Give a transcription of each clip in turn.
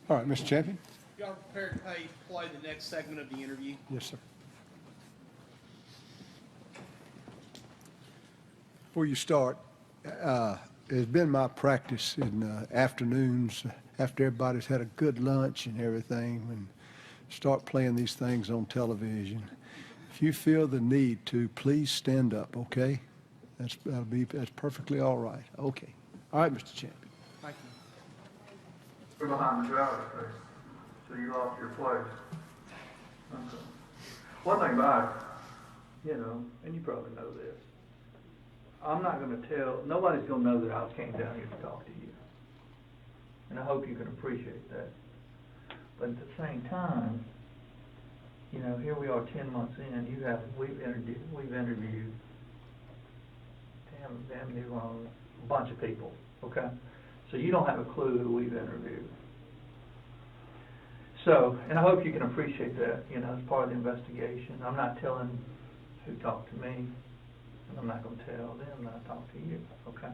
All right, Mr. Champion? Y'all prepared to play the next segment of the interview? Yes, sir. Before you start, it's been my practice in afternoons, after everybody's had a good lunch and everything, and start playing these things on television. If you feel the need to, please stand up, okay? That's perfectly all right. Okay. All right, Mr. Champion. Thank you. We're behind the driver's seat, so you lost your place. Okay. One thing about it, and you probably know this, I'm not going to tell, nobody's going to know that I came down here to talk to you. And I hope you can appreciate that. But at the same time, here we are 10 months in, we've interviewed damn near a bunch of people, okay? So you don't have a clue who we've interviewed. So, and I hope you can appreciate that, as part of the investigation. I'm not telling who talked to me, and I'm not going to tell them that I talked to you, okay?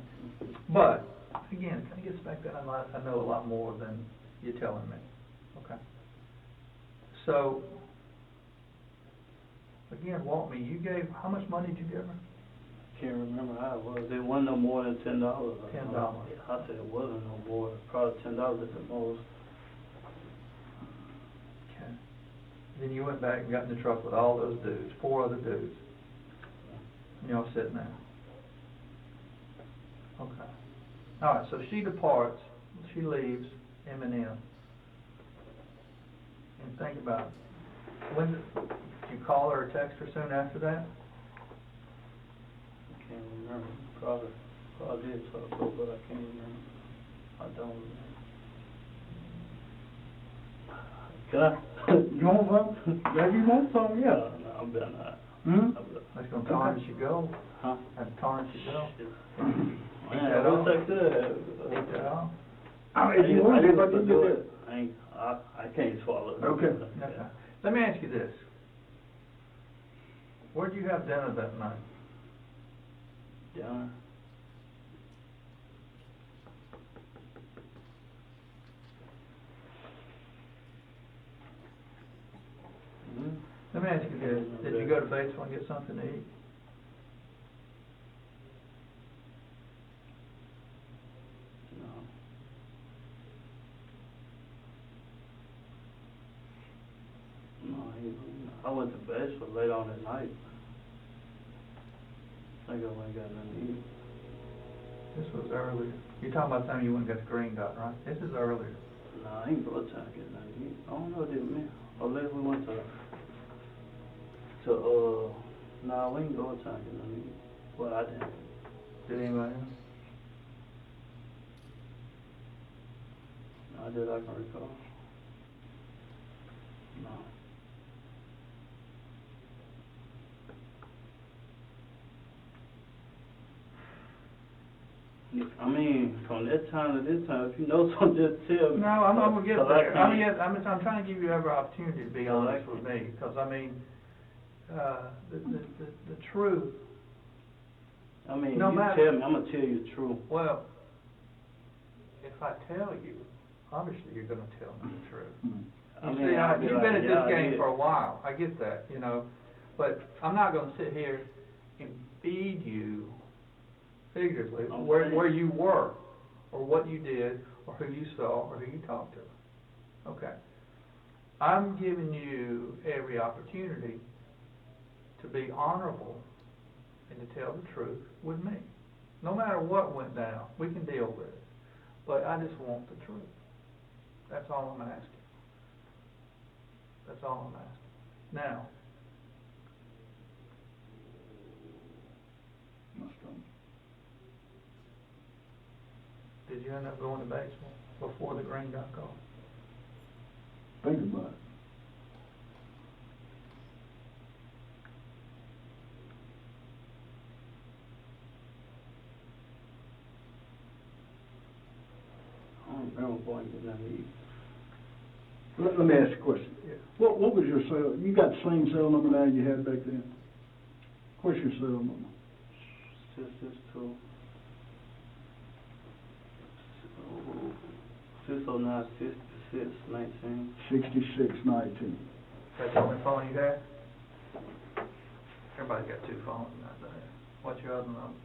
But, again, it kind of gets back that I know a lot more than you're telling me, okay? So, again, walk me, how much money did you give her? Can't remember how it was. It wasn't no more than $10. $10. I said it wasn't no more. Probably $10 at the most. Okay. Then you went back and got in the truck with all those dudes, 4 other dudes. And y'all sitting there. Okay. All right, so she departs. She leaves M&M. And think about it. When did you call her or text her soon after that? I can't remember. Probably did talk to her, but I can't remember. I don't remember. Can I? You want some? Yeah, you want some? Yeah. No, I'm better not. That's going to tarnish your gold. Huh? That's tarnish your gold. Man, I wish I could. Eat that off. I can't swallow it. Okay. Let me ask you this. Where'd you have dinner that night? Dinner? Let me ask you this. Did you go to Batesville and get something to eat? No, I went to Batesville late on at night. I think I went and got nothing to eat. This was earlier. You're talking about the time you went and got the green dot, right? This is earlier. No, I ain't go to town to get nothing to eat. I don't know, did me? Or later we went to no, we ain't go to town to get nothing to eat. Well, I didn't. Did anybody else? I did, I can recall. No. I mean, from that time to this time, if you know something, just tell me. No, I'm going to get there. I'm trying to give you every opportunity to be honest with me, because I mean, the truth. I mean, no you matter, tell me, I'm gonna tell you the truth. Well, if I tell you, obviously you're going to tell me the truth. You've been at this game for a while. I get that, but I'm not going to sit here and feed you figuratively where you were, or what you did, or who you saw, or who you talked to. Okay. I'm giving you every opportunity to be honorable and to tell the truth with me. No matter what went down, we can deal with it. But I just want the truth. That's all I'm asking. That's all I'm asking. Now, did you end up going to Batesville before the green dot call? Think about it. I don't remember going to nothing to eat. Let me ask you a question. Yeah. What was your cell? You got the same cell number now you had back then? What's your cell number? 662 609 66 6619. 6619. That's the only phone you had? Everybody's got two phones now. What's your other number?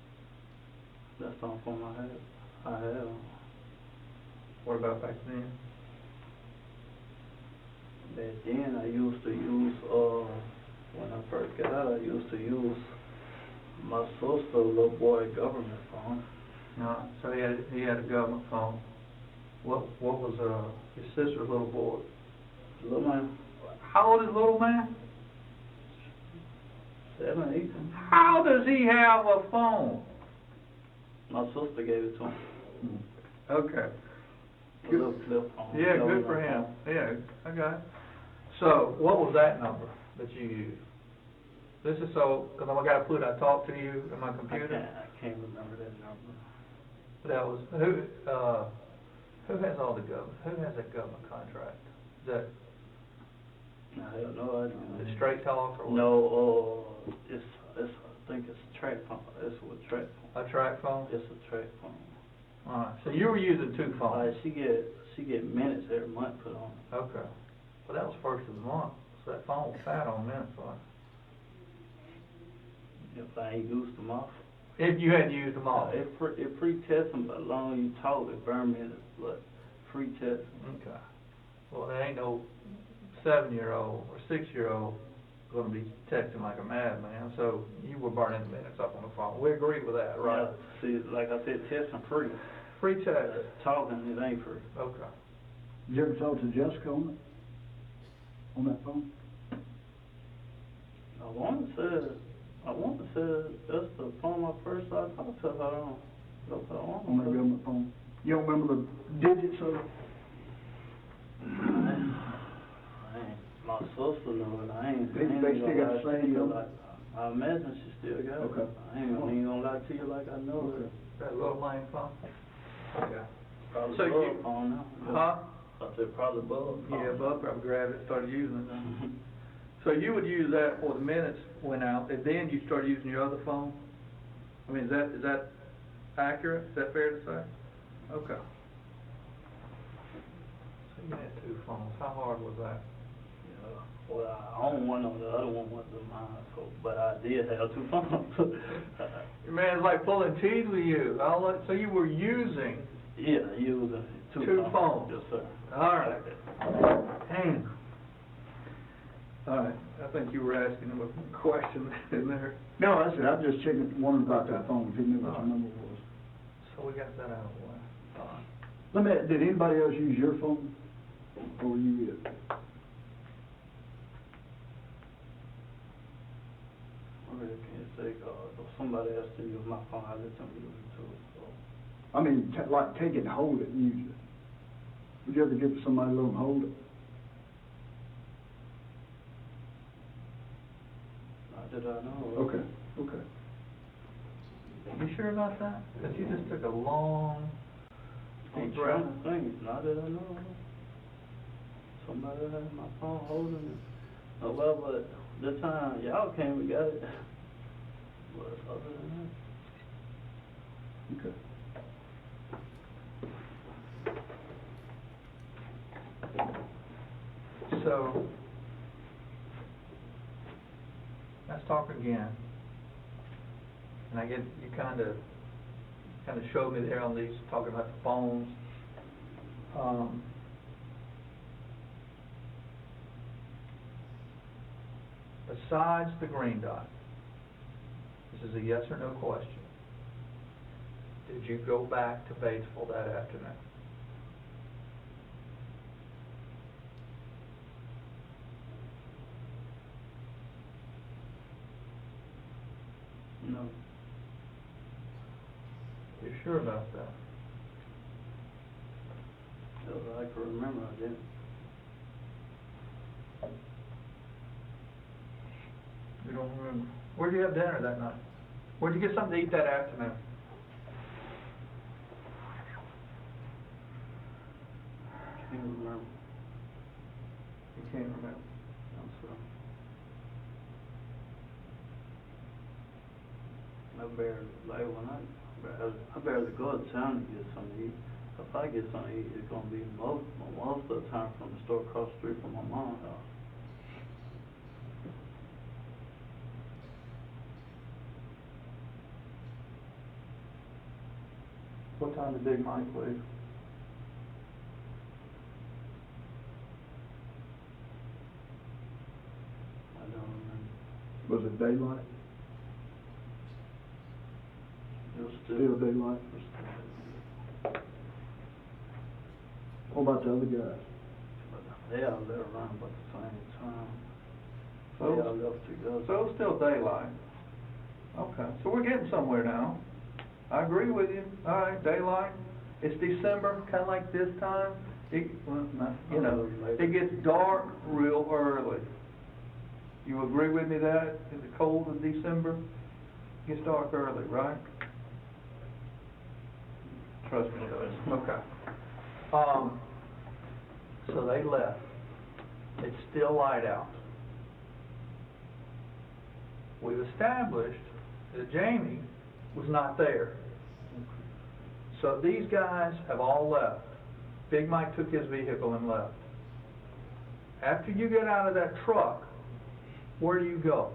That's the only phone I have. What about back then? Back then, I used to use, when I first got out, I used to use my sister's little boy government phone. No, so he had a government phone. What was his sister's little boy? Little man, How old is little man? 7, 8. How does he have a phone? My sister gave it to him. Okay. A little flip phone. Yeah, good government for him. phone. Yeah, I got it. So, what was that number that you used? This is so, because I got to I talked to you in my computer. I can't remember that number. That was, who has all the government, who has that government contract? Is that I have no idea. the Straight Talk or what? No, it's I think it's track phone. It's with track phone. A track phone? It's a track phone. Alright, so you were using two phones? She get minutes every month put on it. Okay. Well, that was first of the month, so that phone was fat on minutes, wasn't If I ain't used them off. it? If you hadn't used them all? It free test them, but long you talk, it burn minutes, but free test. Okay. Well, there ain't no 7-year-old or 6-year-old gonna be texting like a madman, so you were burning minutes up on the phone. We agree with that, right? Yeah, see, like I said, testing free. Free text? Talking, it ain't free. Okay. Did you ever talk to Jessica on that phone? I want to say that's the phone I first started talking to her on. That's what I want On that government phone? You don't remember the digits of it? My sister knew it. I ain't They still got the same number? I imagine she still got it. Okay. I ain't gonna lie to you like I know it. That little lane phone? Okay. Probably So Bub you- phone now. Huh? I said probably Bub. Yeah, Bud probably grabbed it, started using it then. So you would use that before the minutes went out, and then you started using your other phone? I mean, is that accurate? Is that fair to say? Okay. So you had two phones. How hard was that? Yeah. Well, I own one on the other one wasn't mine, so, but I did have two phones. Man, it's like pulling teeth with you. So you were using Yeah, you was two phones? Yes, sir. All right. Dang. All right, I think you were asking him a question in there. No, that's it. I'm just checking, wondering about that phone, if you knew what your number was. So we got that out of the way. Fine. Let me, did anybody else use your phone? Or were you it? I really can't say, if somebody else to use my phone, I let them use it too, so. I mean, like take it and hold it and use it. Would you ever give somebody a little and hold it? Not that I know. Okay, okay. You sure about that? Because you just took a long I'm deep breath. trying to think, not that I know. Somebody had my phone holding it. Oh, well, but the time y'all came, we got it. But other than Okay. So, let's talk again. And I get, you kind of showed me there on these, talking about the phones. Besides the green dot, this is a yes or no question. Did you go back to Batesville that afternoon? No. You sure about that? As I can remember, I didn't. You don't remember? Where'd you have dinner that night? Where'd you get something to eat that afternoon? Can't remember. You can't remember. I'm sorry. I barely go to town to get something to eat. If I get something to eat, it's gonna be more most of the time from the store across the street from my mom's house. What time did Big Mike leave? I don't remember. Was it daylight? It was Still daylight? What about the other guys? They all left around about the same time. So, They all left together. so it's still daylight. Okay, so we're getting somewhere now. I agree with you. All right, daylight. It's December, kind of like this time. It gets dark real early. You agree with me that in the cold of December, it gets dark early, right? Trust me, it does. Okay. So they left. It's still light out. We've established that Jamie was not there. So these guys have all left. Big Mike took his vehicle and left. After you get out of that truck, where do you go?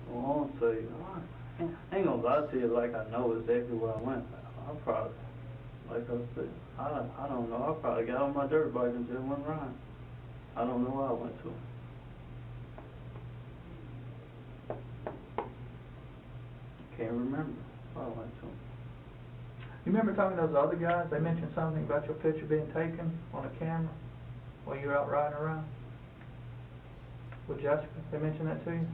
Well, I won't say, I ain't gonna lie to you like I know exactly where I went. I probably, like I said, I don't know. I probably got on my dirt bike and just went riding. I don't know where I went to. Can't remember where I went to. You remember talking to those other guys? They mentioned something about your picture being taken on a camera while you were out riding around with Jessica. They mentioned that to you?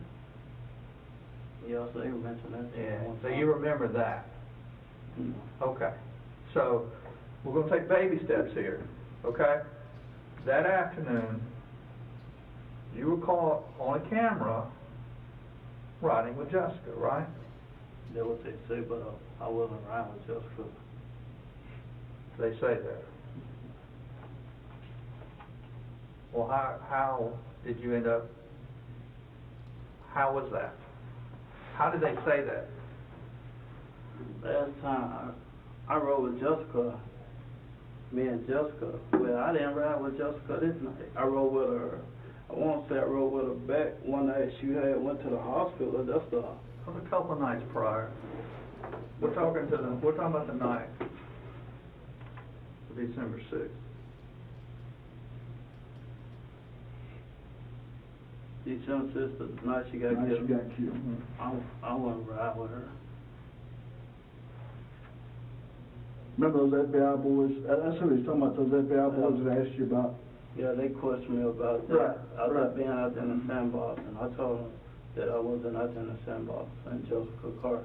Yeah, so you mentioned that. to me one So time. you remember that? Mm. Okay. So we're going to take baby steps here. Okay? That afternoon, you were caught on a camera riding with Jessica, right? That's what they say, but I wasn't around with Jessica. They say that. Well, how did you end up? How was that? How did they say that? Last time I rode with Jessica, me and Jessica, well, I didn't ride with Jessica this night. I rode with her, I want to say I rode with her back one night she went to the hospital. That's the... It was a couple of nights prior. We're talking about the night of December 6th. December 6th, the night she got Night killed. she got killed. I wouldn't ride with her. Remember those FBI boys? That's who he's talking about, those FBI boys that asked you about. Yeah, they questioned me about that. Right, I was right. being out there in the sandbox, and I told them that I wasn't out there in the sandbox in Jessica's car.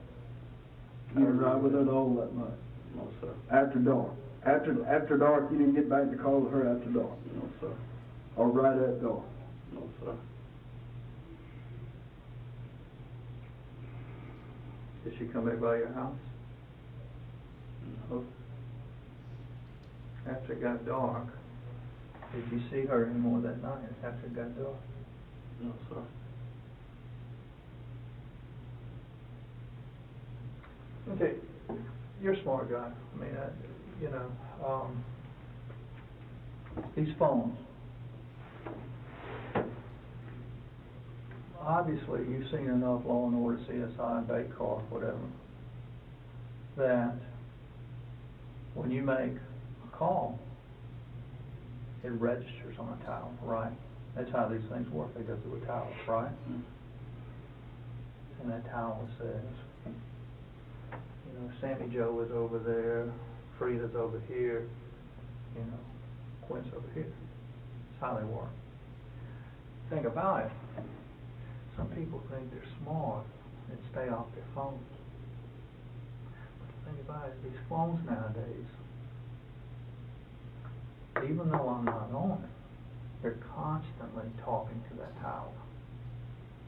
You didn't ride with her at all that night? No, sir. After dark? After dark, you didn't get back to call her after dark? No, sir. Or right at dark? No, sir. Did she come back by your house? No. After it got dark, did you see her anymore that night after it got dark? No, sir. Okay, you're a smart guy. I mean, these phones. Obviously, you've seen enough Law and Order, CSI, Bait Car, whatever, that when you make a call, it registers on a tower, right? That's how these things work. They go through a tower, right? Mm. And that tower says, Sammy Joe is over there, Frida's over here, Quinn's over here. That's how they work. Think about it. Some people think they're smart and stay off their phones. But the thing about it, these phones nowadays, even though I'm not on it, they're constantly talking to that tower.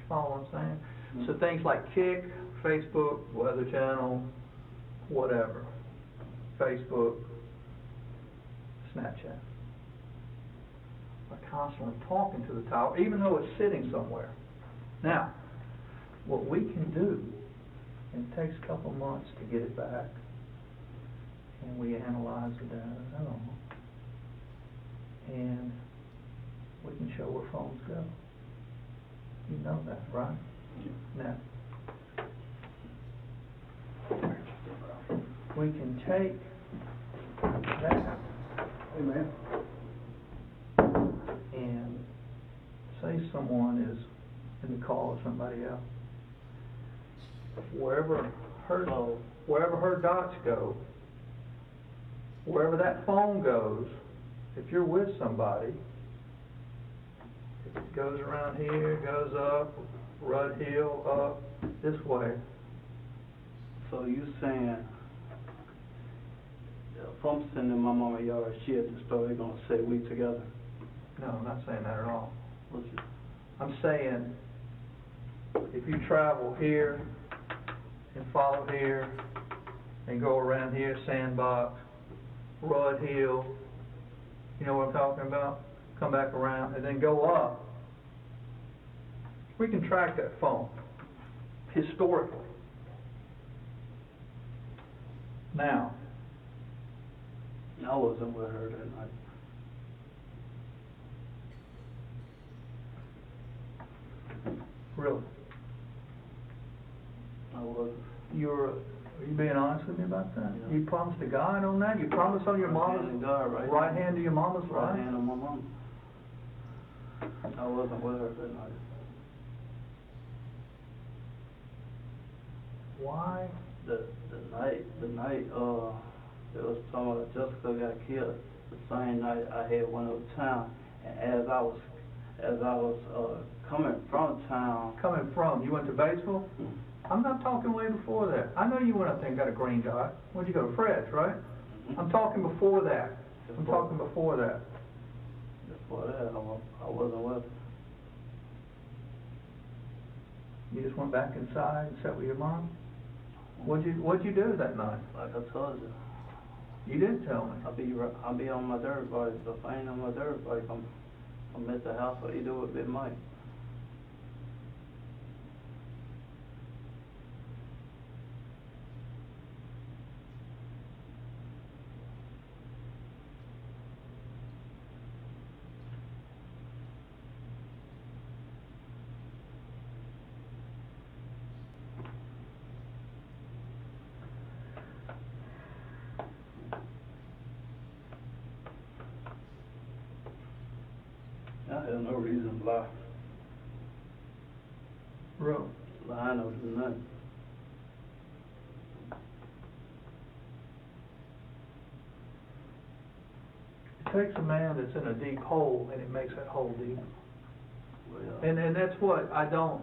You follow what I'm saying? Mm-hmm. So things like Kick, Facebook, Weather Channel, whatever, Facebook, Snapchat, are constantly talking to the tower, even though it's sitting somewhere. Now, what we can do, and it takes a couple months to get it back, and we analyze the data, and all, and we can show where phones go. You know that, right? Now, we can take that Hey, man. and say someone is in the car with somebody else. Wherever her dots go, wherever that phone goes, if you're with somebody, if it goes around here, goes up, Rudd Hill, up, this way. So you saying, if I'm sending my mama yard, she at the store, they gonna say we together? No, I'm not saying that at all. What's it? I'm saying, if you travel here and follow here and go around here, Sandbox, Rudd Hill, you know what I'm talking about? Come back around and then go up. We can track that phone historically. Now, I wasn't with her that night. really, I wasn't. are you being honest with me about that? Yeah. You promised to God on that? You promised on your Right hand mama's of God, right? right hand to your mama's Right right? hand on my mama. I wasn't with her that night. Why? The night, it was talking about Jessica got killed. The same night I had went uptown, and as I was coming from town. Coming from, you went to Batesville? I'm not talking way before that. I know you went up there and got a green dot. Where'd you go, to Fred's, right? Mhm. I'm talking before that. I'm Before- talking before that. Before that, I wasn't with her. You just went back inside and sat with your mom? What'd you do that night? Like I told you, You didn't tell me. I'll be on my dirt bike. So if I ain't on my dirt bike, I'm at the house or either with Big Mike. I have no reason to lie. Bro, Lying or do nothing. it takes a man that's in a deep hole and it makes that hole deep. Well, And that's what I don't,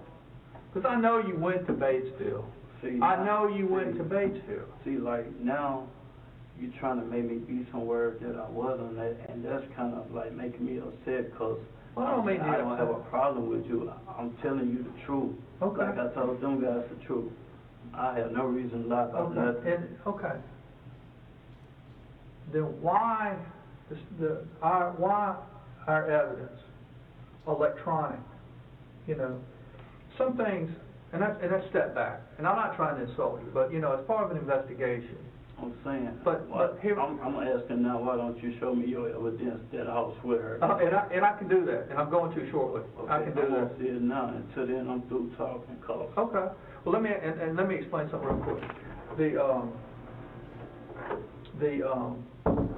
because I know you went to Batesville. see, I know you went to Batesville. See, like now, you trying to make me be somewhere that I wasn't at, and that's kind of like making me upset because Well, I don't mean to I don't upset. have a problem with you. I'm telling you the truth. Okay. Like I told them guys the truth. I have no reason to lie about nothing. Okay, okay. Then why our evidence, electronic, you know, some things, and let's step back, and I'm not trying to insult you, but, you know, as part of an investigation, I'm saying, But here- I'm asking now, why don't you show me your evidence that I was with her? and I can do that, and I'm going to shortly. I can do I that. won't see it now. Until then, I'm through talking, cause. Okay, well, let me explain something real quick.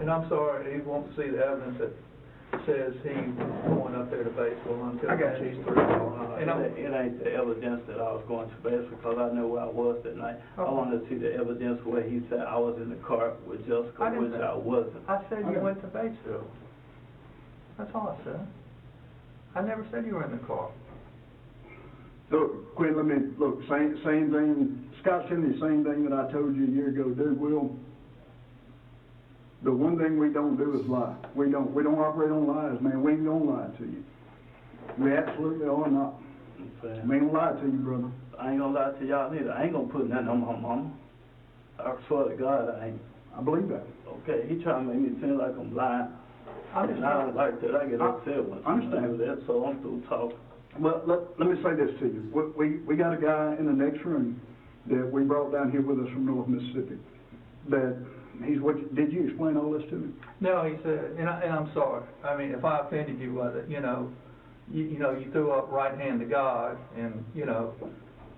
And I'm sorry, he won't see the evidence that says he's going up there to Batesville until I got you. he's through. And I'm, It ain't the evidence that I was going to base because I know where I was that night. I Okay. wanted to see the evidence where he said I was in the car with I Jessica, didn't which say- I wasn't. I said you Okay. went to Batesville. That's all I said. I never said you were in the car. Look, Quinn, look, same thing, Scott said the same thing that I told you a year ago, dude, the one thing we don't do is lie. We don't operate on lies, man, we ain't gonna lie to you. We absolutely are not. I'm saying. We ain't gonna lie to you, brother. I ain't gonna lie to y'all neither. I ain't gonna put nothing on my mama. I swear to God I ain't. I believe that. Okay, he trying to make me seem like I'm lying. I'm just And I don't like that. I get upset when I understand. somebody do that, so I'm through talking. Well, let me say this to you. We got a guy in the next room that we brought down here with us from North Mississippi. That did you explain all this to me? No, he said, and I'm sorry. I mean, if I offended you with it, you threw up right hand to God, and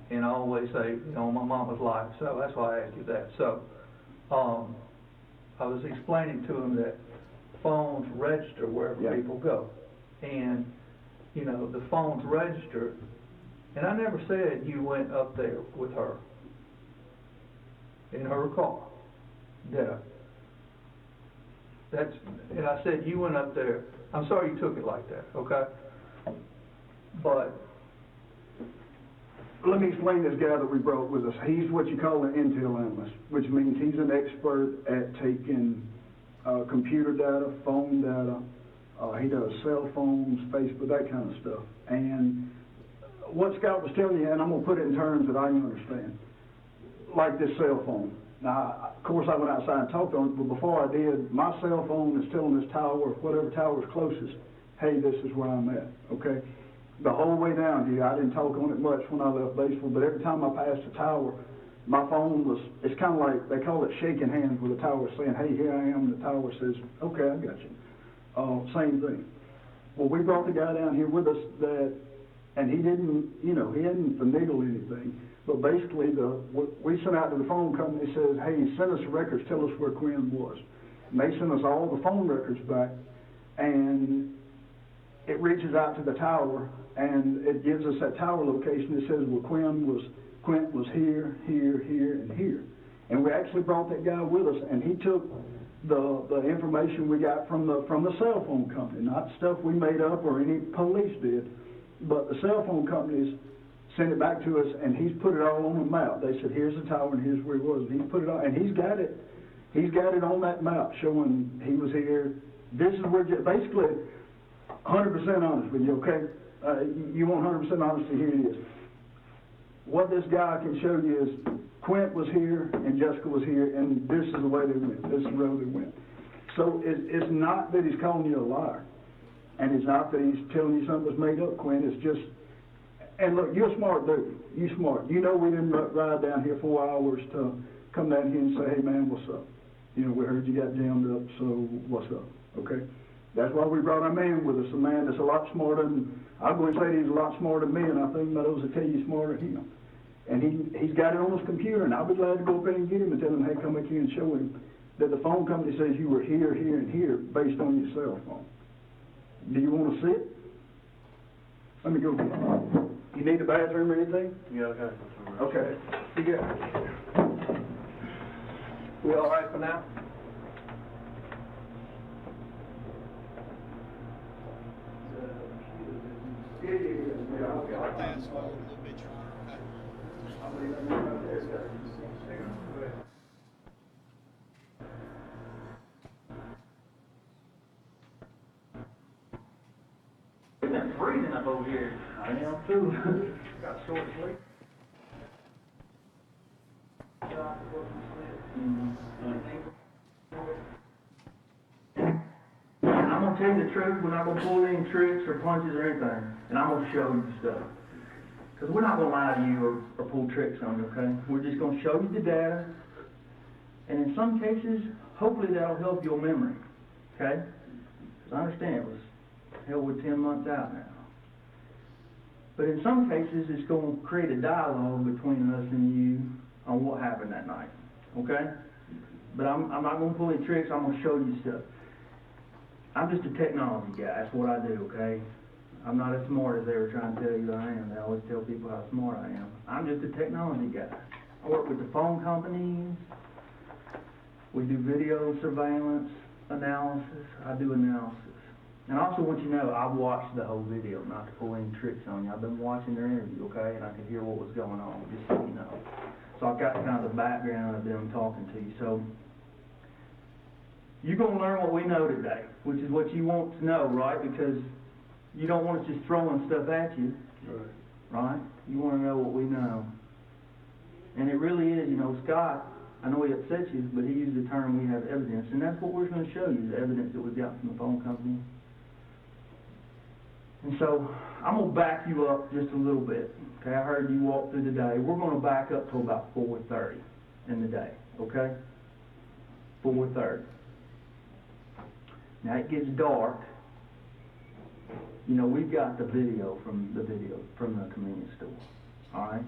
and I always say, my mama's life, so that's why I asked you that. So, I was explaining to him that phones register wherever people go, and the phones register, and I never said you went up there with her in her car, did I? And I said you went up there. I'm sorry you took it like that, okay? But let me explain this guy that we brought with us. He's what you call an intel analyst, which means he's an expert at taking computer data, phone data. He does cell phones, Facebook, that kind of stuff. And what Scott was telling you, and I'm going to put it in terms that I can understand, like this cell phone. Now, of course, I went outside and talked on it, but before I did, my cell phone is telling this tower, whatever tower is closest, hey, this is where I'm at, okay? The whole way down here, I didn't talk on it much when I left Batesville, but every time I passed the tower, my phone was, it's kind of like, they call it shaking hands with the tower, saying, hey, here I am, and the tower says, okay, I got you. Same thing. Well, we brought the guy down here with us and he didn't, he hadn't finagled anything, but basically we sent out to the phone company, says, hey, send us the records, tell us where Quinn was. And they sent us all the phone records back, and it reaches out to the tower, and it gives us that tower location. It says, well, Quint was here, here, here, and here. And we actually brought that guy with us, and he took the information we got from the cell phone company, not stuff we made up or any police did, but the cell phone companies sent it back to us, and he's put it all on the map. They said, here's the tower, and here's where he was. And he's put it on, and he's got it on that map showing he was here. This is where, basically, 100% honest with you, okay? You want 100% honesty, here it is. What this guy can show you is Quint was here and Jessica was here, and this is the way they went. This is the road they went. So it's not that he's calling you a liar, and it's not that he's telling you something was made up, Quint. It's just, and look, you're a smart dude. You're smart. You know we didn't ride down here 4 hours to come down here and say, hey, man, what's up? We heard you got jammed up, so what's up, okay? That's why we brought our man with us, a man that's a lot smarter than, I'm going to say he's a lot smarter than me, and I think Meadows will tell you he's smarter than him. And he's got it on his computer, and I'll be glad to go up there and get him and tell him, hey, come back here and show him that the phone company says you were here, here, and here based on your cell phone. Do you want to see it? Let me go get it. You need a bathroom or anything? Yeah, okay. Okay. You got it. we all right for now? Fast forward a little bit, Your Honor. It's been freezing up over here. I am too. Got short sleep. I'm gonna tell you the truth. We're not gonna pull any tricks or punches or anything, and I'm gonna show you the stuff. Because we're not gonna lie to you or pull tricks on you, okay? We're just gonna show you the data, and in some cases, hopefully that'll help your memory, okay? Because I understand it was, hell, we're 10 months out now. But in some cases, it's gonna create a dialogue between us and you on what happened that night, okay? But I'm not gonna pull any tricks. I'm gonna show you stuff. I'm just a technology guy. That's what I do, okay? I'm not as smart as they were trying to tell you I am. They always tell people how smart I am. I'm just a technology guy. I work with the phone companies. We do video surveillance analysis. I do analysis. And I also want you to know, I've watched the whole video, not to pull any tricks on you. I've been watching their interview, okay? And I could hear what was going on, just so you know. So I've got kind of the background of them talking to you. So you're going to learn what we know today, which is what you want to know, right? Because you don't want us just throwing stuff at you, right? You want to know what we know. And it really is, Scott, I know he upsets you, but he used the term, we have evidence. And that's what we're going to show you, the evidence that we've got from the phone company. And so, I'm gonna back you up just a little bit, okay? I heard you walk through the day. We're gonna back up to about 4:30 in the day, okay? 4:30. Now it gets dark. You know, we've got the video from the convenience store, all right?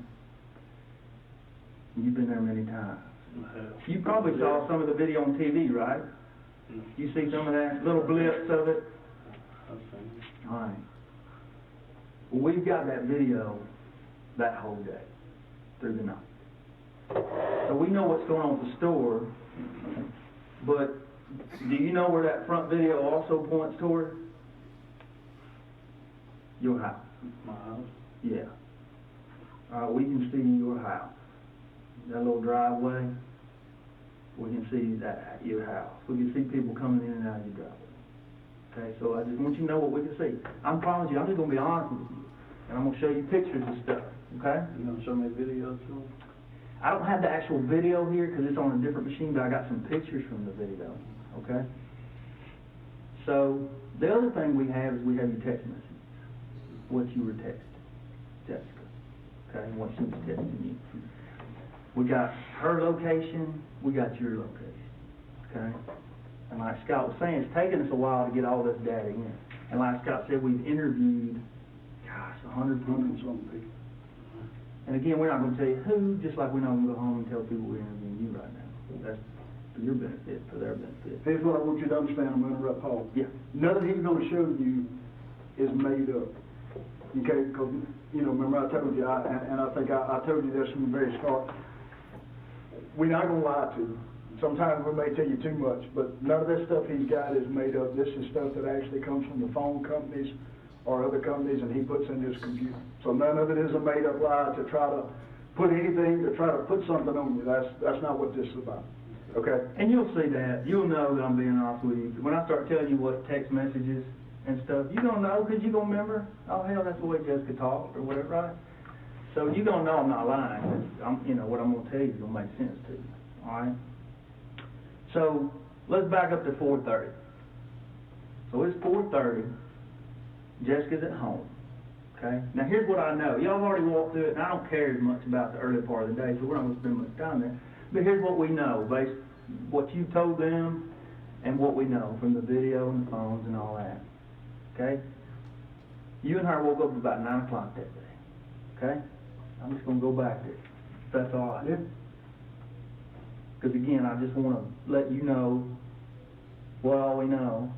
You've been there many times. You probably saw some of the video on TV, right? You see some of that, little blips of it? All right. Well, we've got that video that whole day, through the night. So we know what's going on at the store, but do you know where that front video also points toward? Your house. My house? Yeah. All right, we can see your house. That little driveway, we can see that your house. We can see people coming in and out of your driveway. Okay, so I just want you to know what we can see. I promise you, I'm just going to be honest with you. And I'm going to show you pictures and stuff, okay? You gonna show me videos too? I don't have the actual video here because it's on a different machine, but I got some pictures from the video, okay? So, the other thing we have is we have your text messages. What you were texting, Jessica, okay, and what she was texting you. We got her location, we got your location, okay? And like Scott was saying, it's taken us a while to get all this data in. And like Scott said, we've interviewed, 100 people. And again, we're not going to tell you who, just like we're not going to go home and tell people we're interviewing you right now. That's for your benefit, for their benefit. Here's what I want you to understand, I'm going to interrupt Paul. Yeah. Nothing he's going to show you is made up. Okay, because, you know, remember I told you, and I think I told you this from the very start, we're not going to lie to you. Sometimes we may tell you too much, but none of this stuff he's got is made up. This is stuff that actually comes from the phone companies or other companies, and he puts in his computer. So none of it is a made-up lie to try to put anything, to try to put something on you. That's not what this is about. Okay? And you'll see that. You'll know that I'm being honest with you. When I start telling you what text messages and stuff, you're going to know because you're going to remember, oh, hell, that's the way Jessica talked or whatever, right? So you're going to know I'm not lying. You know, what I'm going to tell you is going to make sense to you. All right? So let's back up to 4:30. So it's 4:30. Jessica's at home. Okay? Now here's what I know. Y'all have already walked through it, and I don't care as much about the early part of the day, so we're not going to spend much time there. But here's what we know, based what you told them and what we know from the video and the phones and all that. Okay? You and her woke up about 9 o'clock that day. Okay? I'm just going to go back there. If that's all right. Yeah. Because again, I just want to let you know what all we know,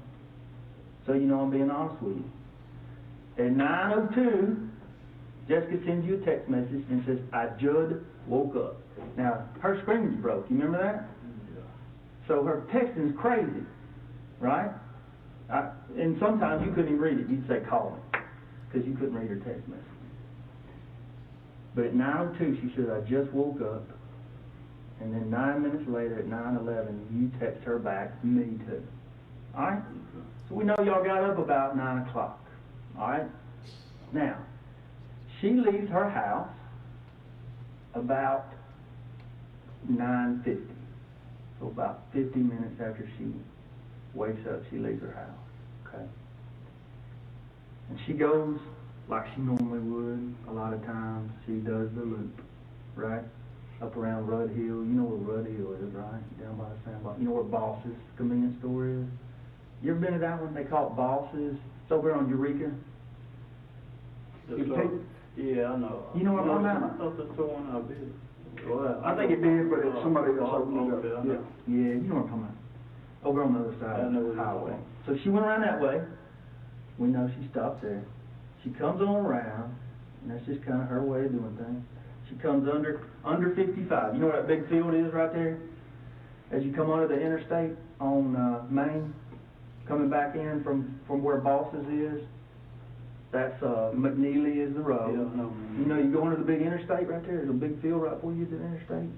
so you know I'm being honest with you. At 9:02, Jessica sends you a text message and says, I just woke up. Now, her screen was broke. You remember that? Yeah. So her texting is crazy, right? And sometimes you couldn't even read it. You'd say, call me, because you couldn't read her text message. But at 9:02, she says, I just woke up. And then 9 minutes later, at 9:11, you text her back, me too. All right? So we know y'all got up about 9 o'clock. All right? Now, she leaves her house about 9:50. So about 50 minutes after she wakes up, she leaves her house. Okay? And she goes like she normally would. A lot of times, she does the loop, right? Up around Rudd Hill. You know where Rudd Hill is, right? Down by the sandbox. You know where Boss's convenience store is? You ever been to that one? They call it Boss's. It's over on Eureka. Yeah, I know. You know what I'm talking I about? thought the store went out big. Well, I think it did, but it's somebody else opened it up. Okay, I Yeah. know. Yeah, you know what I'm talking about. Over on the other side I of know the where you're highway. going. So she went around that way. We know she stopped there. She comes on around, and that's just kind of her way of doing things. She comes under 55. You know where that big field is right there? As you come onto the interstate on Main, coming back in from where Boss's is, that's McNeely is the road. Yeah, I know. You know, you go into the big interstate right there. There's a big field right before you get to the interstate.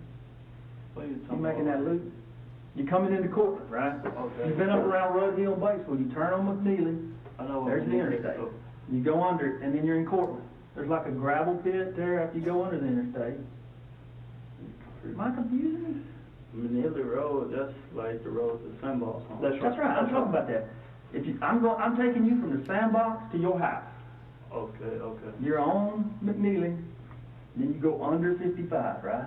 What are you You talking making that about? loop? You're coming into Cortland, right? Okay. You've been up around Rudd Hill and Batesville. You turn on McNeely. I know. There's the interstate. You go under it, and then you're in Cortland. There's like a gravel pit there after you go under the interstate. Am I confusing you? Manila Road, that's like the road to Sandbox home. That's right. I'm talking about that. I'm taking you from the sandbox to your house. Okay, okay. You're on McNeely, then you go under 55, right?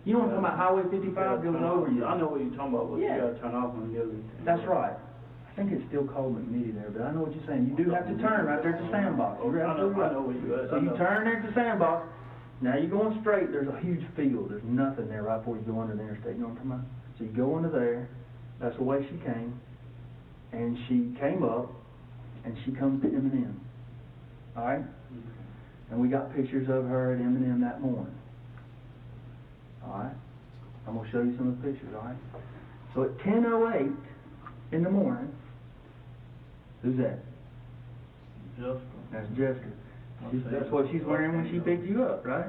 You know what I'm talking about, Highway 55 goes over you. I know what you're talking about, but you Yeah. gotta turn off McNeely. That's right. I think it's still called McNeely there, but I know what you're saying. You do have to turn right there at the sandbox. You're I know, absolutely right. I know where you at. So I you know. turn there at the sandbox, now you're going straight, there's a huge field, there's nothing there right before you go under the interstate, you know what I'm talking about? So you go under there, that's the way she came, and she came up, and she comes to M&M, alright? And we got pictures of her at M&M that morning, alright? I'm gonna show you some of the pictures, alright? So at 10:08 in the morning, who's that? Just, That's Jessica. That's what she's wearing when she picked you up, right?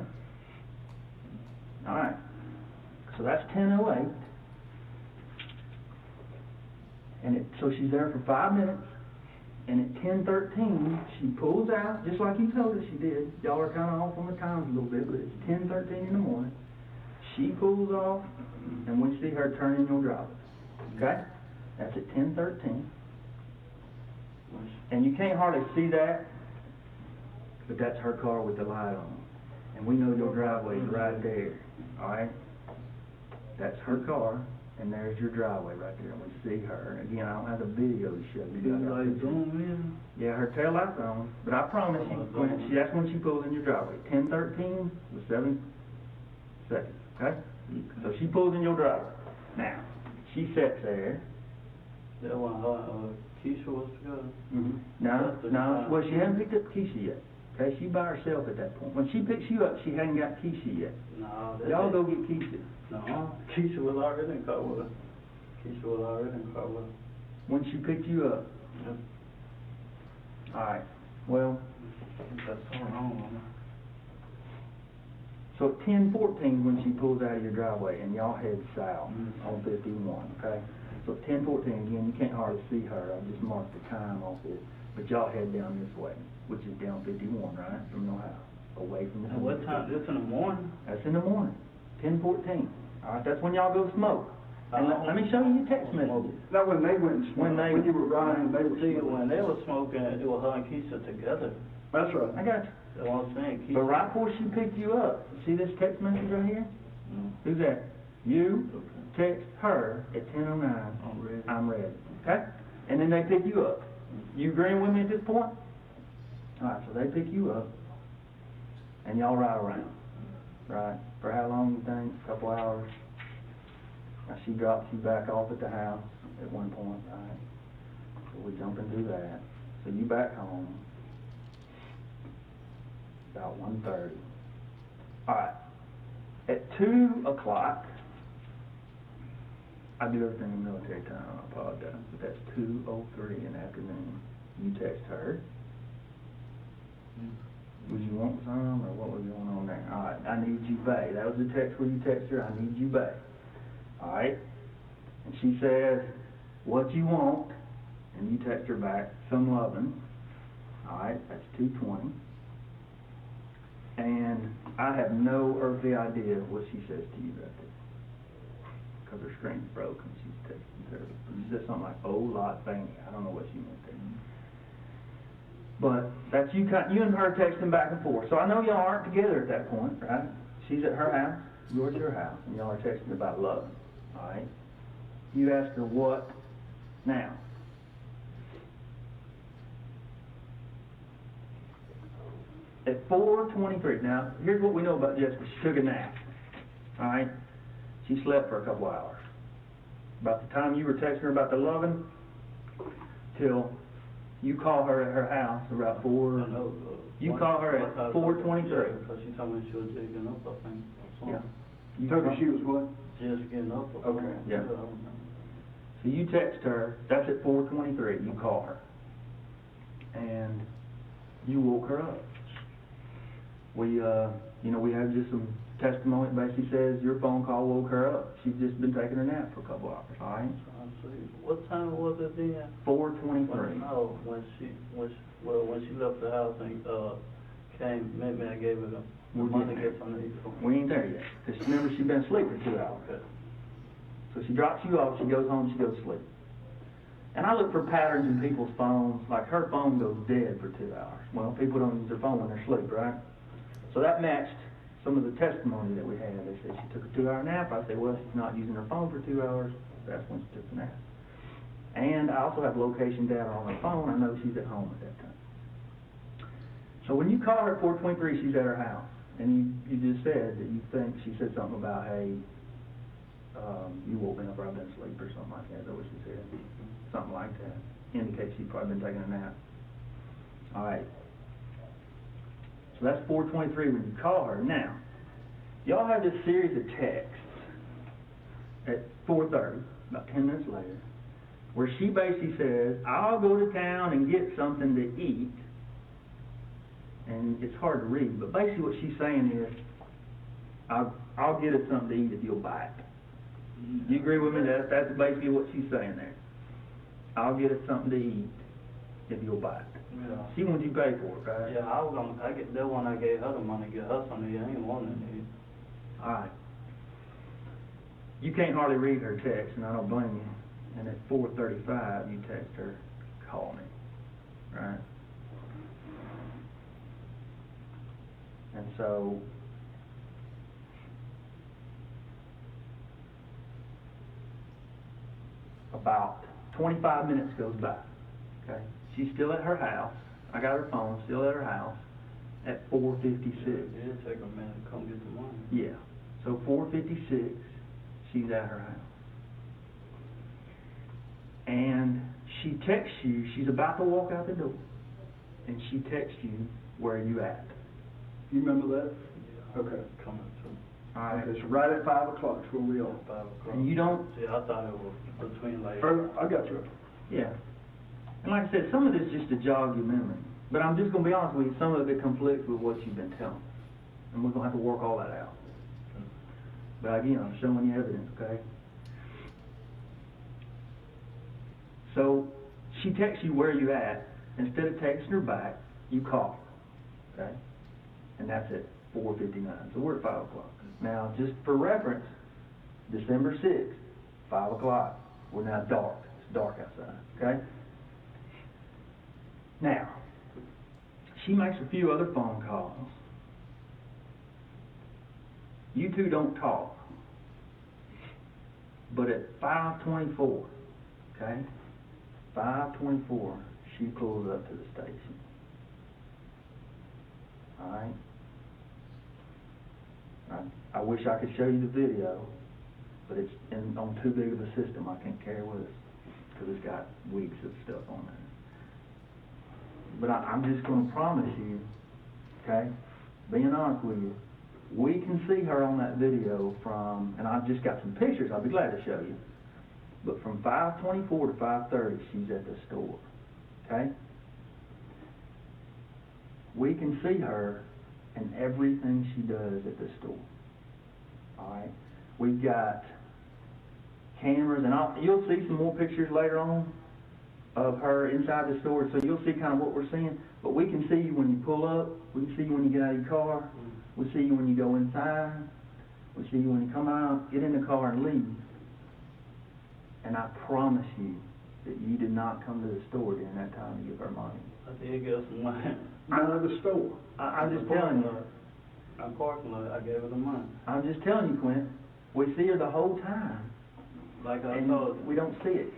Alright. So that's 10:08. And so she's there for 5 minutes. And at 10:13, she pulls out, just like you told us she did. Y'all are kind of off on the times a little bit, but it's 10:13 in the morning. She pulls off, and we see her turn in your driveway. Okay? That's at 10:13. And you can't hardly see that, but that's her car with the light on. And we know your driveway is right there, all right? That's her car, and there's your driveway right there, and we see her. And again, I don't have the video to show you. you like zoom in? Yeah, her tail light's on, but I promise you, that's when she pulls in your driveway. 10:13 with 7 seconds, okay? So she pulls in your driveway. Now, she sits there. That when Keisha was together? No, well, she hasn't picked up Keisha yet. Okay, she by herself at that point. When she picks you up, she hadn't got Keisha yet. No, Y'all go get Keisha. No, Keisha was already in the car with her. Keisha was already in the car with her. When she picked you up. Yeah. Alright, well, That's so wrong, so at 10:14 when she pulls out of your driveway and y'all head south on 51, okay? So at 10:14, again, you can't hardly see her. I just marked the time off it. But y'all head down this way, which is down 51, right, from your house, away from the... And what time? This in the morning? That's in the morning, 10:14. Alright, that's when y'all go smoke. And let me show you your text messages. Now, when they went and When smoked, they- when you were riding, they were See, smoking. when they were smoking, it was her and Keisha together. That's right. I got you. That's what I'm saying. Keisha. But right before she picked you up, see this text message right here? Who's that? You text her at 10:09, I'm ready. I'm ready, okay? And then they pick you up. You agreeing with me at this point? Alright, so they pick you up, and y'all ride around, right? For how long you think? A couple hours? Now she drops you back off at the house at one point, right? So we jump and do that. So you back home about 1:30. Alright, at 2 o'clock, I do everything in military time, I apologize, but that's 2:03 in the afternoon. You text her. Was you want some, or what was going on there? Alright, I need you bae. That was the text where you text her, I need you bae. Alright? And she says, what you want, and you text her back, some lovin'. Alright, that's 2:20. And I have no earthly idea what she says to you right there. Because her screen's broke and she's texting her. She said something like, oh, lot thing. I don't know what she meant there. But that's you and her texting back and forth. So I know y'all aren't together at that point, right? She's at her house, you're at your house, and y'all are texting about love. Alright? You ask her what now? At 4:23, now here's what we know about Jessica. She took a nap. Alright? She slept for a couple hours. About the time you were texting her about the loving, till you call her at her house about 4. I know. You call her at 4:23. Because she told me she was just getting up, I think. or Yeah. something. You told her she was what? Just getting up. or Okay, something. yeah. I don't know. So you text her, that's at 4:23, you call her. And you woke her up. We have just some testimony that basically says your phone call woke her up. She's just been taking her nap for a couple hours, all right? Trying to see. What time was it then? 4:23. No, when she left the house and met me, I gave her the We'll money get to get something to eat. We ain't there yet. Because remember, she's been asleep for 2 hours. Okay. So she drops you off, she goes home, she goes to sleep. And I look for patterns in people's phones, like her phone goes dead for 2 hours. Well, people don't use their phone when they're asleep, right? So that matched some of the testimony that we had. They said she took a 2-hour nap. I said, well, she's not using her phone for 2 hours. That's when she took the nap. And I also have location data on her phone. I know she's at home at that time. So when you call her at 4:23, she's at her house. And you just said that you think she said something about, hey, you woke me up or I've been asleep or something like that. Is that what she said? Something like that. Indicates she's probably been taking a nap. All right. So that's 4:23 when you call her. Now, y'all have this series of texts at 4:30, about 10 minutes later, where she basically says, I'll go to town and get something to eat. And it's hard to read, but basically what she's saying is, I'll get us something to eat if you'll buy it. You agree with me? That's basically what she's saying there. I'll get us something to eat if you'll buy it. Yeah. She wants you to pay for it, right? Yeah, I get that one. I gave her the money to get her something. I ain't wanting it. All right. You can't hardly read her text, and I don't blame you. And at 4:35, you text her, call me, right? And so, about 25 minutes goes by, okay? She's still at her house. I got her phone, still at her house, at 4:56. It'll take a minute to come get the money. Yeah. So 4:56, she's at her house. And she texts you, she's about to walk out the door, and she texts you, where are you at? You remember that? Yeah. Okay. Coming through. All right. Okay, so right at 5 o'clock is where we are. 5 o'clock. And you don't, See, I thought it was between like. I got you. yeah. And like I said, some of this is just to jog your memory. But I'm just going to be honest with you, some of it conflicts with what you've been telling. And we're going to have to work all that out. But again, I'm showing you evidence, okay? So, she texts you where you at. Instead of texting her back, you call her, okay? And that's at 4:59. So we're at 5 o'clock. Now, just for reference, December 6th, 5 o'clock. We're now dark. It's dark outside, okay? Now, she makes a few other phone calls. You two don't talk. But at 5:24, okay? 5:24, she pulls up to the station. All right? I wish I could show you the video, but it's on too big of a system. I can't carry with us because it's got weeks of stuff on there. But I'm just going to promise you, okay, being honest with you, we can see her on that video from, and I've just got some pictures I'll be glad to show you, but from 5:24 to 5:30, she's at the store, okay? We can see her and everything she does at the store, all right? We've got cameras, and you'll see some more pictures later on of her inside the store, so you'll see kind of what we're seeing. But we can see you when you pull up, we can see you when you get out of your car, we see you when you go inside, we see you when you come out, get in the car and leave. And I promise you that you did not come to the store during that time to give her money. I did get some money. Out of the store. I'm just telling you. I'm parking lot. I gave her the money. I'm just telling you, Quint. We see her the whole time, Like I and told you. we don't see it.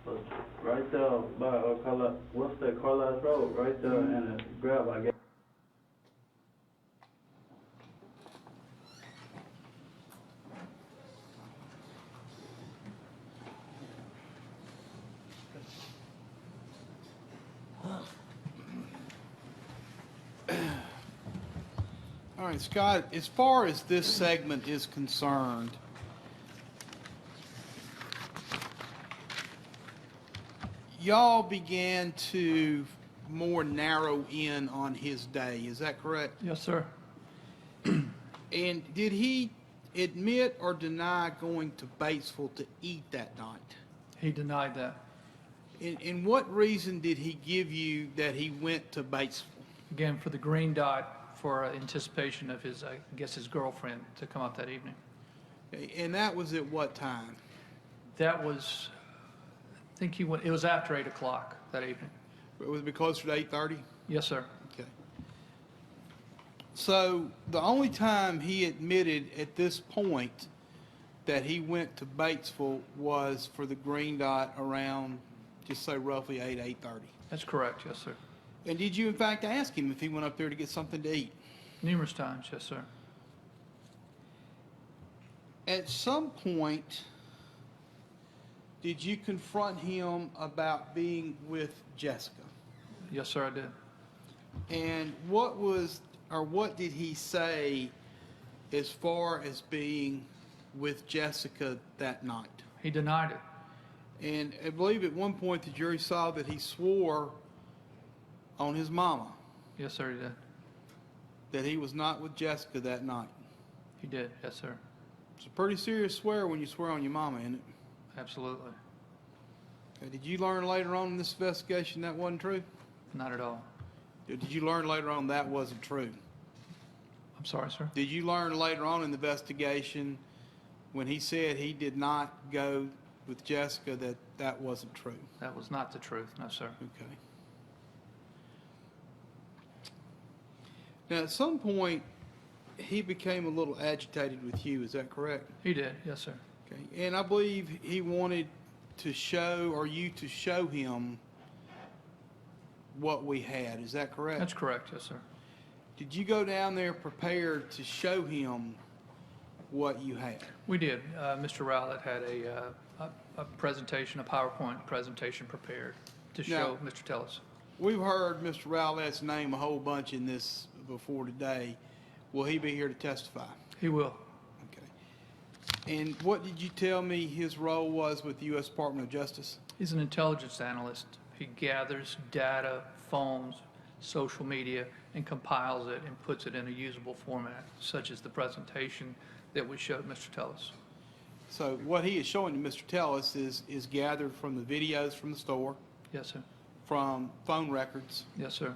But right there by what's that, Carlisle Road, right there, and the grab I gave. All right, Scott, as far as this segment is concerned, y'all began to more narrow in on his day, is that correct? Yes, sir. And did he admit or deny going to Batesville to eat that night? He denied that. And what reason did he give you that he went to Batesville? Again, for the green dot, for anticipation of his, I guess, his girlfriend to come out that evening. And that was at what time? That was think he went, it was after 8 o'clock that evening. Would it be closer to 8:30? Yes, sir. Okay. So the only time he admitted at this point that he went to Batesville was for the green dot around, just say roughly 8:30. That's correct, yes, sir. And did you in fact ask him if he went up there to get something to eat? Numerous times, yes, sir. At some point, did you confront him about being with Jessica? Yes, sir, I did. And what did he say as far as being with Jessica that night? He denied it. And I believe at one point the jury saw that he swore on his mama Yes, sir, he did. that he was not with Jessica that night. He did, yes, sir. It's a pretty serious swear when you swear on your mama, isn't it? Absolutely. Okay, did you learn later on in this investigation that wasn't true? Not at all. Did you learn later on that wasn't true? I'm sorry, sir. Did you learn later on in the investigation when he said he did not go with Jessica that that wasn't true? That was not the truth, no, sir. Okay. Now, at some point, he became a little agitated with you, is that correct? He did, yes, sir. Okay. And I believe he wanted to show, or you to show him what we had, is that correct? That's correct, yes, sir. Did you go down there prepared to show him what you had? We did. Mr. Rowlett had a presentation, a PowerPoint presentation prepared to show Now- Mr. Tellis. We've heard Mr. Rowlett's name a whole bunch in this before today. Will he be here to testify? He will. Okay. And what did you tell me his role was with the U.S. Department of Justice? He's an intelligence analyst. He gathers data, phones, social media, and compiles it and puts it in a usable format, such as the presentation that we showed Mr. Tellis. So what he is showing to Mr. Tellis is gathered from the videos from the store, Yes, sir. from phone records, Yes, sir.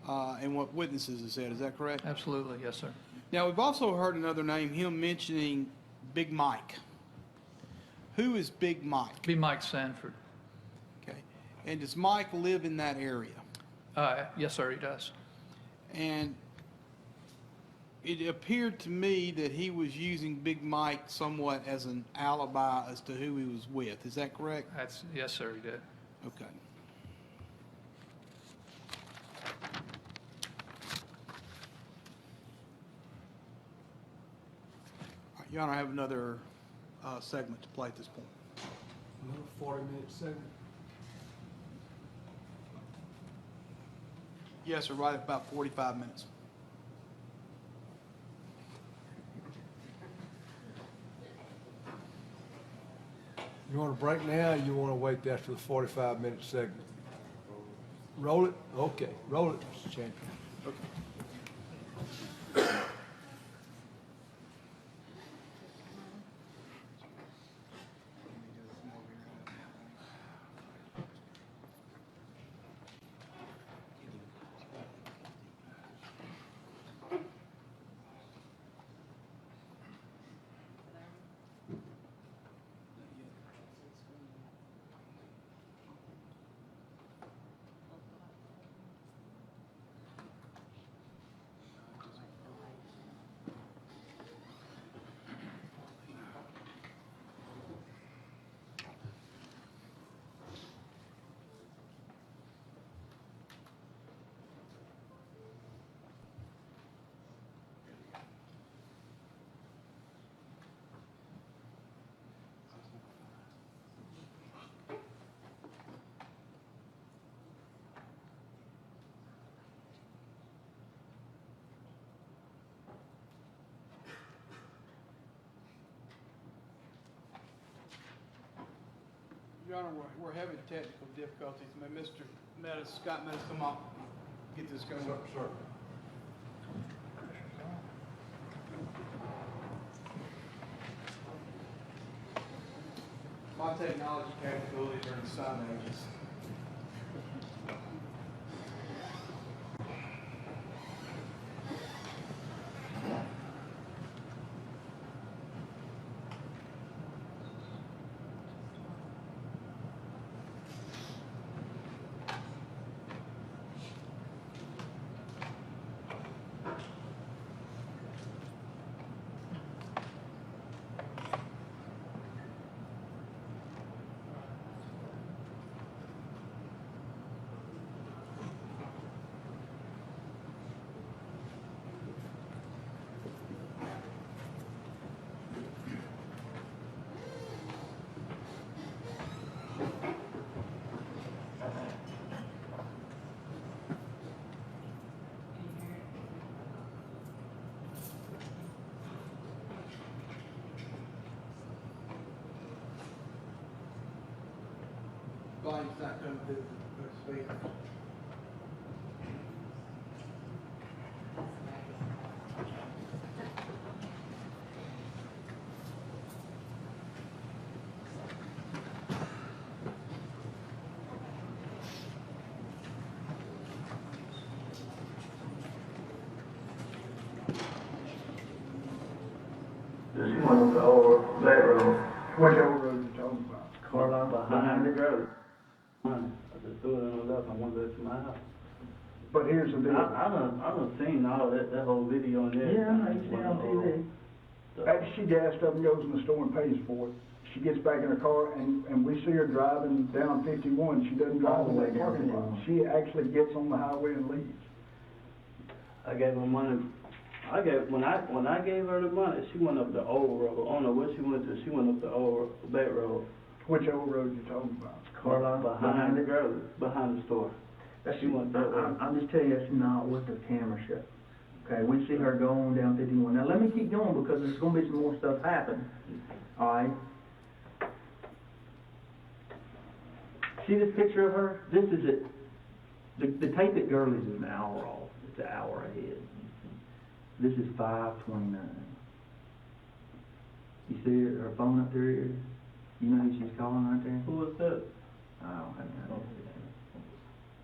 and what witnesses have said. Is that correct? Absolutely, yes, sir. Now, we've also heard another name, him mentioning Big Mike. Who is Big Mike? Be Mike Sanford. Okay. And does Mike live in that area? Yes, sir, he does. And it appeared to me that he was using Big Mike somewhat as an alibi as to who he was with. Is that correct? Yes, sir, he did. Okay. All right, Your Honor, I have another segment to play at this point. Another 40-minute segment. Yes, sir, right at about 45 minutes. You want a break now, or you want to wait after the 45-minute segment? Roll it? Okay, roll it, Mr. Champion. Your Honor, we're having technical difficulties. May Mr. Meadows, Scott Meadows, come up, get this going. Sir. My technology capabilities are in the Stone Ages. Everybody's not gonna do it. She went up the old back road. Whichever road you're talking about. Car line behind the road. Money. I just threw it on the left and went back to my house. But here's the deal. I done seen all that whole video on there. Yeah, I used to see it on TV. After she gassed up and goes in the store and pays for it, she gets back in her car and we see her driving down 51. She doesn't drive in that parking lot. She actually gets on the highway and leaves. I gave her money. When I gave her the money, she went up the old road. I don't know where she went to. She went up the old back road. Whichever road you're talking about. Car line behind the road. Behind the store. That's, She went that way. I'm just telling you, that's not what the camera showed. Okay, we see her going down 51. Now, let me keep going because there's gonna be some more stuff happen. All right? See this picture of her? This is it. The tape at Gurley's is an hour off. It's an hour ahead. This is 5:29. You see her phone up there? You know who she's calling right there? Who was that? I don't have any idea.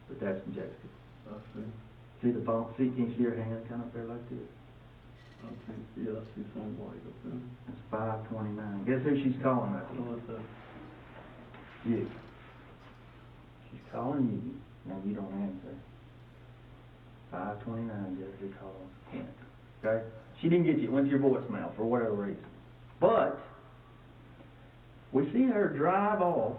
But that's Jessica. Okay. See the phone? See, can you see her hand kind of up there like this? Okay. Yeah, I see some white up there. It's 5:29. Guess who she's calling right Who there? was that? You. She's calling you. Now you don't answer. 5:29, Jessica calls Kent. Okay? She didn't get you. It went to your voicemail for whatever reason. But we see her drive off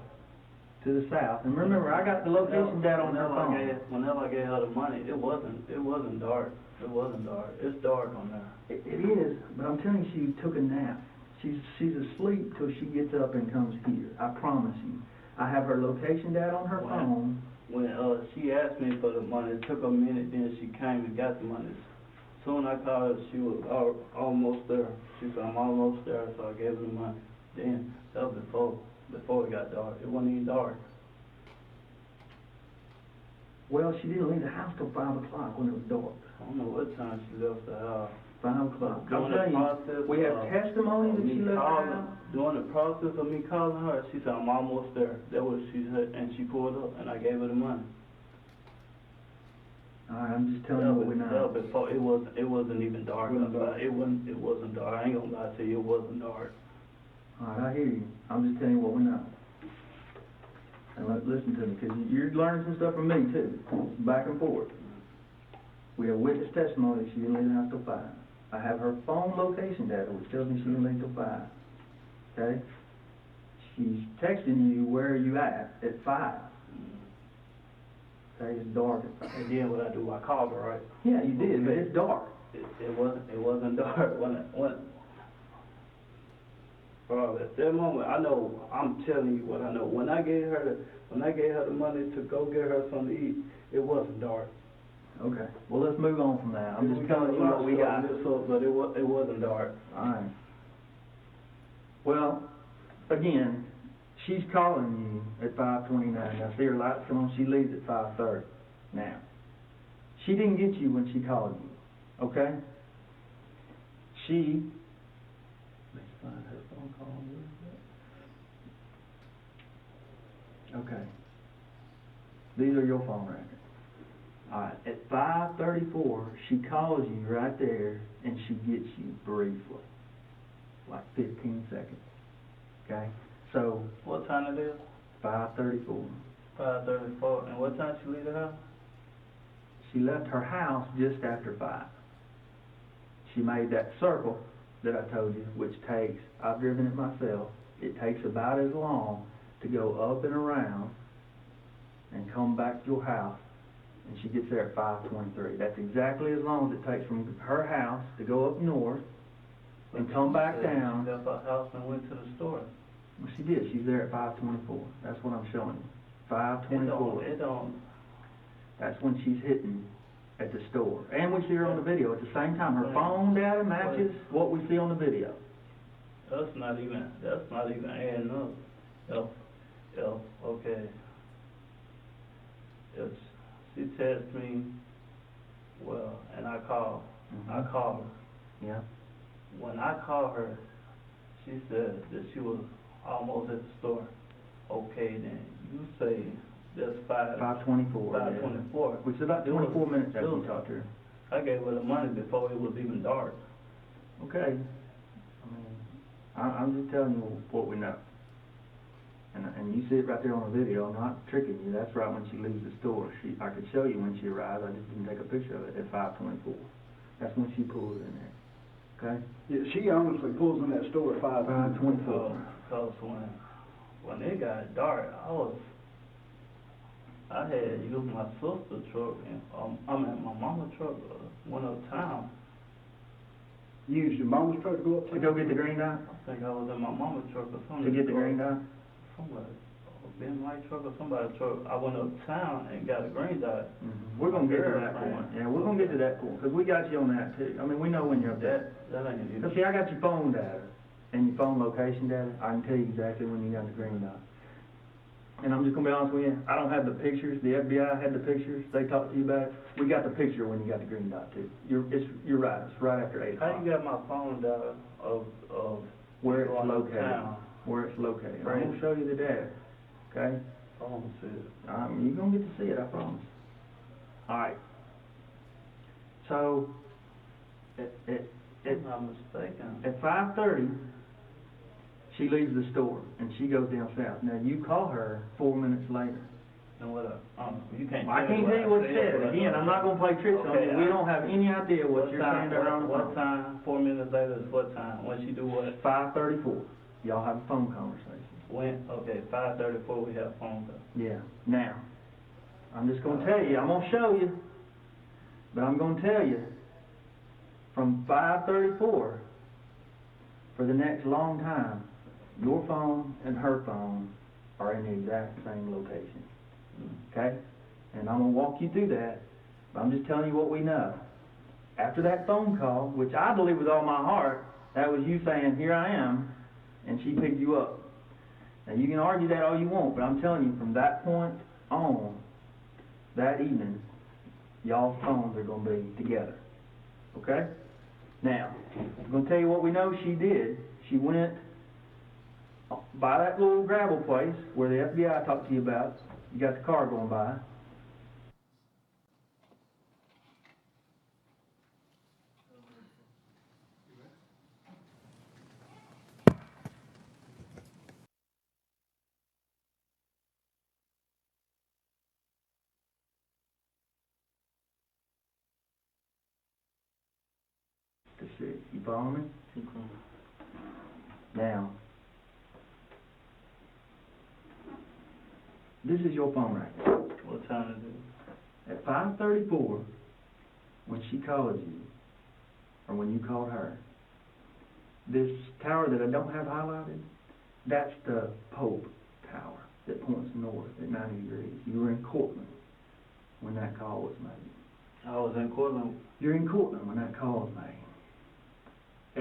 to the south. And remember, I got the location data on her phone. Whenever I gave her the money, it wasn't dark. It wasn't dark. It's dark on there. It is, but I'm telling you, she took a nap. She's asleep till she gets up and comes here. I promise you. I have her location data on her phone. When she asked me for the money, it took a minute, then she came and got the money. Soon I called her, she was almost there. She said, I'm almost there, so I gave her the money. Then, that was before it got dark. It wasn't even dark. Well, she didn't leave the house till 5 o'clock when it was dark. I don't know what time she left the house. 5 o'clock. I'm During the telling process you, we have of testimony that she me left the calling- house. During the process of me calling her, she said, I'm almost there. That was she said, and she pulled up, and I gave her the money. All right, I'm just telling you what we That know. was before, it wasn't even dark outside. It wasn't dark. I ain't gonna lie to you, it wasn't dark. All right, I hear you. I'm just telling you what we know. And listen to me, because you're learning some stuff from me too, back and forth. We have witness testimony that she didn't leave the house till 5. I have her phone location data, which tells me she didn't leave till 5. Okay? She's texting you, where are you at 5. Okay, it's dark at 5. And then what I do, I called her, right? Yeah, you did, but it's dark. It wasn't dark bro, at that moment, I know, I'm telling you what I know. When I gave her the money to go get her something to eat, it wasn't dark. Okay. Well, let's move on from that. I'm just telling you what we got. But it wasn't dark. All right. Well, again, she's calling you at 5:29. I see her lights come on. She leaves at 5:30. Now, she didn't get you when she called you. Okay? Let's find her phone call. Okay. These are your phone records. All right. At 5:34, she calls you right there, and she gets you briefly, like 15 seconds. Okay. So What time it is? 5:34. 5:34. And what time she leave the house? She left her house just after 5. She made that circle that I told you, which takes, I've driven it myself, it takes about as long to go up and around and come back to your house, and she gets there at 5:23. That's exactly as long as it takes from her house to go up north and come back down. She left her house and went to the store. Well, she did. She's there at 5:24. That's what I'm showing you. 5:24. It don't. That's when she's hitting at the store. And we see her on the video at the same time. Her phone data matches what we see on the video. That's not even adding up. Okay. if she texts me, well, and I call her. Yeah. When I call her, she said that she was almost at the store. Okay, then you say that's 5:24. 5:24. Which is about It was- 24 minutes after it you was- talked to her. I gave her the money before it was even dark. Okay. I mean, I'm just telling you what we know. And you see it right there on the video. I'm not tricking you. That's right when she leaves the store. I could show you when she arrives. I just didn't take a picture of it at 5:24. That's when she pulls in there. Okay? Yeah, she honestly pulls in that store at 5:24. Because when it got dark, I had used my sister's truck and my mama's truck went uptown. You used your mama's truck to go up To go get the green dot? I think I was in my mama's truck or something. To get the green dot? Somebody, Ben White truck or somebody's truck. I went uptown and got a green dot. Mm-hmm. We're gonna get to that point. Yeah, we're gonna get to that point, because we got you on that too. I mean, we know when you're up there. That ain't Because it. see, I got your phone data and your phone location data. I can tell you exactly when you got the green dot. And I'm just gonna be honest with you, I don't have the pictures. The FBI had the pictures. They talked to you about it. We got the picture when you got the green dot too. You're right. It's right after 8 o'clock. How you got my phone data of Where it's going located. uptown? Where it's located. Right. I'm gonna show you the data. Okay? I want to see it. You're gonna get to see it, I promise. All right. So, If I'm not mistaken. at 5:30, she leaves the store and she goes down south. Now you call her 4 minutes later. And what you can't. I can't tell you what it said. but- Again, I'm not gonna play tricks on Okay, you. We don't have any idea what you're saying to her on the What phone. time? 4 minutes later is what time? When she do what? 5:34. Y'all have a phone conversation. When? Okay, 5:34 we have phone call. Yeah. Now, I'm just gonna tell you. I'm gonna show you, but I'm gonna tell you. From 5:34 for the next long time, your phone and her phone are in the exact same location. Okay? And I'm gonna walk you through that, but I'm just telling you what we know. After that phone call, which I believe with all my heart, that was you saying, "Here I am," and she picked you up. Now you can argue that all you want, but I'm telling you, from that point on, that evening, y'all's phones are gonna be together. Okay? Now, I'm gonna tell you what we know she did. She went by that little gravel place where the FBI talked to you about. You got the car going by. To see. You follow me? Now, this is your phone record. What time is it? At 5:34, when she called you, or when you called her, this tower that I don't have highlighted, that's the Pope Tower that points north at 90 degrees. You were in Cortland when that call was made. I was in Cortland. You're in Cortland when that call was made.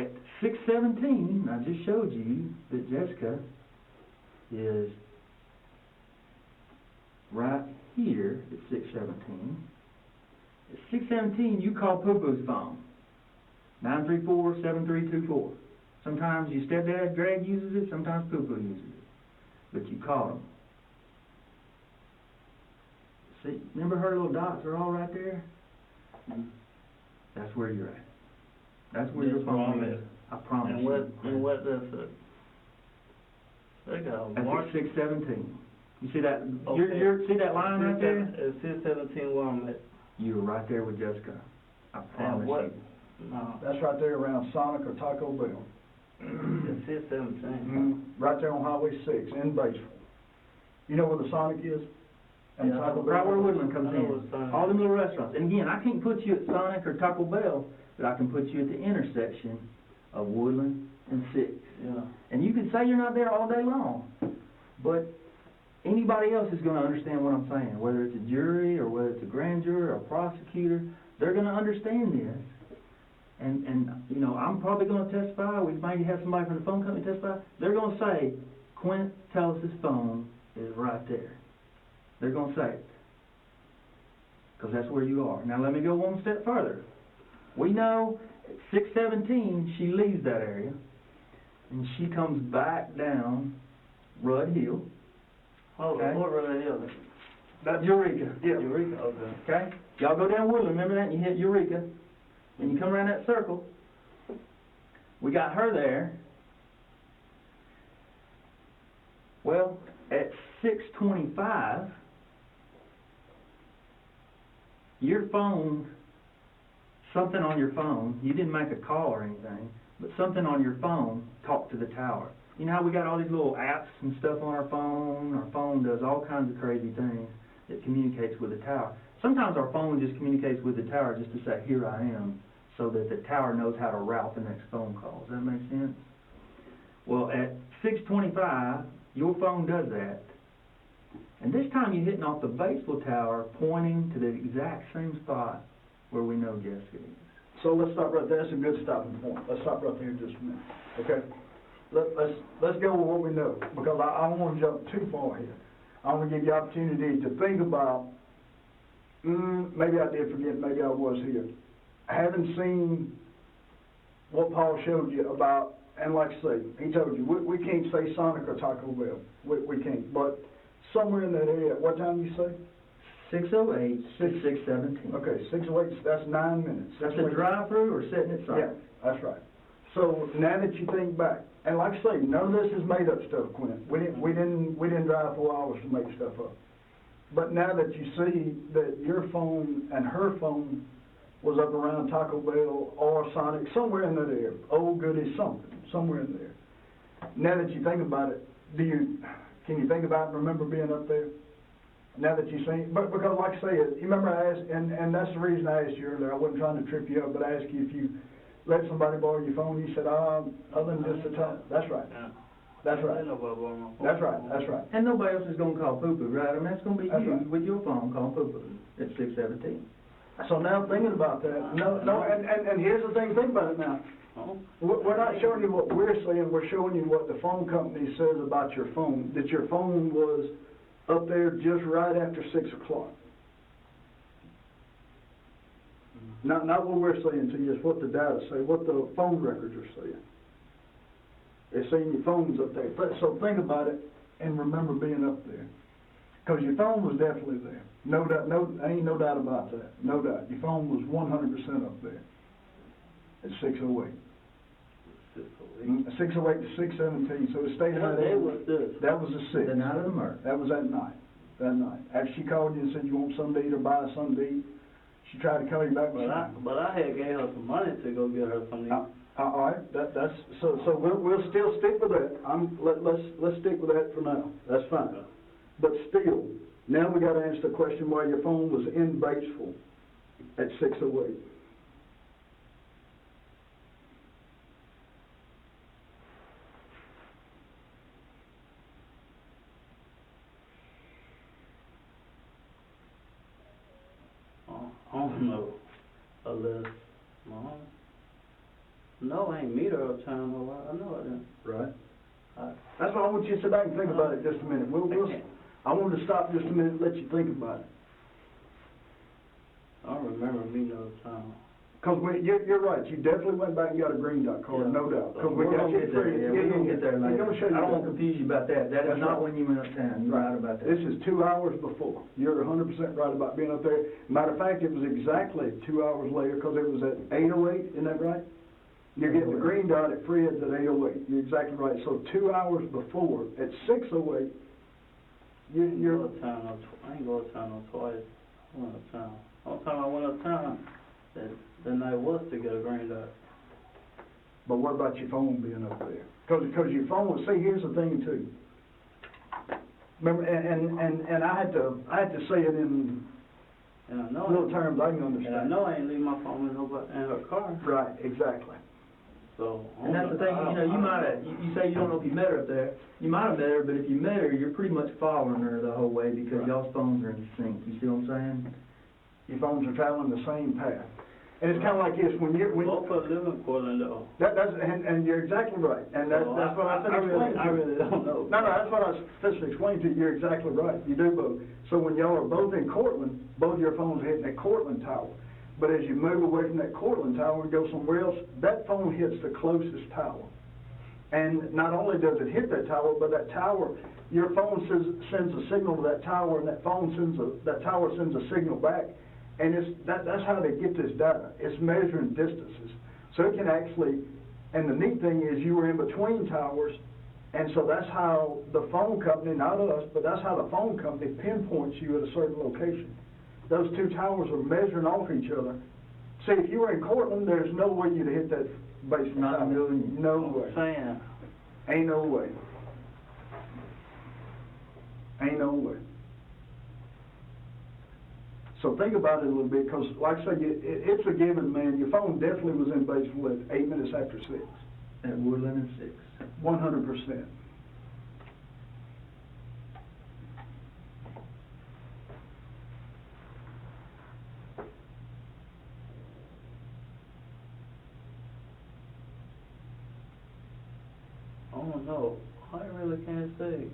At 6:17, I just showed you that Jessica is right here at 6:17. At 6:17, you call Poo-Poo's phone, 934-7324. Sometimes your stepdad, Greg, uses it, sometimes Poo-Poo uses it. But you call him. See, remember her little dots are all right there? That's where you're at. That's where your That's where phone I'm is. at. I promise And you. what does it? They got That's March. at 6:17. You see that? Okay. You're see that line right there? It's 6:17 where I'm at. You were right there with Jessica. I promise And what? you. No, That's right there around Sonic or Taco Bell. it's 6:17. Right there on Highway 6 in Batesville. You know where the Sonic is? And Yeah, Taco Bell? Right where Woodland comes I know where in. Sonic All them is. little restaurants. And again, I can't put you at Sonic or Taco Bell, but I can put you at the intersection of Woodland and 6. Yeah. And you can say you're not there all day long, but anybody else is going to understand what I'm saying, whether it's a jury or whether it's a grand jury or a prosecutor. They're going to understand this. And you know, I'm probably going to testify. We might have somebody from the phone company testify. They're going to say, Quint Tellis' phone is right there. They're going to say it. because that's where you are. Now let me go one step further. We know at 6:17 she leaves that area, and she comes back down Rudd Hill. Oh, Okay. what Rudd Hill? That's Eureka. Yeah. Eureka, okay. Okay? Y'all go down Woodland, remember that? And you hit Eureka, and you come around that circle. We got her there. Well, at 6:25, your phone, something on your phone, you didn't make a call or anything, but something on your phone talked to the tower. You know how we got all these little apps and stuff on our phone? Our phone does all kinds of crazy things that communicates with the tower. Sometimes our phone just communicates with the tower just to say, here I am, so that the tower knows how to route the next phone call. Does that make sense? Well, at 6:25, your phone does that. And this time you're hitting off the Batesville tower, pointing to the exact same spot where we know Jessica is. So let's stop right there. That's a good stopping point. Let's stop right there just a minute, okay? Let's go with what we know, because I don't want to jump too far here. I want to give you opportunity to think about, maybe I did forget, maybe I was here. Having seen what Paul showed you about, and like I say, he told you, we can't say Sonic or Taco Bell. We can't, but somewhere in that area, what time you say? 6:08 to 6:17. Okay, 6:08, that's 9 minutes. That's a drive-through or sitting at site? Yeah, that's right. So now that you think back, and like I say, none of this is made up stuff, Quint. We didn't drive 4 hours to make stuff up. But now that you see that your phone and her phone was up around Taco Bell or Sonic, somewhere in that area, Old Goody something, somewhere in there. Now that you think about it, can you think about and remember being up there? Now that you've seen, but because like I say, you remember I asked, and that's the reason I asked you earlier, I wasn't trying to trip you up, but I asked you if you let somebody borrow your phone, you said, other than just the time. That's right. Yeah. That's right. Ain't nobody borrow my phone. That's right, that's right. And nobody else is going to call poo-poo, right? I mean, that's going to be That's you right. with your phone calling poo-poo at 6:17. So now thinking about that, and here's the thing, think about it now. Oh. We're not showing you what we're saying, we're showing you what the phone company says about your phone, that your phone was up there just right after 6 o'clock. Not what we're saying to you, it's what the data say, what the phone records are saying. They're saying your phone's up there. So think about it and remember being up there. Because your phone was definitely there. No doubt, ain't no doubt about that. No doubt. Your phone was 100% up there at 6:08. 6:08 to 6:17, so it stayed What right day there. was this? That was the 6th. The night of the murder. That was that night. After she called you and said you want something to eat or buy something to eat, she tried to call you back. But I had gave her some money to go get her something to eat. All right, so we'll still stick with that. Let's stick with that for now. That's fine. But still, now we got to answer the question why your phone was in Batesville at 6:08. I don't know. Unless, no, I ain't meet her uptown no while. I know I didn't. Right. I That's why I want you to sit back and think about it just a minute. I want to stop just a minute and let you think about it. don't remember meeting her uptown. Because you're right, you definitely went back and got a green dot card, no doubt. Because we We're got going to you get there, free. yeah, we're going to get there We're later. gonna show you I don't that. want to confuse you about that. That is That's not right. when you went uptown. You're right about that. This is 2 hours before. You're 100% right about being up there. Matter of fact, it was exactly 2 hours later because it was at 8:08, isn't that right? You're getting the green dot at Fred's at 8:08. You're exactly right. So 2 hours before, at 6:08, you're I ain't go uptown no twice. I went uptown. One time I went uptown, the night was to get a green dot. But what about your phone being up there? Because your phone was, see, here's the thing too. Remember, and I had to say it in And I know little terms I can And I understand. know I ain't leave my phone in her car. Right, exactly. So And that's the thing, you might have, you say you don't know if you met her up there. You might have met her, but if you met her, you're pretty much following her the whole way because Right. y'all's phones are in sync. You see what I'm saying? Your phones are traveling the same path. And it's kinda like this, when Both of them live in Portland though. and you're exactly right, and that's what I said. I really don't know. No, that's what I was supposed to explain to you. You're exactly right. You do both. So when y'all are both in Cortland, both your phones are hitting that Cortland tower. But as you move away from that Cortland tower and go somewhere else, that phone hits the closest tower. And not only does it hit that tower, but that tower, your phone sends a signal to that tower, and that tower sends a signal back. And that's how they get this data. It's measuring distances. So it can actually, and the neat thing is you were in between towers, and so that's how the phone company, not us, but that's how the phone company pinpoints you at a certain location. Those two towers are measuring off each other. See, if you were in Cortland, there's no way you'd hit that basement Not tower. a million. No way. Saying, Ain't no way. Ain't no way. So think about it a little bit, because like I say, it's a given, man. Your phone definitely was in Batesville at 8 minutes after 6. At Woodland and 6. 100%. I don't know. I really can't say.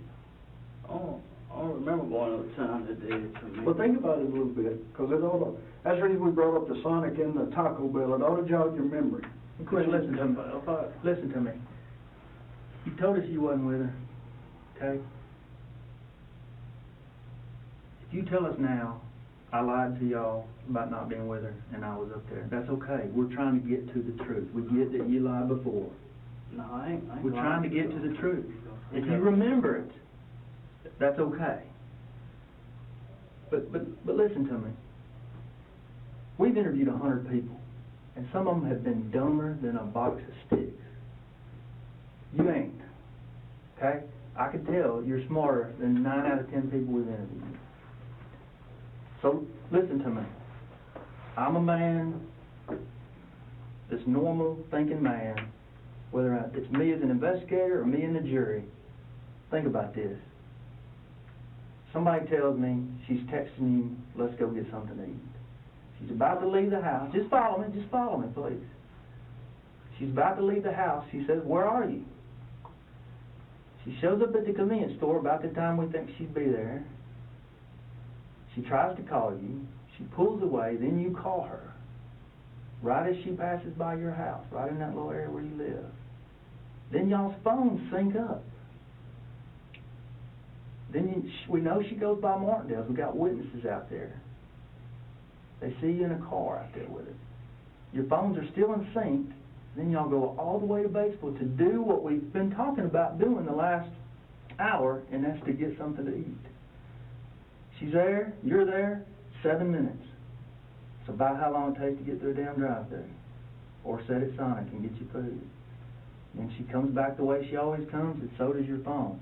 I don't remember going to the time that did it to me. But think about it a little bit, because it ought to, that's the reason we brought up the Sonic and the Taco Bell. It ought to jog your memory. Quit, listen to me. Listen to me. You told us you wasn't with her, okay? If you tell us now, I lied to y'all about not being with her and I was up there, that's okay. We're trying to get to the truth. We get that you lied before. No, I ain't We're trying to lying get to you. the truth. If Okay. you remember it, that's okay. But listen to me. We've interviewed 100 people, and some of them have been dumber than a box of sticks. You ain't, okay? I can tell you're smarter than 9 out of 10 people we've interviewed. So listen to me. I'm a man, this normal thinking man, whether it's me as an investigator or me in the jury. Think about this. Somebody tells me she's texting you, let's go get something to eat. She's about to leave the house. Just follow me, please. She's about to leave the house. She says, where are you? She shows up at the convenience store about the time we think she'd be there. She tries to call you. She pulls away, then you call her. Right as she passes by your house, right in that little area where you live. Then y'all's phones sync up. Then we know she goes by Martindale's. We got witnesses out there. They see you in a car out there with it. Your phones are still in sync. Then y'all go all the way to Batesville to do what we've been talking about doing the last hour, and that's to get something to eat. She's there, you're there, 7 minutes. It's about how long it takes to get through a damn drive-thru. Or set at Sonic and get you food. And she comes back the way she always comes, and so does your phone.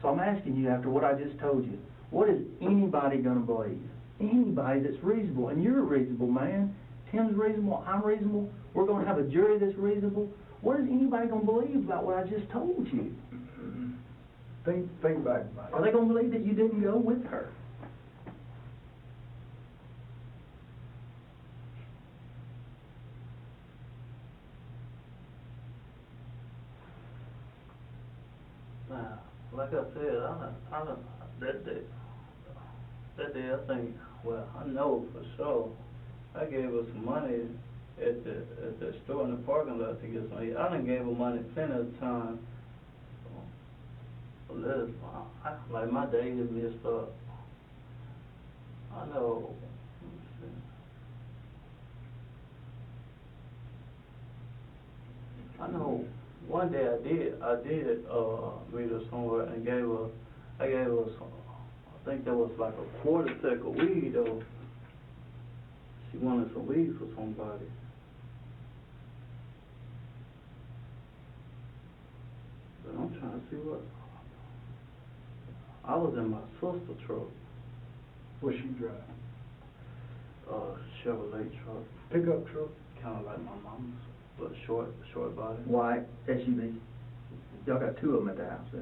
So I'm asking you, after what I just told you, what is anybody going to believe? Anybody that's reasonable. And you're a reasonable man. Tim's reasonable. I'm reasonable. We're going to have a jury that's reasonable. What is anybody going to believe about what I just told you? Think back about it. Are they going to believe that you didn't go with her? Now, like I said, that day I think, well, I know for sure, I gave her some money at the store in the parking lot to get some eat. I done gave her money plenty of time. Like my day is messed up. I know. I know. One day I did meet her somewhere and I gave her some, I think that was like a quarter sack of weed though. She wanted some weed for somebody. But I'm trying to see what, I was in my sister's truck. What's she driving? Chevrolet truck, Pickup truck? kinda like my mama's, but short body. White SUV. Y'all got 2 of them at the house there.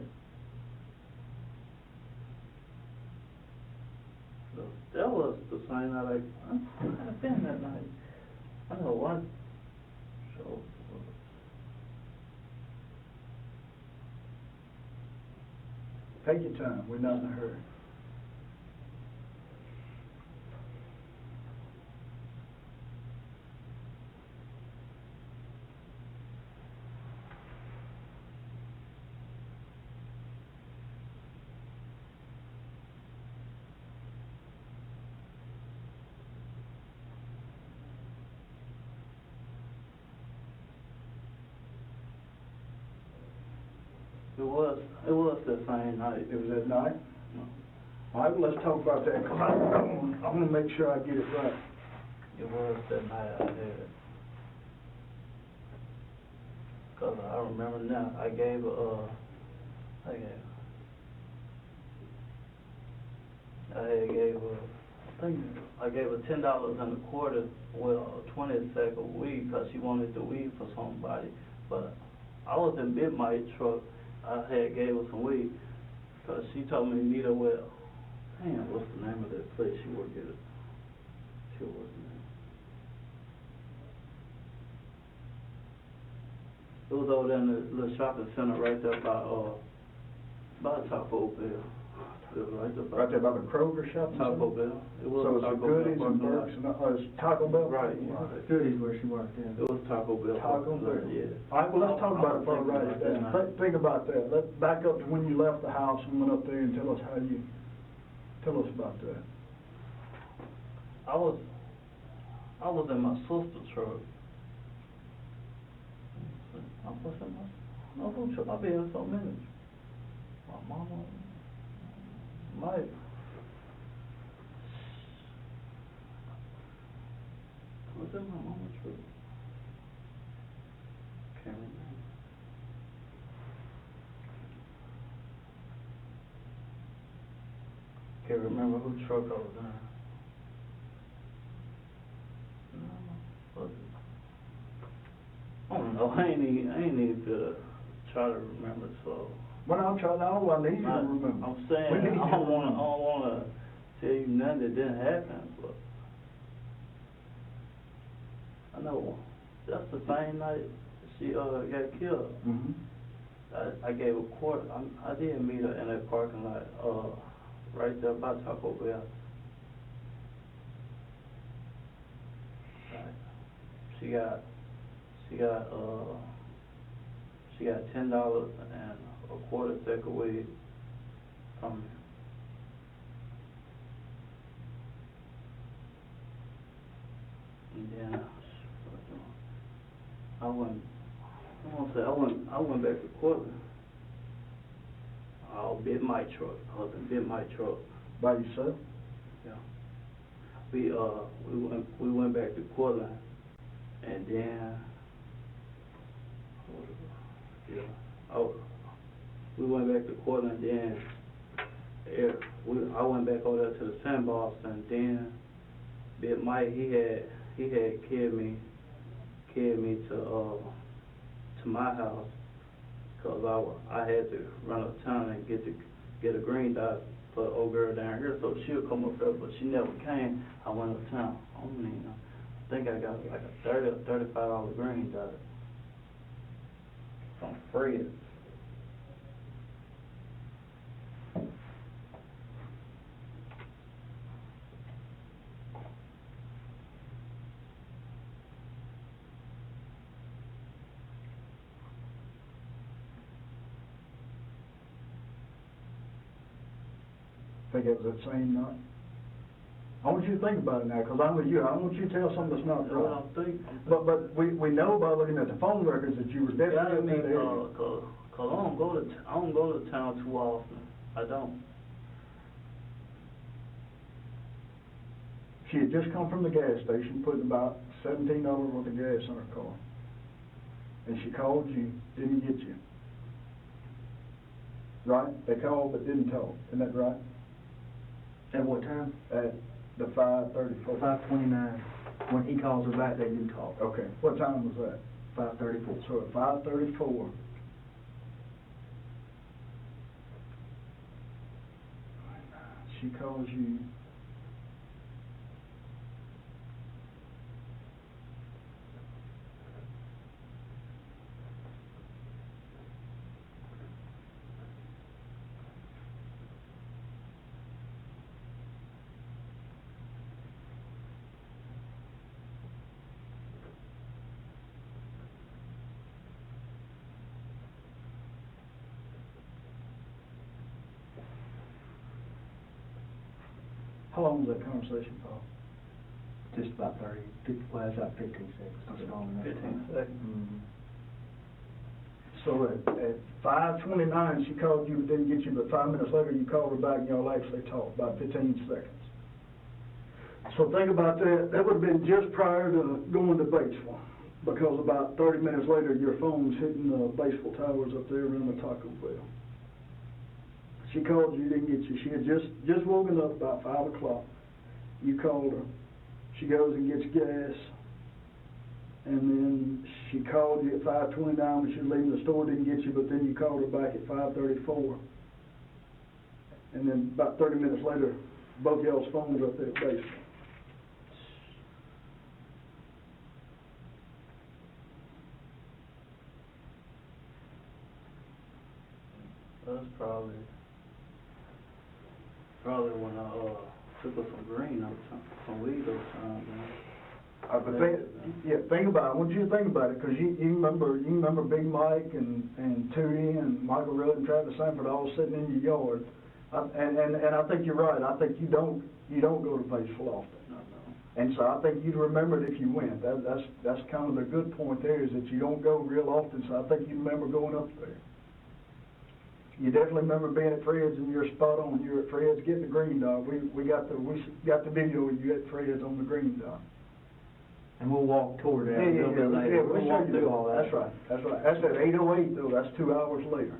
So that was the same night I had been that night. I know one, so, Take your time, we're not in a hurry. it was the same night. It was at night? No. All right, well, let's talk about that, because I want to make sure I get it right. It was that night I had it. Cause I remember now, I gave I gave her $10 and a quarter, well, 20 sack of weed, cause she wanted the weed for somebody. But I was in Big Mike's truck, I had gave her some weed, cause she told me to meet her well. Damn, what's the name of that place she worked at? She was It was over there in the little shopping center right there by Taco Bell. It was right there by. Right there by the Kroger shopping center? Taco Bell. It was So it's the Taco Bell. Goodies and Burks and, it's Taco Bell? Right. Goodies where she worked, yeah. It was Taco Bell. Taco Bell? Yeah. All right, well, let's talk about it before I write it down. Think about that. Let's back up to when you left the house and went up there and tell us about that. I was in my sister's truck. I was in my truck. I've been in so many. My mama, Mike. I was in my mama's truck. Can't remember. Can't remember whose truck I was in. I don't know. I ain't even gonna try to remember. So. Well, I'm trying. All I need you to remember. I'm saying We need I you to don't remember. wanna tell you nothing that didn't happen, but I know that's the same night she got killed. Mm-hmm. I gave a quarter. I did meet her in that parking lot, right there by Taco Bell. She got $10 and a quarter sack of weed from me. And then I went back to Portland. Bit my truck. I was in Bit my truck. By yourself? Yeah. We went back to Portland, and then we went back to Portland. Then I went back over there to the sandbox, and then Bit Mike he had carried me to my house, cause I had to run uptown and get a green dot for the old girl down here, so she'll come up there, but she never came. I went uptown. I don't even know. I think I got like a $30 or $35 green dot from Fred. Think it was that same night? I want you to think about it now, because I'm with you. I don't want you to tell something that's not That's what right. I'm thinking. But we know by looking at the phone records that you were definitely in that area. Cause I don't go to town too often. I don't. She had just come from the gas station, putting about $17 worth of gas in her car. And she called you, didn't get you. Right? They called but didn't talk. Isn't that right? At what time? At the 5:34. 5:29. When he calls her back, they do talk. Okay. What time was that? 5:34. So at 5:34, she calls you. How long was that conversation, Paul? Just about 30, well, it's about 15 seconds. That's long enough. 15 seconds. Mhm. So at 5:29, she called you, but didn't get you, but 5 minutes later, you called her back and y'all actually talked, about 15 seconds. So think about that. That would have been just prior to going to Batesville, because about 30 minutes later, your phone's hitting the Batesville towers up there around the Taco Bell. She called you, didn't get you. She had just woken up about 5 o'clock. You called her. She goes and gets gas. And then she called you at 5:29 when she was leaving the store, didn't get you, but then you called her back at 5:34. And then about 30 minutes later, both y'all's phones were up there at Batesville. That's probably when I took her some green over time, some weed over time, man. But think about it. I want you to think about it, because you remember Big Mike and Tootie and Michael Rudd and Travis Sanford all sitting in your yard. And I think you're right. I think you don't go to Batesville often. No. And so I think you'd remember it if you went. That's kind of the good point there, is that you don't go real often. So I think you remember going up there. You definitely remember being at Fred's, and you're spot on. You're at Fred's getting the green dot. We got the video of you at Fred's on the green dot. And we'll walk toward that a Yeah, little bit later. we'll We'll walk show through you. all that. That's right. That's at 8:08 though. That's 2 hours later.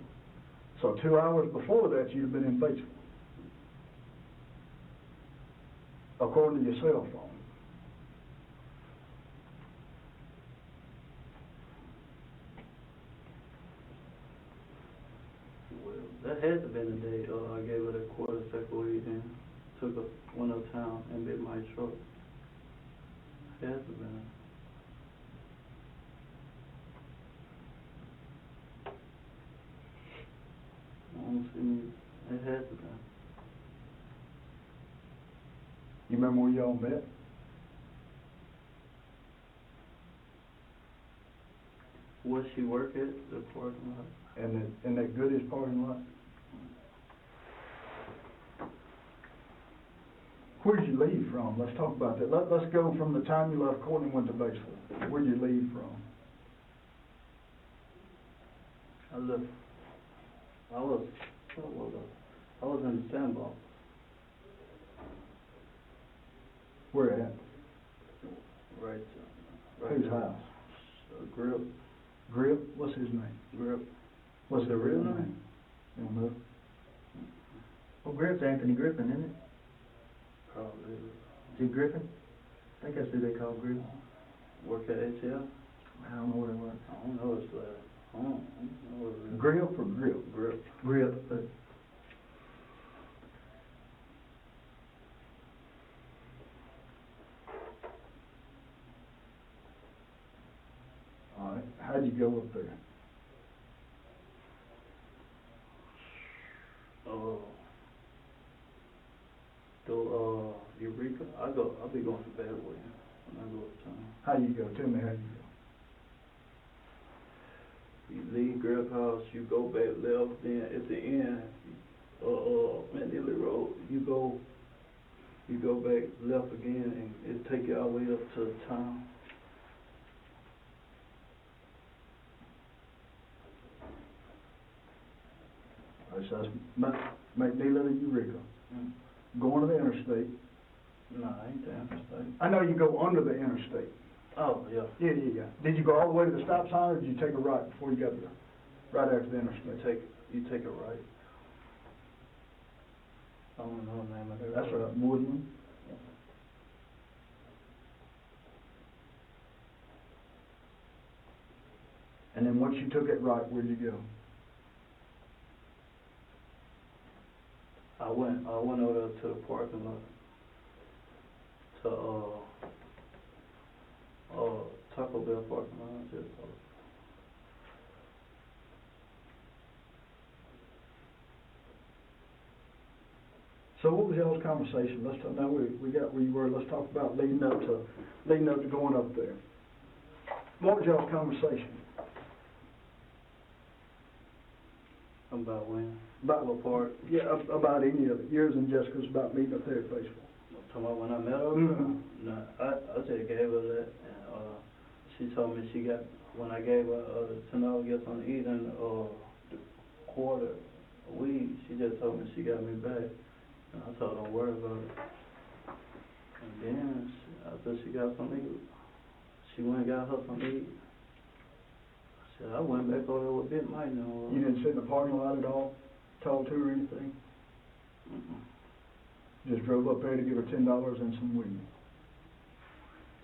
So 2 hours before that, you'd have been in Batesville, according to your cell phone. Well, that had to been the day I gave her that quarter sack of weed and took her, went uptown and bit my truck. It had to been. I don't see me. It had to been. You remember where y'all met? Where she work at? The parking lot. In that Goodies parking lot? Where'd you leave from? Let's talk about that. Let's go from the time you left Courtney and went to Batesville. Where'd you leave from? I left. I was in the sandbox. Where at? Right. Whose house? Grip. Grip? What's his name? Grip. What's the real name? You don't know? Well, Griff's Anthony Griffin, isn't it? Probably. Is he Griffin? I think that's who they call Griff. Work at ATL? I don't know where they work. I don't know his last. I don't know what it is. Grip or Grip? Grip. Grip, but All right. How'd you go up there? Eureka. I'll be going to bed with him when I go uptown. How you go? Tell me how you go. You leave Grip House, you go back left, then at the end, Mandela Road, you go back left again, and it take you all the way up to town. All right, so that's McNeely to Eureka. Going to the interstate. No, I ain't the interstate. I know you go under the interstate. Oh, yeah. Yeah. Did you go all the way to the stop sign, or did you take a right before you got there? Right after the interstate? You take a right. I don't know the name of it. That's right, Woodland. And then once you took it right, where'd you go? I went over there to the parking lot to Taco Bell parking lot. Just, So what was y'all's conversation? Let's talk, now we got where you were. Let's talk about leading up to going up there. What was y'all's conversation? about when? About what part? Yeah, about any of it. Yours and Jessica's about meeting up there at Batesville. Come on, when I met her, no, I just gave her that, and, she told me she got, when I gave her, the $10 gift on eating, the quarter of weed, she just told me she got me back, and I told her don't worry about it. And then, after she got something to eat, she went and got her something to eat. I said, I went back over there with Big Mike now. You didn't sit in the parking lot at all, talk to her or anything? Just drove up there to give her $10 and some weed?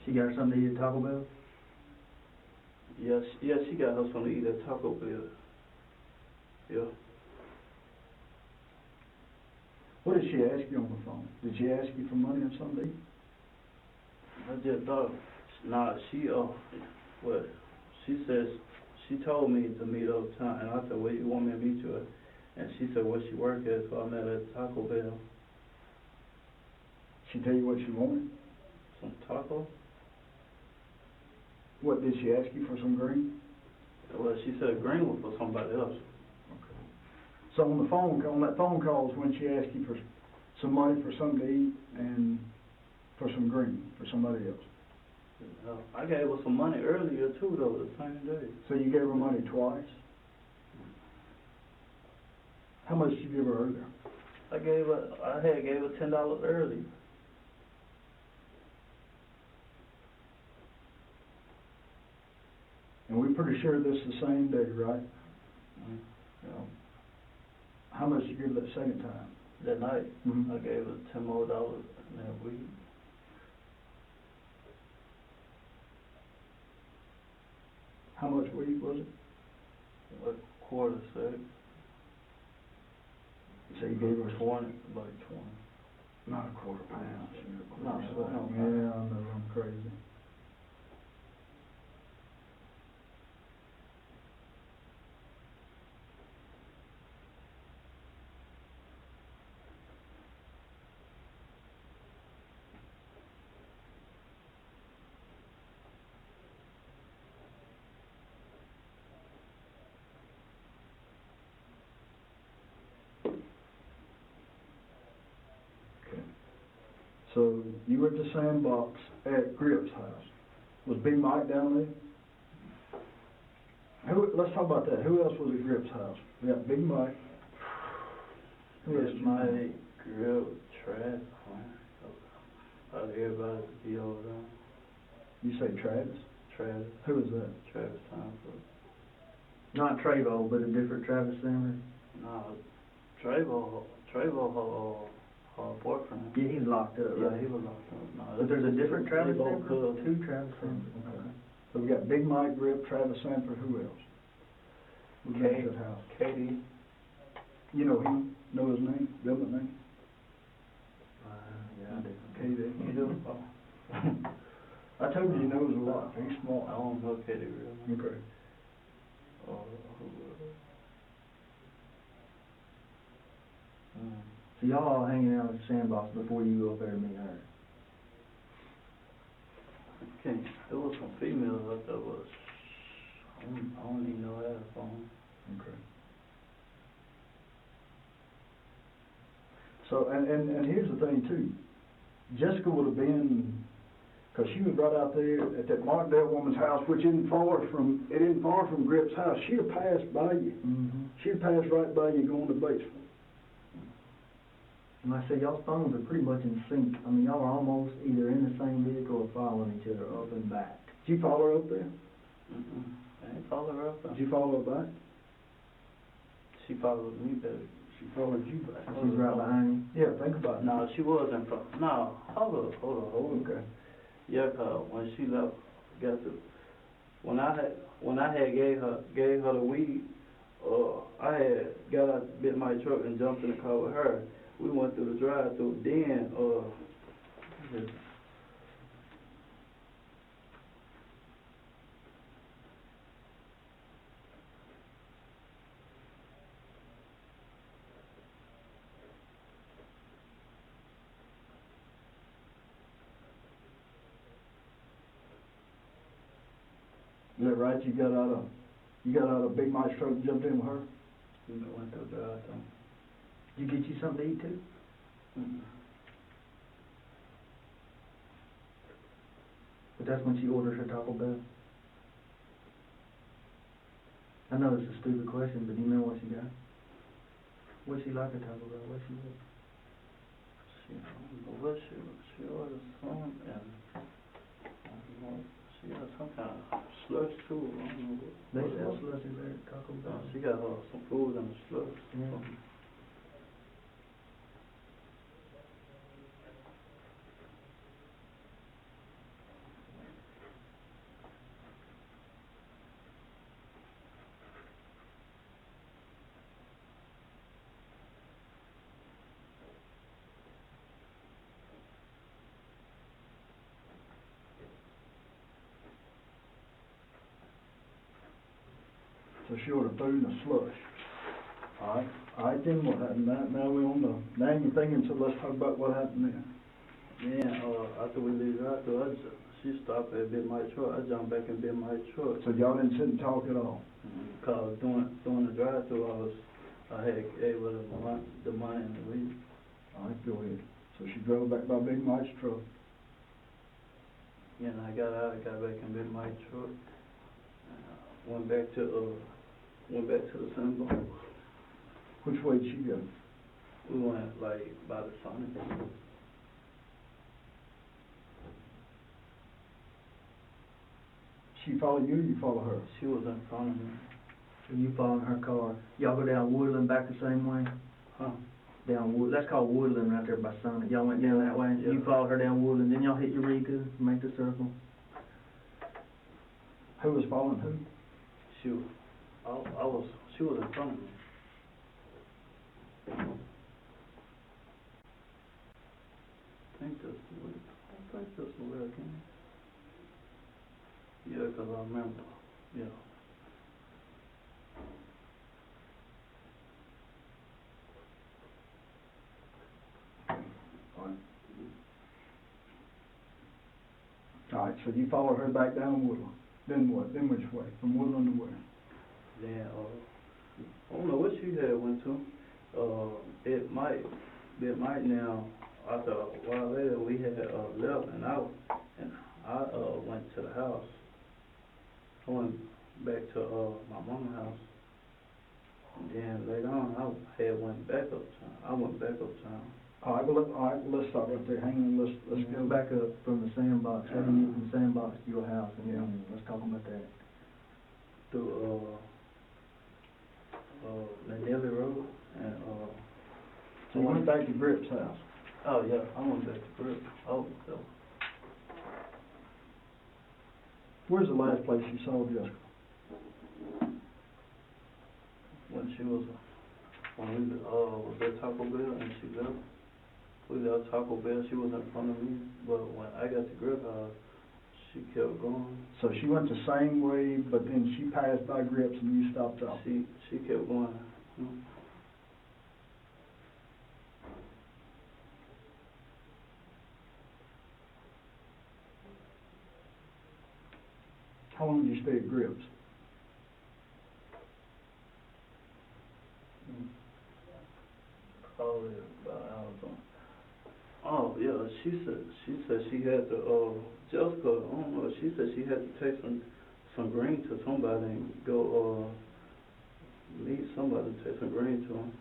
She got her something to eat at Taco Bell? Yeah, she got her something to eat at Taco Bell. Yeah. What did she ask you on the phone? Did she ask you for money or something to eat? I just thought, nah, well, she says, she told me to meet up time, and I said, where you want me to meet you at? And she said, where she work at, so I met her at Taco Bell. She tell you what she wanted? Some taco? What, did she ask you for some green? Well, she said green was for somebody else. Okay. So on that phone call is when she asked you for some money for something to eat and for some green for somebody else? I gave her some money earlier too, though, the same day. So you gave her money twice? How much did you give her earlier? I gave her $10 early. And we're pretty sure this is the same day, right? Yeah. How much did you give her that second time? That night, Mhm. I gave her $10 more that week. How much weed was it? What, quarter sack? So you gave her 20, about 20. not a quarter pound. No, Yeah, I know, I'm crazy. So you were at the sandbox at Grip's house. Was Big Mike down there? Let's talk about that. Who else was at Grip's house? We got Big Mike. Who else? Big Mike, Grill, Travis. Everybody be over there. You say Travis? Travis. Who is that? Travis Thompson. Not Travo, but a different Travis Sandler? No, Travo, her boyfriend. Yeah, he's locked up, Yeah, right? he was locked up. No, But there's a different Travis they both Sandler? cousins. Two Travis Sandlers. Okay. So we got Big Mike, Grip, Travis Sanford. Who else? Who lives at that house? Katie. You know him? Know his name? Government name? Yeah, I do. KD. You do? Oh. I told you he knows a lot. He's I smart. don't know Katie really. Okay. So y'all all hanging out at the sandbox before you go up there to meet her? Okay, there was some females up there, but I don't even know how to phone. Okay. So, and here's the thing too. Jessica would have been, because she was right out there at that Markdale woman's house, which isn't far from Grip's house. She'd have passed by you. Mm-hmm. She'd have passed right by you going to Batesville. And like I said, y'all's phones are pretty much in sync. I mean, y'all are almost either in the same vehicle or following each other up and back. Did you follow her up there? I ain't follow her up there. Did you follow her back? She followed me back. She followed you back. She's right behind you. Yeah, think about it. No, she wasn't from. No, hold on. Okay. Yeah, 'cause when she left, when I had gave her the weed, I had got out, bit my truck and jumped in the car with her. We went through the drive-through. Then, Is that right? You got out of Big Mike's truck and jumped in with her? we went through the drive-through. Did you get you something to eat too? But that's when she orders her Taco Bell. I know it's a stupid question, but do you know what she got? What's she like at Taco Bell? What she like? She ordered some, and I don't know, she got some kind of slush too. I don't know what. They what it sell was. slushies there at Taco Bell. She got some food and a slush. Yeah. So she ordered food and a slush. All right, then what happened? Now we're on the, now you're thinking, so let's talk about what happened then. Then, after we leave her out there, she stopped at Big Mike's truck. I jumped back in Big Mike's truck. So y'all didn't sit and talk at all? Cause during the drive-through, I had gave her the money and the weed. All right, go ahead. So she drove back by Big Mike's truck. And I got out, got back in Big Mike's truck. Went back to the synagogue. Which way did she go? We went like by the Sonic. She followed you or you follow her? She was in front of me. So you following her car. Y'all go down Woodland back the same way? Huh? Down Wood, that's called Woodland right there by Sonic. Y'all went down that way? Yeah. You followed her down Woodland, then y'all hit Eureka, make the circle? Who was following who? She was in front of me. I think that's the way I came. Yeah, 'cause I remember. Yeah. All right, so you followed her back down Woodland. Then what? Then which way? From Woodland to where? Then, I don't know what she had went to. It might now, after a while later, we had, left and I went to the house. I went back to, my mama's house. And then later on, I had went back uptown. I went back uptown. All right, let's stop right there. Hang on, let's Go go back up from the sandbox, having you from the sandbox to your house, and then let's talk about that. Through, Nelly Road and, So you went back to Grip's house. oh yeah, I went back to Grip. Oh, so. Where's the last place you saw Jessica? When she was, when we was at Taco Bell and she left. We left Taco Bell, she was in front of me, but when I got to Grip house, she kept going. So she went the same way, but then she passed by Grip's and you stopped off. She kept going. How long did you stay at Grip's? Probably about an hour. Oh yeah, she said she had to Jessica, I don't know, she said she had to take some green to somebody and go meet somebody to take some green to him.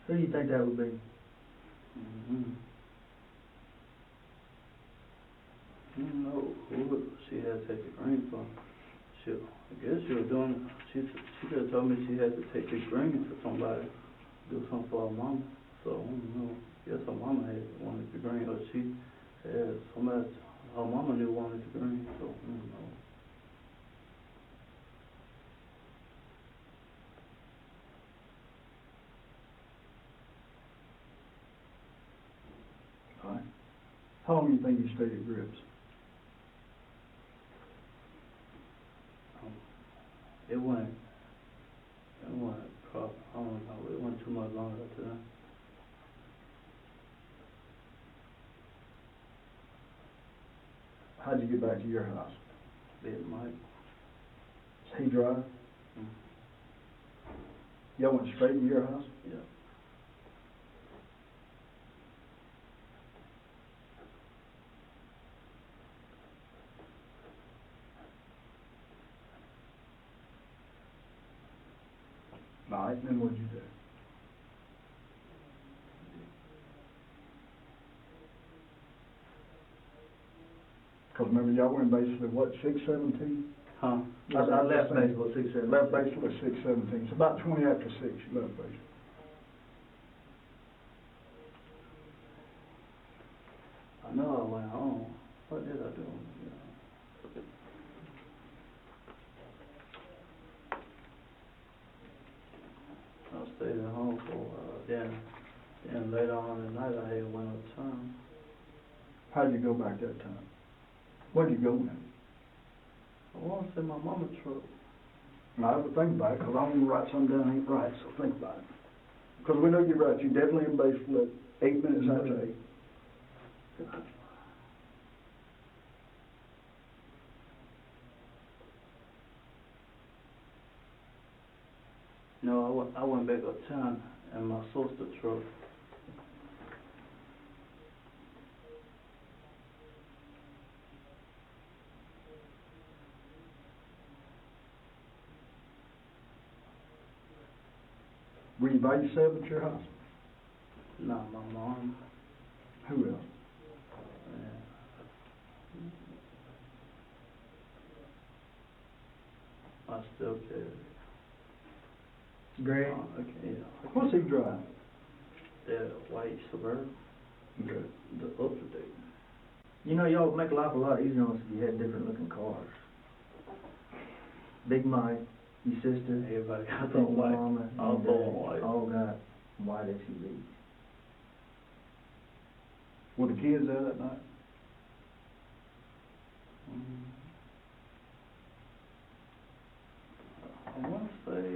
Who do you think that would be? Mm-hmm. I don't know who she had to take the green from. I guess she was doing, she just told me she had to take the green for somebody, do something for her mama. So, I don't know, I guess her mama had wanted the green, or she had somebody, her mama knew wanted the green, so, I don't know. All right. How long do you think you stayed at Grip's? It went probably, I don't know, it went too much longer after that. How'd you get back to your house? Big Mike. He drive? Y'all went straight to your house? Yeah. All right, then what'd you do? Because remember, y'all were in basically, what, 617? Huh? I left think- baseball 6-7. Left basically 617, so about 20 after 6, you left basically. I know I went home. What did I do? I stayed at home for a while. Then later on at night I had went uptown. How'd you go back that time? Where'd you go in? I want to say my mama's truck. Now, I would think about it, because I want to write something down ain't right, so think about it. Because we know you're right, you're definitely in baseball at 8 minutes after 8. No, I went back uptown in my sister's truck. Were you by yourself at your house? No, my mom. Who else? I still care. Greg? Okay, yeah. What's he driving? The white Suburban, Good. the up-to-date. You know, y'all would make life a lot easier on us if you had different looking cars. Big Mike, your sister, Everybody got I some think my white. mama, All and four Dad, white. all got white SUVs. Were the kids there that night? I want to say,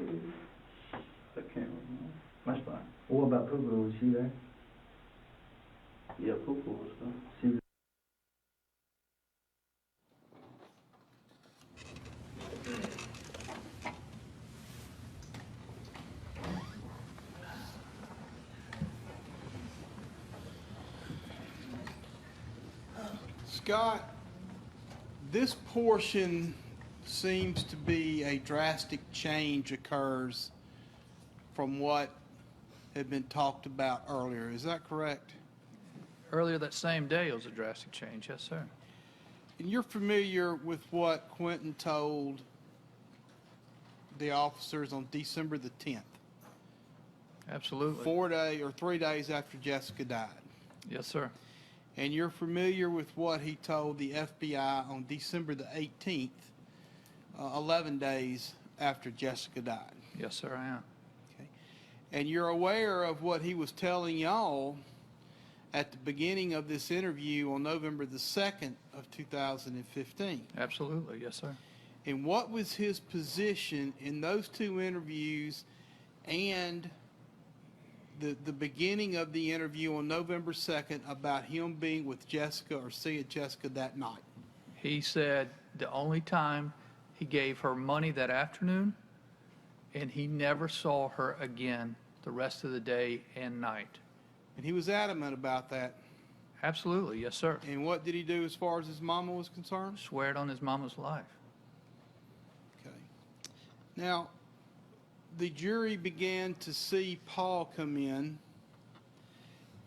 I can't remember. That's fine. What about Poo Poo? Was she there? Yeah, Poo-Poo was there. She was. Scott, this portion seems to be a drastic change occurs from what had been talked about earlier. Is that correct? Earlier that same day, it was a drastic change, yes, sir. And you're familiar with what Quentin told the officers on December the 10th, Absolutely. 3 days after Jessica died. Yes, sir. And you're familiar with what he told the FBI on December the 18th, 11 days after Jessica died. Yes, sir, I am. Okay. And you're aware of what he was telling y'all at the beginning of this interview on November the 2nd of 2015. Absolutely, yes, sir. And what was his position in those two interviews and the beginning of the interview on November 2nd about him being with Jessica or seeing Jessica that night? He said the only time he gave her money that afternoon, and he never saw her again the rest of the day and night. And he was adamant about that. Absolutely, yes, sir. And what did he do as far as his mama was concerned? Swear it on his mama's life. Okay. Now, the jury began to see Paul come in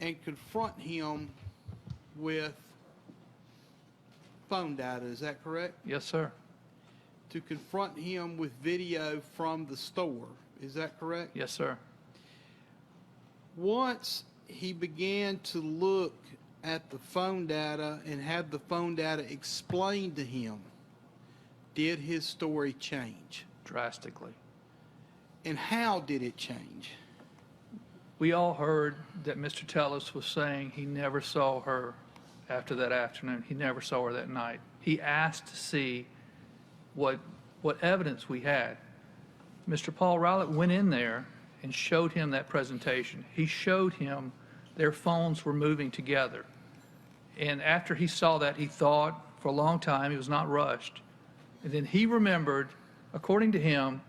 and confront him with phone data. Is that correct? Yes, sir. To confront him with video from the store. Is that correct? Yes, sir. Once he began to look at the phone data and had the phone data explained to him, did his story change? Drastically. And how did it change? We all heard that Mr. Tellis was saying he never saw her after that afternoon. He never saw her that night. He asked to see what evidence we had. Mr. Paul Rowlett went in there and showed him that presentation. He showed him their phones were moving together. And after he saw that, he thought for a long time, he was not rushed. And then he remembered according to him,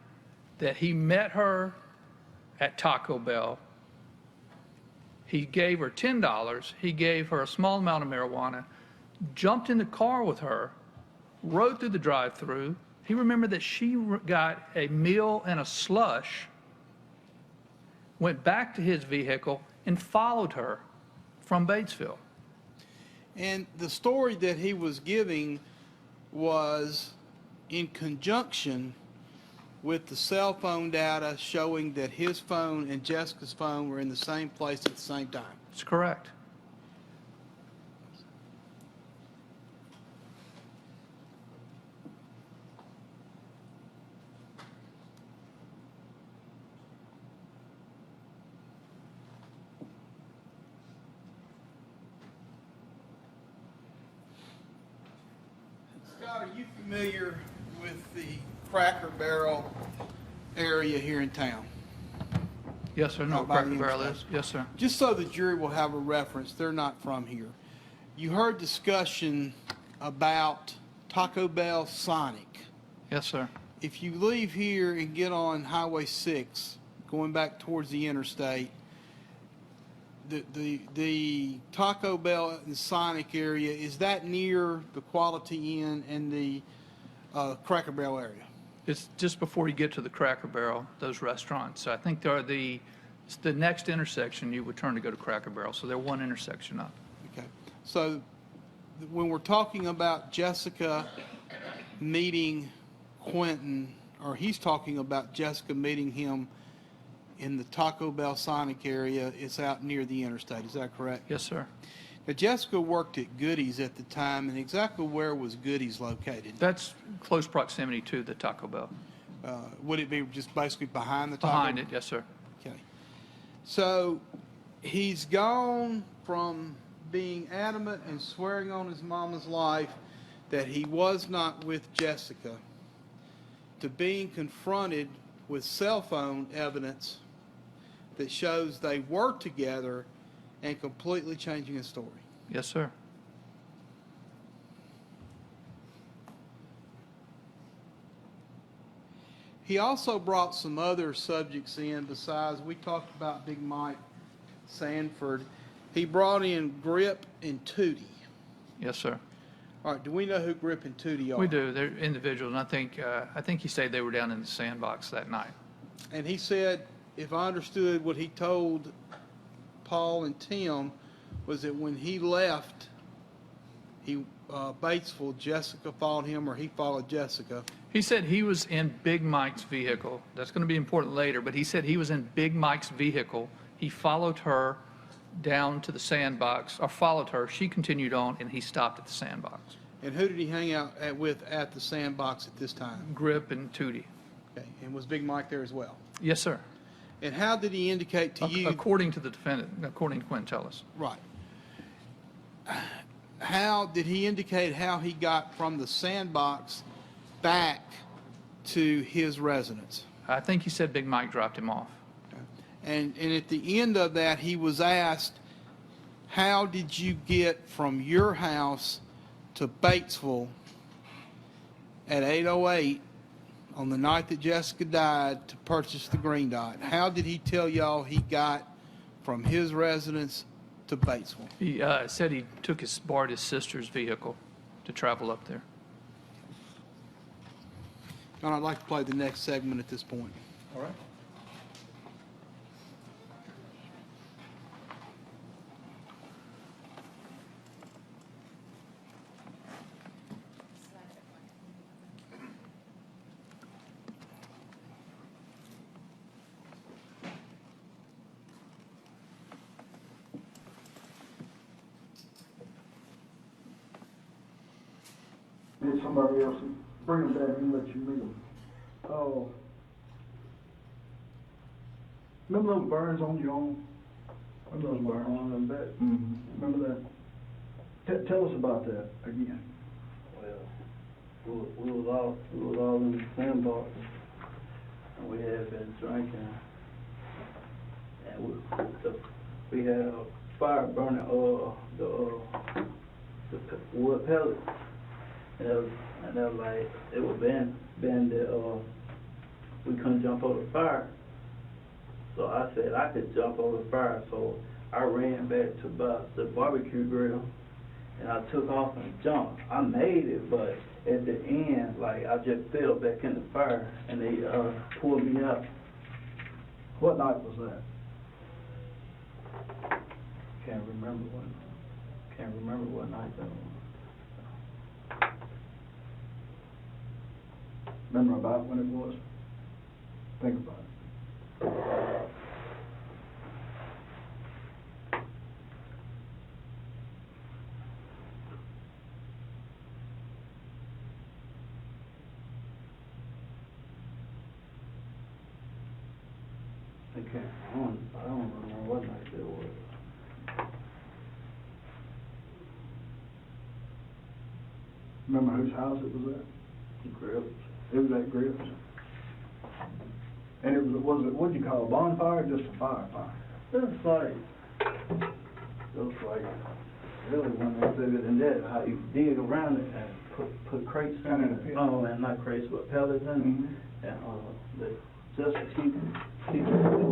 that he met her at Taco Bell. He gave her $10. He gave her a small amount of marijuana, jumped in the car with her, rode through the drive-thru. He remembered that she got a meal and a slush, went back to his vehicle, and followed her from Batesville. And the story that he was giving was in conjunction with the cell phone data showing that his phone and Jessica's phone were in the same place at the same time. That's correct. Scott, are you familiar with the Cracker Barrel area here in town? Yes, sir. No, Out by Cracker the Barrel is. interstate. Yes, sir. Just so the jury will have a reference, they're not from here. You heard discussion about Taco Bell Sonic. Yes, sir. If you leave here and get on Highway 6, going back towards the interstate, the Taco Bell and Sonic area, is that near the Quality Inn and the Cracker Barrel area? It's just before you get to the Cracker Barrel, those restaurants. I think they're it's the next intersection you would turn to go to Cracker Barrel, so they're one intersection up. Okay. So when we're talking about Jessica meeting Quentin, or he's talking about Jessica meeting him in the Taco Bell Sonic area, it's out near the interstate. Is that correct? Yes, sir. Now, Jessica worked at Goody's at the time, and exactly where was Goody's located? That's close proximity to the Taco Bell. Would it be just basically behind the Taco? Behind it, yes, sir. Okay. So he's gone from being adamant and swearing on his mama's life that he was not with Jessica to being confronted with cell phone evidence that shows they were together and completely changing his story. Yes, sir. He also brought some other subjects in besides, we talked about Big Mike Sanford. He brought in Grip and Tootie. Yes, sir. All right, do we know who Grip and Tootie are? We do. They're individuals, and I think he said they were down in the sandbox that night. And he said, if I understood what he told Paul and Tim, was that when he left Batesville, Jessica followed him, or he followed Jessica. He said he was in Big Mike's vehicle. That's going to be important later, but he said he was in Big Mike's vehicle. He followed her down to the sandbox, or followed her. She continued on, and he stopped at the sandbox. And who did he hang out with at the sandbox at this time? Grip and Tootie. Okay, and was Big Mike there as well? Yes, sir. And how did he indicate to you? According to the defendant, according to Quentin Tellis. Right. How did he indicate how he got from the sandbox back to his residence? I think he said Big Mike dropped him off. And at the end of that, he was asked, how did you get from your house to Batesville at 8:08 on the night that Jessica died to purchase the Green Dot? How did he tell y'all he got from his residence to Batesville? He said he borrowed his sister's vehicle to travel up there. And I'd like to play the next segment at this point. All right. Get somebody else and bring them back and let you meet them. Oh. Remember those burns on your arm? Remember those burns on them back? Mm-hmm. Remember that? Tell us about that again. Well, we was all in the sandbox, and we had been drinking, and we had a fire burning the wood pellets, and that was like, it was being that, we couldn't jump over the fire. So I said I could jump over the fire, so I ran back to the barbecue grill, and I took off and jumped. I made it, but at the end, like, I just fell back in the fire, and they pulled me out. What night was that? Can't remember what night that was. Remember about when it was? Think about it. I don't remember what night it was. Remember whose house it was at? Grips. It was at Grips. And it was it, what'd you call it, a bonfire or just a fire? It was like, really one that bigger than that, how you dig around it and put crates in And it. Oh, and not crates, but pellets in it. And, just to keep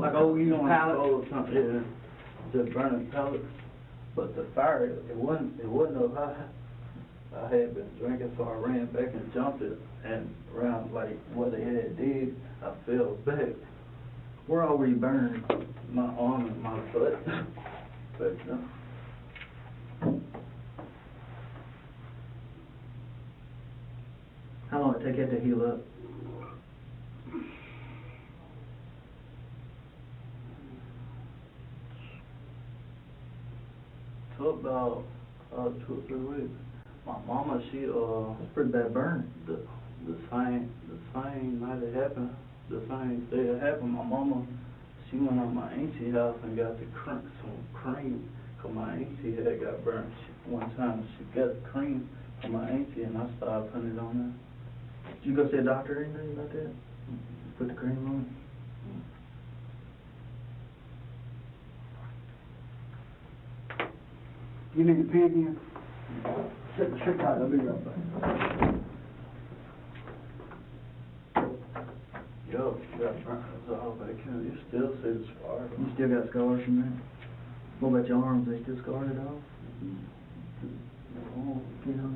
like pallet or something, yeah, just burning pellets. But the fire, it wasn't no high. I had been drinking, so I ran back and jumped it, and around like where they had dig, I fell back. Where all were you burning? My arm and my foot. But How long did it take it to heal up? took about 2 or 3 weeks. My mama, she It's pretty bad burn. the same night it happened, the same day it happened, my mama, she went on my auntie house and got some cream, cause my auntie had got burnt. One time she got the cream from my auntie, and I started putting it on there. Did you go see a doctor or anything about that? Put the cream on? You need to pee again? Sit tight, I'll be right back. Yo, she got burnt, it's all back here, you still see the scar. You still got scars from that? What about your arms? They still scarred at all? Oh, You know,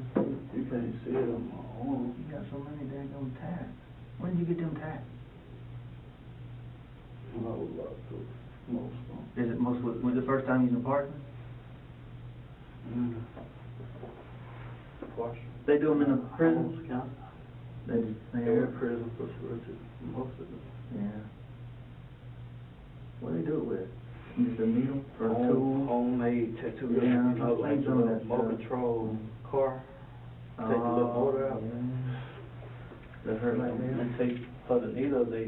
you can't see it on my arm. you got so many daggone tats. When did you get them tats? Most of them. Is it was the first time using the apartment? They do them in the prison? They Air prison for sure, most of them. Yeah. What do they do it with? Just a needle or a tool? Homemade tattoo gun, Yeah, you know, like I've the seen some of that remote stuff. control car. Take the little motor out. Yeah. That hurt like that? And take, for the needle, they,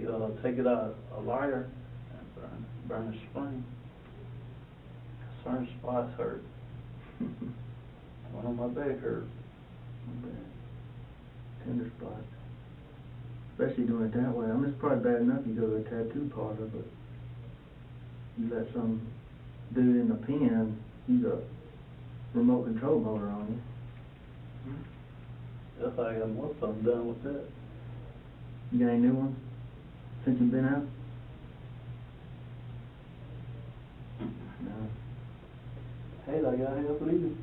take it out a lighter and burn the spring. Certain spots hurt. One on my back hurt. Tender spot. Especially doing it that way. I mean, it's probably bad enough you go to a tattoo parlor, but you let some dude in the pen use a remote control motor on you. That's how I got most of them done with that. You got any new ones since you've been out? No. Hey, I got help leaving.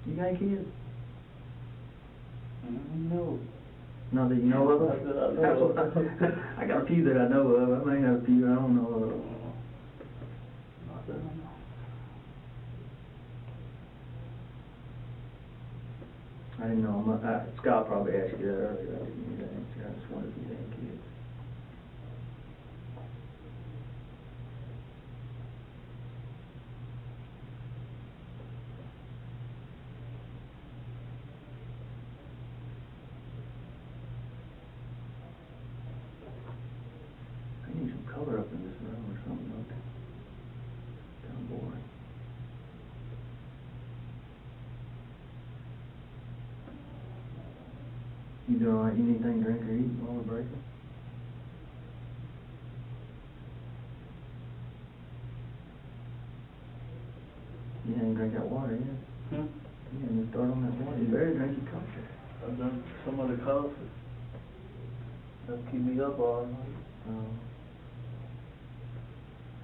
You got any kids? No. Not that you know of? Not that I know of. I got a few that I know of. I may have a few I don't know of. Not that I know. I didn't know. Scott probably asked you that earlier. I didn't answer. I just wondered if you had any kids. I need some color up in this room or something. Look. Kind of boring. You doing all right? You need anything to drink or eat while we're breaking? You hadn't drank that water yet. You hadn't start on that water up all night.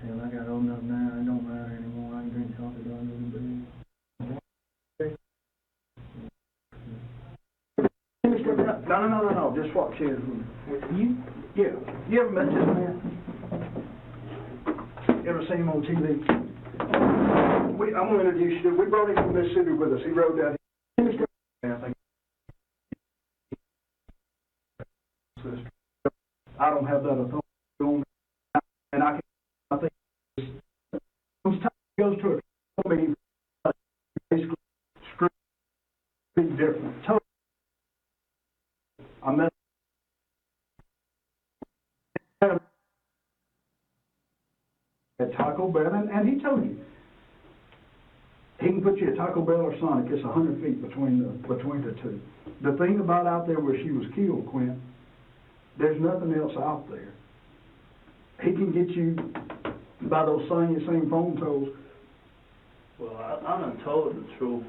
Hell, I got old enough now, it don't matter anymore. I can drink coffee till I go to bed. No, just what she is. You ever met this man? You ever seen him on TV? I'm gonna introduce you. We brought him from Mississippi with us. He rode down here. I don't have that authority on me, and I think sometimes he goes to a meeting, basically different. I met at Taco Bell, and he told you he can put you at Taco Bell or Sonic. It's 100 feet between the two. The thing about out there where she was killed, Quint, there's nothing else out there. He can get you by those same phone tolls. Well, I done told the truth.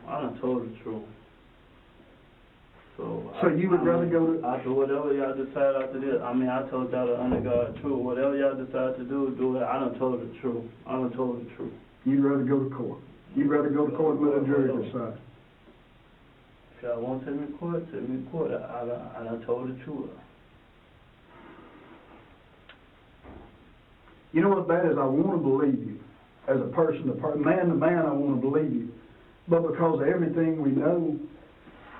So you would rather go to... After whatever y'all decide after this, I mean, I told y'all the under God truth. Whatever y'all decide to do it. I done told the truth. You'd rather go to court. You'd rather go to court and let a jury decide. If y'all want to take me to court, take me to court. I done told the truth. You know what that is? I want to believe you. As a person, man to man, I want to believe you. But because of everything we know,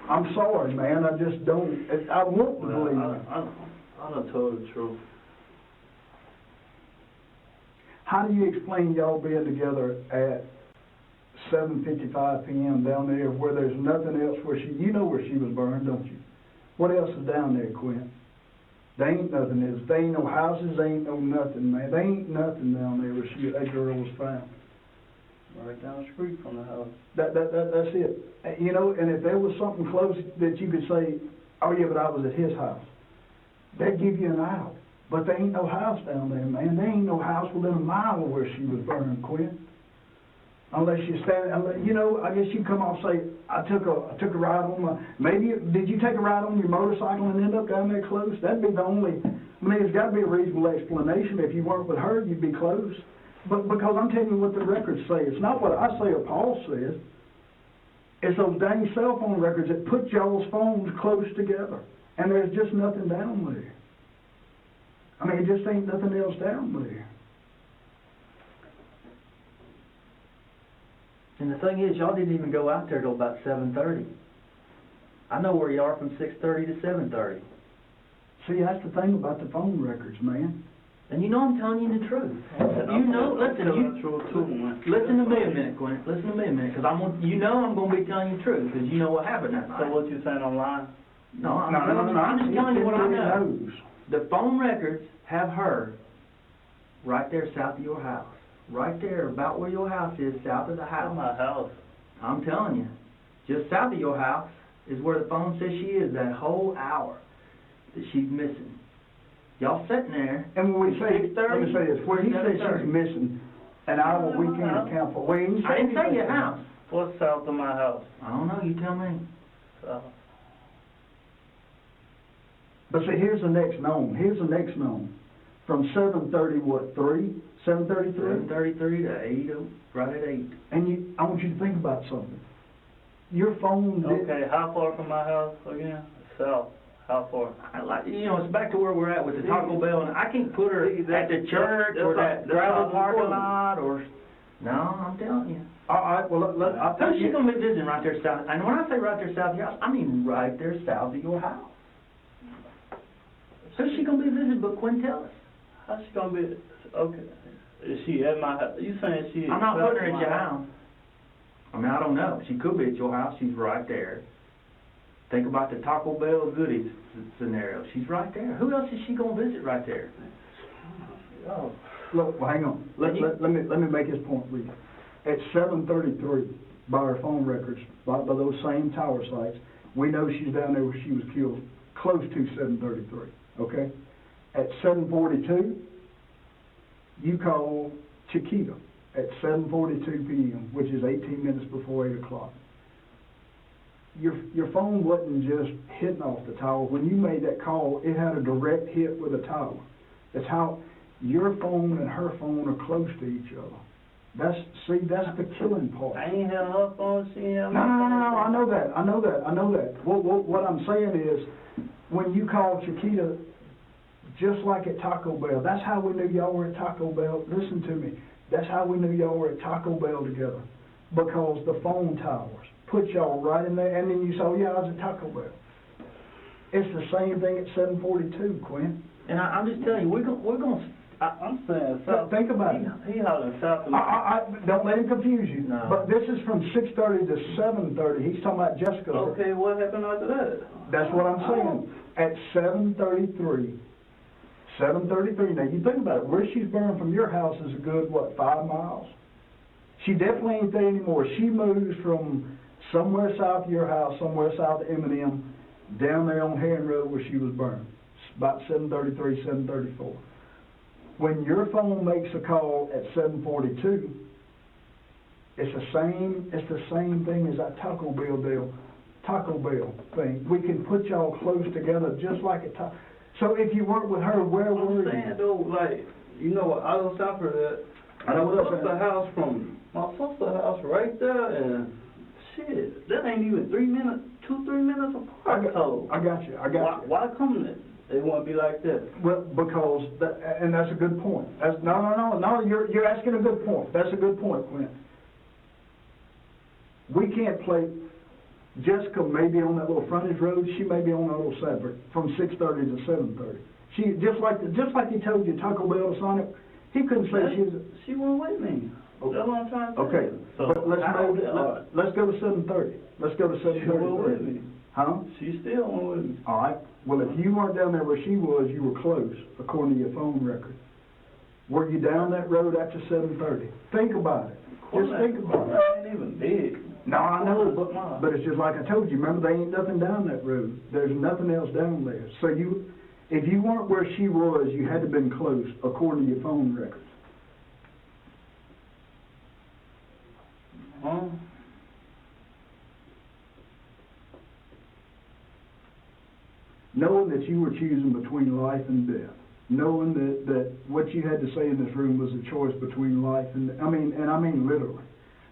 I'm sorry, man. I just don't. I want to believe you. I done told the truth. How do you explain y'all being together at 7:55 p.m. down there where there's nothing else where you know where she was burned, don't you? What else is down there, Quint? There ain't nothing else. There ain't no houses, there ain't no nothing, man. There ain't nothing down there where that girl was found. Right down the street from the house. That's it. You know, and if there was something close that you could say, oh yeah, but I was at his house, that'd give you an out. But there ain't no house down there, man. There ain't no house within a mile of where she was burned, Quint. Unless you stand, you know, I guess you come off and say, I took a ride on did you take a ride on your motorcycle and end up down there close? That'd be the only, there's got to be a reasonable explanation. If you weren't with her, you'd be close. But because I'm telling you what the records say, it's not what I say or Paul says. It's those dang cell phone records that put y'all's phones close together. And there's just nothing down there. It just ain't nothing else down there. And the thing is, y'all didn't even go out there till about 7:30. I know where you are from 6:30 to 7:30. See, that's the thing about the phone records, man. And you know I'm telling you the truth. Listen to me a minute, Quint. Listen to me a minute, because I'm going to be telling you the truth, because you know what happened that night. So what you saying online? No, I'm just telling you what I know. The phone records have her right there south of your house. Right there, about where your house is, south of the house. My house. I'm telling you, just south of your house is where the phone says she is that whole hour that she's missing. Y'all sitting there. And when we say, let me say this, when he says 7:30. she's missing an hour, we can't account for. I didn't say your house. What's south of my house? I don't know, you tell me. South. But see, here's the next known. From 7:30, what, 3? 7:33? 7:33 to 8, right at 8. And I want you to think about something. Your phone... Okay, how far from my house again? South. How far? It's back to where we're at with the Taco Bell, and I can't put her at the church or that gravel parking lot or... No, I'm telling you. All right, well, I'll tell Who's you... she going to be visiting right there south? And when I say right there south of your house, I mean right there south of your house. Who's she going to be visiting but Quinn tell us? How's she gonna be? Okay. Is she at my house? You saying she? I'm not putting her at your house. I don't know. She could be at your house. She's right there. Think about the Taco Bell goodies scenario. She's right there. Who else is she gonna visit right there? Oh, look, well, hang on. Let me make this point with you. At 7:33, by our phone records, by those same tower sites, we know she's down there where she was killed, close to 7:33. Okay. At 7:42, you call Chiquita at 7:42 p.m., which is 18 minutes before 8 o'clock. your phone wasn't just hitting off the tower. When you made that call, it had a direct hit with the tower. That's how your phone and her phone are close to each other. That's the killing part. I ain't have her phone, she ain't have No, my phone. I know that. What I'm saying is, when you called Chiquita, just like at Taco Bell, that's how we knew y'all were at Taco Bell. Listen to me. That's how we knew y'all were at Taco Bell together. Because the phone towers put y'all right in there, and then you saw, yeah, I was at Taco Bell. It's the same thing at 742, Quinn. And I'm just telling you, we're gonna. I'm saying South. Think about it. He hollering South. I don't let him confuse you. No. But this is from 6:30 to 7:30. He's talking about Jessica. Okay, what happened after that? That's what I'm saying. At 7:33. Now you think about it. Where she's burned from your house is a good, 5 miles? She definitely ain't there anymore. She moves from somewhere south of your house, somewhere south of M&M, down there on Heron Road where she was burned. It's about 7:33, 7:34. When your phone makes a call at 7:42, it's the same thing as that Taco Bell thing. We can put y'all close together just like a Taco. So if you weren't with her, where were you? I'm saying though, like, you know what, I don't stop her that. I know what I'm saying. My sister's house right there, and shit, that ain't even 3 minutes, 2-3 minutes apart. I got you. Why come they want to be like that? Well, because and that's a good point. No. You're asking a good point. That's a good point, Clint. We can't play. Jessica may be on that little frontage road. She may be on that little Sadler from 6:30 to 7:30. She just like he told you Taco Bell to Sonic. He couldn't say she was. She went with me. That's what I'm trying to tell Okay, you. So, but let's go to 7:30. Let's go to 7:30. She went with me. Huh? She still went with me. All right. Well, if you weren't down there where she was, you were close, according to your phone record. Were you down that road after 7:30? Think about it. Just think about it. Ain't even big. No, I know, but it's just like I told you. Remember, there ain't nothing down that road. There's nothing else down there. So if you weren't where she was, you had to have been close, according to your phone records. Huh? Knowing that you were choosing between life and death, knowing that what you had to say in this room was a choice between life and, I mean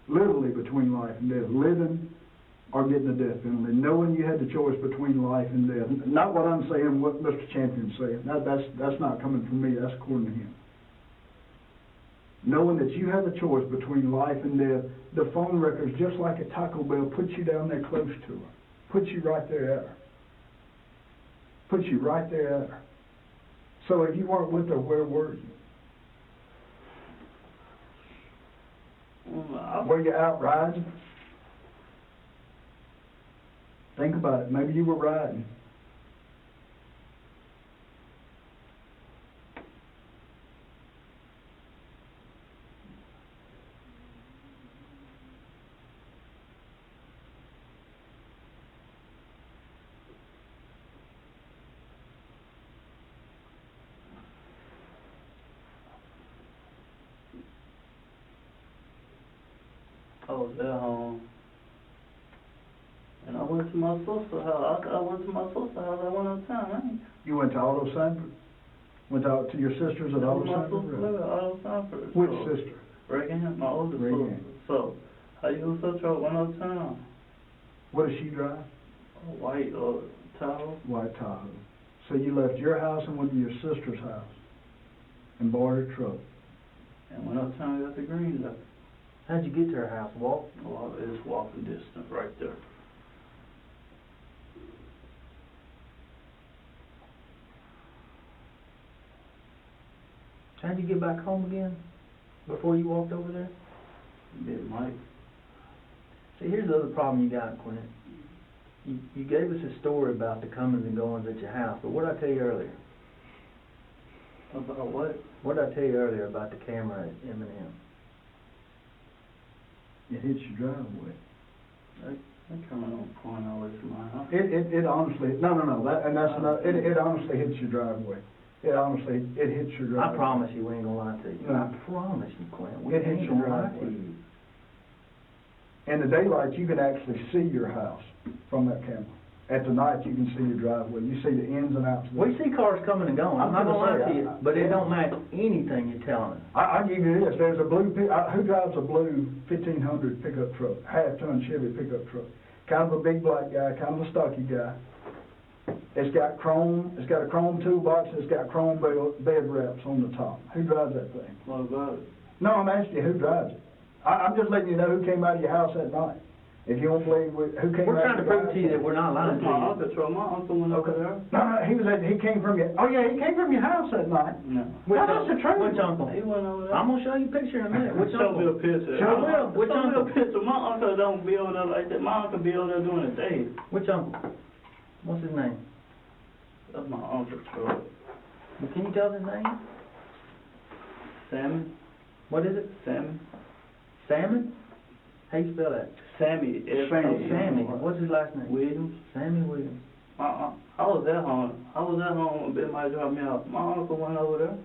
literally between life and death, living or getting the death penalty, knowing you had the choice between life and death. Not what I'm saying, what Mr. Champion's saying. That's not coming from me, that's according to him. Knowing that you have the choice between life and death, the phone records, just like at Taco Bell, put you down there close to her. Put you right there at her. Put you right there at her. So if you weren't with her, where were you? Were you out riding? Think about it. Maybe you were riding. I was at home. And I went to my sister's house. I went to my sister's house. I went out of town, man. You went to Auto Sanford? Went out to your sister's at Auto My sister Sanford? lived at Auto Sanford. Which So, sister? Reagan, my older sister. Reagan. So, I used her truck, went out of town. What does she drive? A white Tahoe. White Tahoe. So you left your house and went to your sister's house and borrowed a truck. And went out of town and got the green light. How'd you get to her house? Walk? Well, it's walking distance right there. How'd you get back home again? Before you walked over there? Big Mike. See, here's the other problem you got, Quint. You gave us a story about the comings and goings at your house, but what did I tell you earlier? About what? What did I tell you earlier about the camera at M&M? It hits your driveway. That camera don't point all the way from my house. It honestly, it honestly hits your driveway. It hits your driveway. I promise you we ain't gonna lie to you. No. I promise you, Quint. We It hits ain't your gonna lie to driveway. you. In the daylight, you can actually see your house from that camera. At the night, you can see your driveway. You see the ins and outs. We see cars coming and going, I'm not gonna lie to you, but it don't match anything you're telling us. I'll give you this, there's a blue, who drives a blue 1500 pickup truck, half-ton Chevy pickup truck? Kind of a big black guy, kind of a stocky guy. It's got a chrome toolbox, it's got chrome bed wraps on the top. Who drives that thing? What about it? No, I'm asking you, who drives it? I'm just letting you know who came out of your house that night. If you don't believe who came We're out trying to of your prove to you that we're not lying to My you. uncle, so my uncle went over there. No, he came from your, oh yeah, he came from your house that night. No. Well, that's the truth. Which uncle? He went over there. I'm gonna show you a picture in a minute. Which Show me a uncle? picture. Sure will. Which Show me uncle? a picture. My uncle don't be over there like that. My uncle be over there doing a day. Which uncle? What's his name? That's my uncle, bro. Well, can you tell his name? Sammy? What is it? Sammy? Salmon? How you spell that? Sammy. Sammy. Sammy. What's his last name? Williams. Sammy Williams. I was at home. I was at home when Bill might drop me off. My uncle went over there.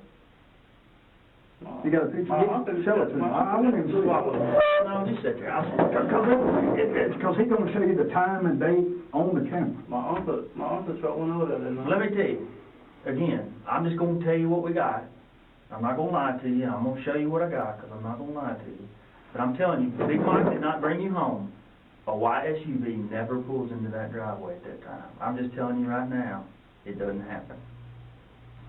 You got a picture? My uncle Show it to me. I want him to see it. No, just sit there. Because he's gonna show you the time and date on the camera. My uncle truck went over there that night. Let me tell you, again, I'm just gonna tell you what we got. I'm not gonna lie to you. I'm gonna show you what I got, because I'm not gonna lie to you. But I'm telling you, Big Mike did not bring you home. A white SUV never pulls into that driveway at that time. I'm just telling you right now, it doesn't happen.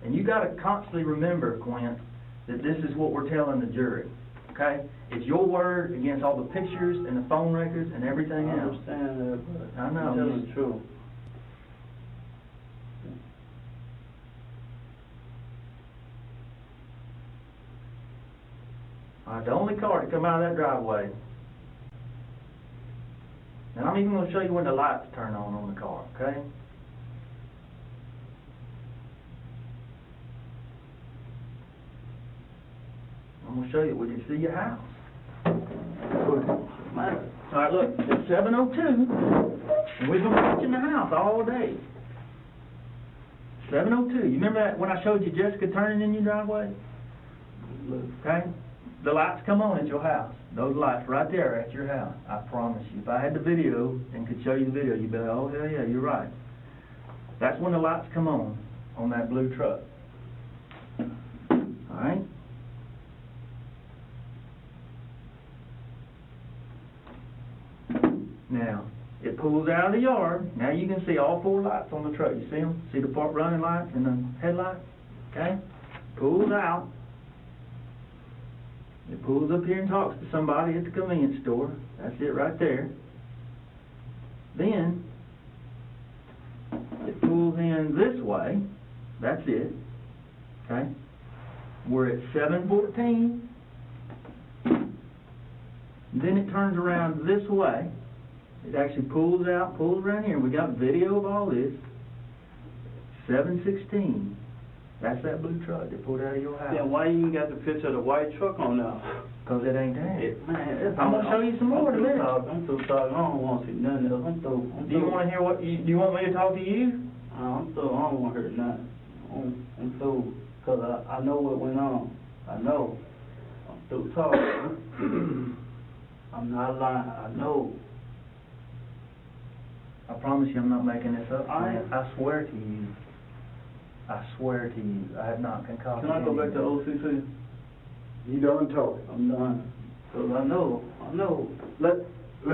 And you gotta constantly remember, Quint, that this is what we're telling the jury, okay? It's your word against all the pictures and the phone records and everything I else. understand that, but I know. I'm telling the truth. All right, the only car to come out of that driveway, and I'm even gonna show you when the lights turn on the car, okay? I'm gonna show you, we can see your house. All right, look, it's 7:02, and we've been watching the house all day. 7:02, you remember that when I showed you Jessica turning in your driveway? Okay? The lights come on at your house. Those lights right there at your house. I promise you. If I had the video and could show you the video, you'd be like, oh, hell yeah, you're right. That's when the lights come on that blue truck. All right? Now, it pulls out of the yard. Now you can see all four lights on the truck. You see them? See the park running lights and the headlights? Okay? Pulls out. It pulls up here and talks to somebody at the convenience store. That's it right there. Then, it pulls in this way. That's it. Okay? We're at 7:14. Then it turns around this way. It actually pulls out, pulls around here. We got video of all this. 7:16. That's that blue truck that pulled out of your house. Then why you ain't got the picture of the white truck on there? Because it ain't there. Man, I'm gonna show you some more in a minute. I'm through talking. I don't want to see nothing else. I'm through. Do you want to hear what? Do you want me to talk to you? I'm through. I don't want to hear nothing. I'm through. Because I know what went on. I know. I'm through talking. I'm not lying. I know. I promise you I'm not making this up. I swear to you. I swear to you, I have not concocted Can I go back to anything. OCC? You done talking. I'm done. Because I know. Let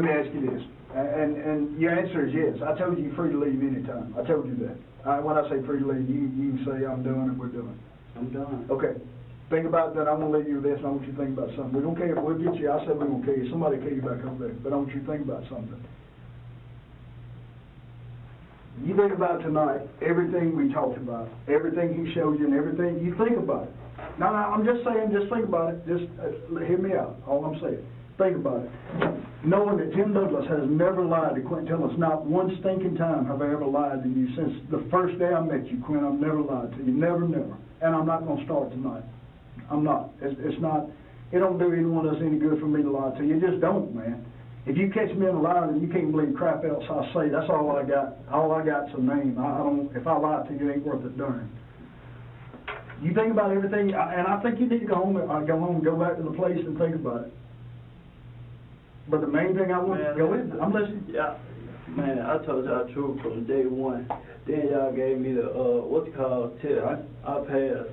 me ask you this, and your answer is yes. I told you you're free to leave anytime. I told you that. When I say free to leave, you can say I'm doing it, we're doing it. I'm done. Okay. Think about that. I'm gonna leave you with this, and I want you to think about something. We don't care. We'll get you. I said we won't kill you. Somebody kill you back over there. But I want you to think about something. You think about tonight, everything we talked about, everything he showed you, and everything, you think about it. No, I'm just saying, just think about it. Just hear me out, all I'm saying. Think about it. Knowing that Tim Douglas has never lied to Quentin Tillman, not one stinking time have I ever lied to you since the first day I met you, Quentin. I've never lied to you, never. And I'm not going to start tonight. I'm not. It's not, it don't do anyone else any good for me to lie to you. It just don't, man. If you catch me in a lie and you can't believe crap else I say, that's all I got. All I got's a name. I don't. If I lie to you, it ain't worth a darn. You think about everything, and I think you need to go home and go back to the place and think about it. But the main thing I want, Man, go ahead, I'm listening. Yeah, man, I told y'all the truth from day one. Then y'all gave me the, what's it called, test. I passed.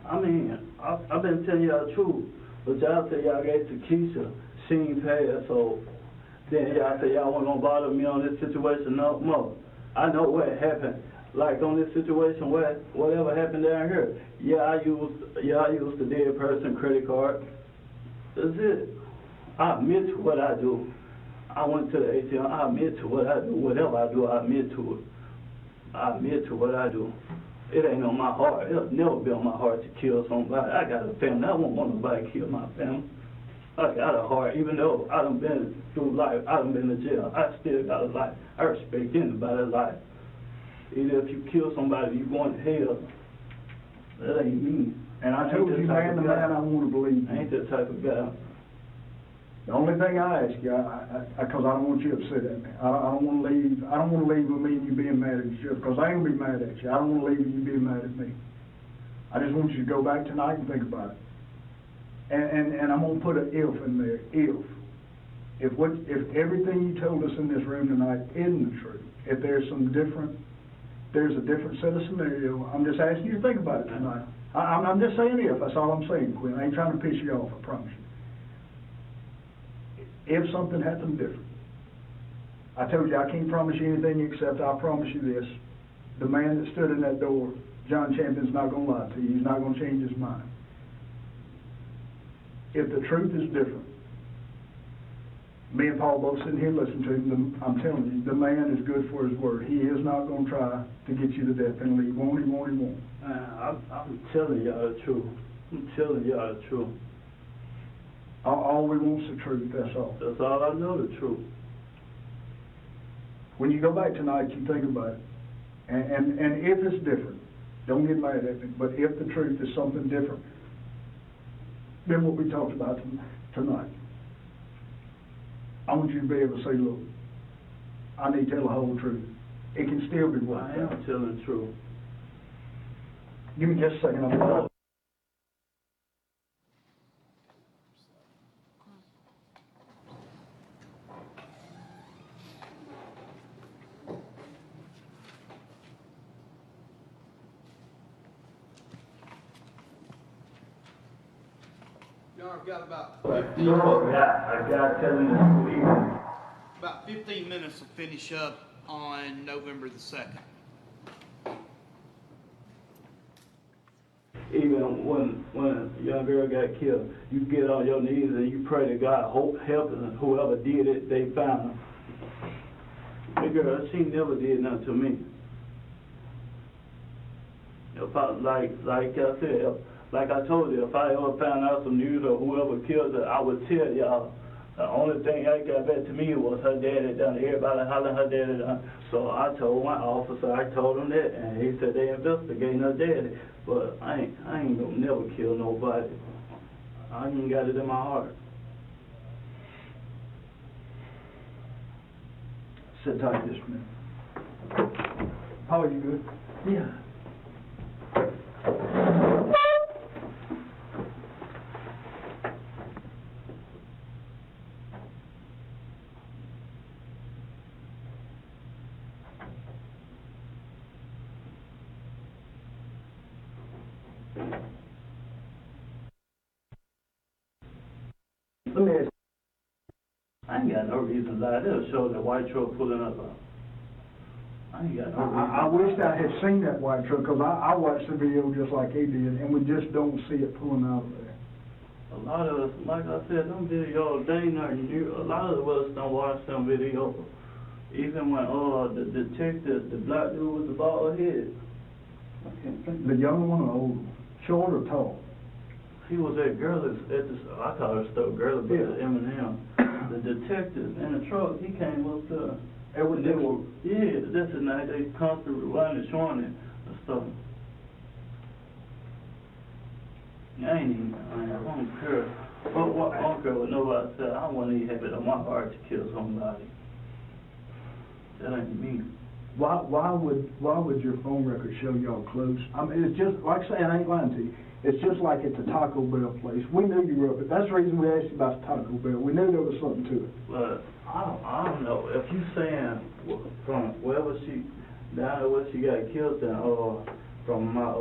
I mean, I've been telling y'all the truth. But y'all say y'all gave to Keisha, she ain't passed, so then y'all say y'all wasn't gonna bother me on this situation no more. I know what happened. Like on this situation, whatever happened down here. Yeah, I used the dead person credit card. That's it. I admit to what I do. I went to the ATM. I admit to what I do. Whatever I do, I admit to it. I admit to what I do. It ain't on my heart. It'll never be on my heart to kill somebody. I got a family. I won't want nobody to kill my family. I got a heart. Even though I done been through life, I done been to jail, I still got a life. I respect anybody's life. Either if you kill somebody, you going to hell. That ain't me. And I told you, man, the man I want to believe. I ain't that type of guy. The only thing I ask you, because I don't want you upset at me. I don't want to leave. I don't want to leave with me and you being mad at each other, because I ain't gonna be mad at you. I don't want to leave with you being mad at me. I just want you to go back tonight and think about it. And I'm gonna put an if in there. If everything you told us in this room tonight isn't the truth, if there's a different set of scenario, I'm just asking you to think about it tonight. I'm just saying if. That's all I'm saying, Quinn. I ain't trying to piss you off. I promise you. If something happened different, I told you I can't promise you anything except I promise you this. The man that stood in that door, John Champion's not going to lie to you. He's not going to change his mind. If the truth is different, me and Paul both sitting here listening to him, I'm telling you, the man is good for his word. He is not going to try to get you to death penalty. He won't. I'm telling y'all the truth. I'm telling y'all the truth. All we want is the truth, that's all. That's all I know, the truth. When you go back tonight, you think about it. And if it's different, don't get mad at me, but if the truth is something different than what we talked about tonight, I want you to be able to say, look, I need to tell the whole truth. It can still be worked out. I am telling the truth. Give me just a second. I'll Y'all got about I got telling the truth. about 15 minutes to finish up on November the 2nd. Even when a young girl got killed, you get on your knees and you pray to God, hope, help, and whoever did it, they found her. The girl, she never did nothing to me. If I, like I said, like I told you, if I ever found out some news or whoever killed her, I would tell y'all. The only thing that got back to me was her daddy done. Everybody hollering her daddy done. So I told my officer, I told him that, and he said they investigating her daddy. But I ain't gonna never kill nobody. I ain't got it in my heart. sit tight just a minute. Paul, you good? Yeah. Let me ask you. I ain't got no reason to lie. They'll show the white truck pulling up. I ain't got no reason. I wish I had seen that white truck, because I watched the video just like he did, and we just don't see it pulling out of there. A lot of us, like I said, them videos, they ain't nothing new. A lot of us don't watch them videos. Even when the detective, the black dude with the bald head, I can't think. The young one or old one? Short or tall? He was that girl at the, I call her stuff girl, but Yeah. Eminem. The detective in the truck, he came up to her. They were, Yeah, that's the night they constantly running, showing it and stuff. I don't care. I don't care what nobody said. I wouldn't even have it on my heart to kill somebody. That ain't me. why would your phone record show y'all close? I mean, it's just, like I say, I ain't lying to you. It's just like at the Taco Bell place. We knew you were up, but that's the reason we asked you about the Taco Bell. We knew there was something to it. But I don't know, if you saying from wherever she, down there where she got killed down, from my,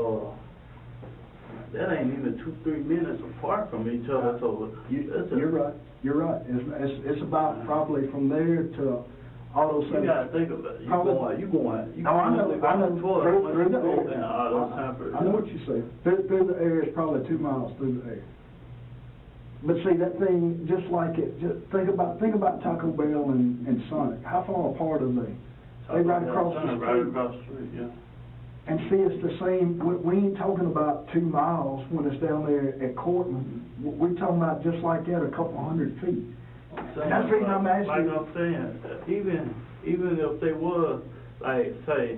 that ain't even 2-3 minutes apart from each other, so You're right, you're right. It's about probably from there to Auto you Center. gotta think about it. You Probably- going, No, I know, through the in air. Auto Center. I know what you're saying. Through the air is probably 2 miles through the air. But see, that thing, just like it, just think about Taco Bell and Sonic. How far apart are they? They right across the street. Right across the street, yeah. And see, it's the same, we ain't talking about 2 miles when it's down there at Cortland. We're talking about just like that, a couple hundred feet. That's the reason I'm asking. Like I'm saying, even if they was, like, say,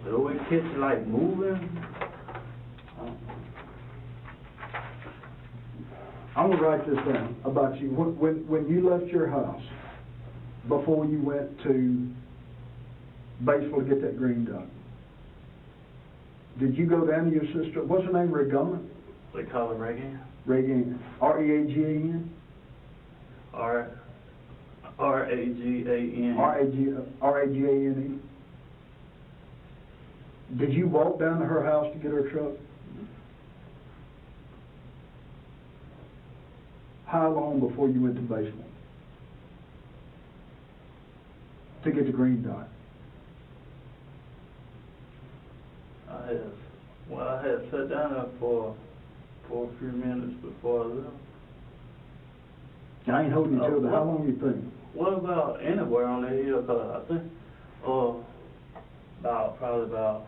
do we catch it like moving? I'm gonna write this down about you. When you left your house, before you went to Batesville to get that green dot, did you go down to your sister, what's her name, Regana? They call it Reagan? Reagan, R-E-A-G-A-N? R-A-G-A-N. R-A-G-A-N-E? Did you walk down to her house to get her truck? How long before you went to Batesville to get the green dot? I had sat down there for a few minutes before I left. I ain't holding you to it, how long you think? What about anywhere on the hill? 'Cause I think, probably about,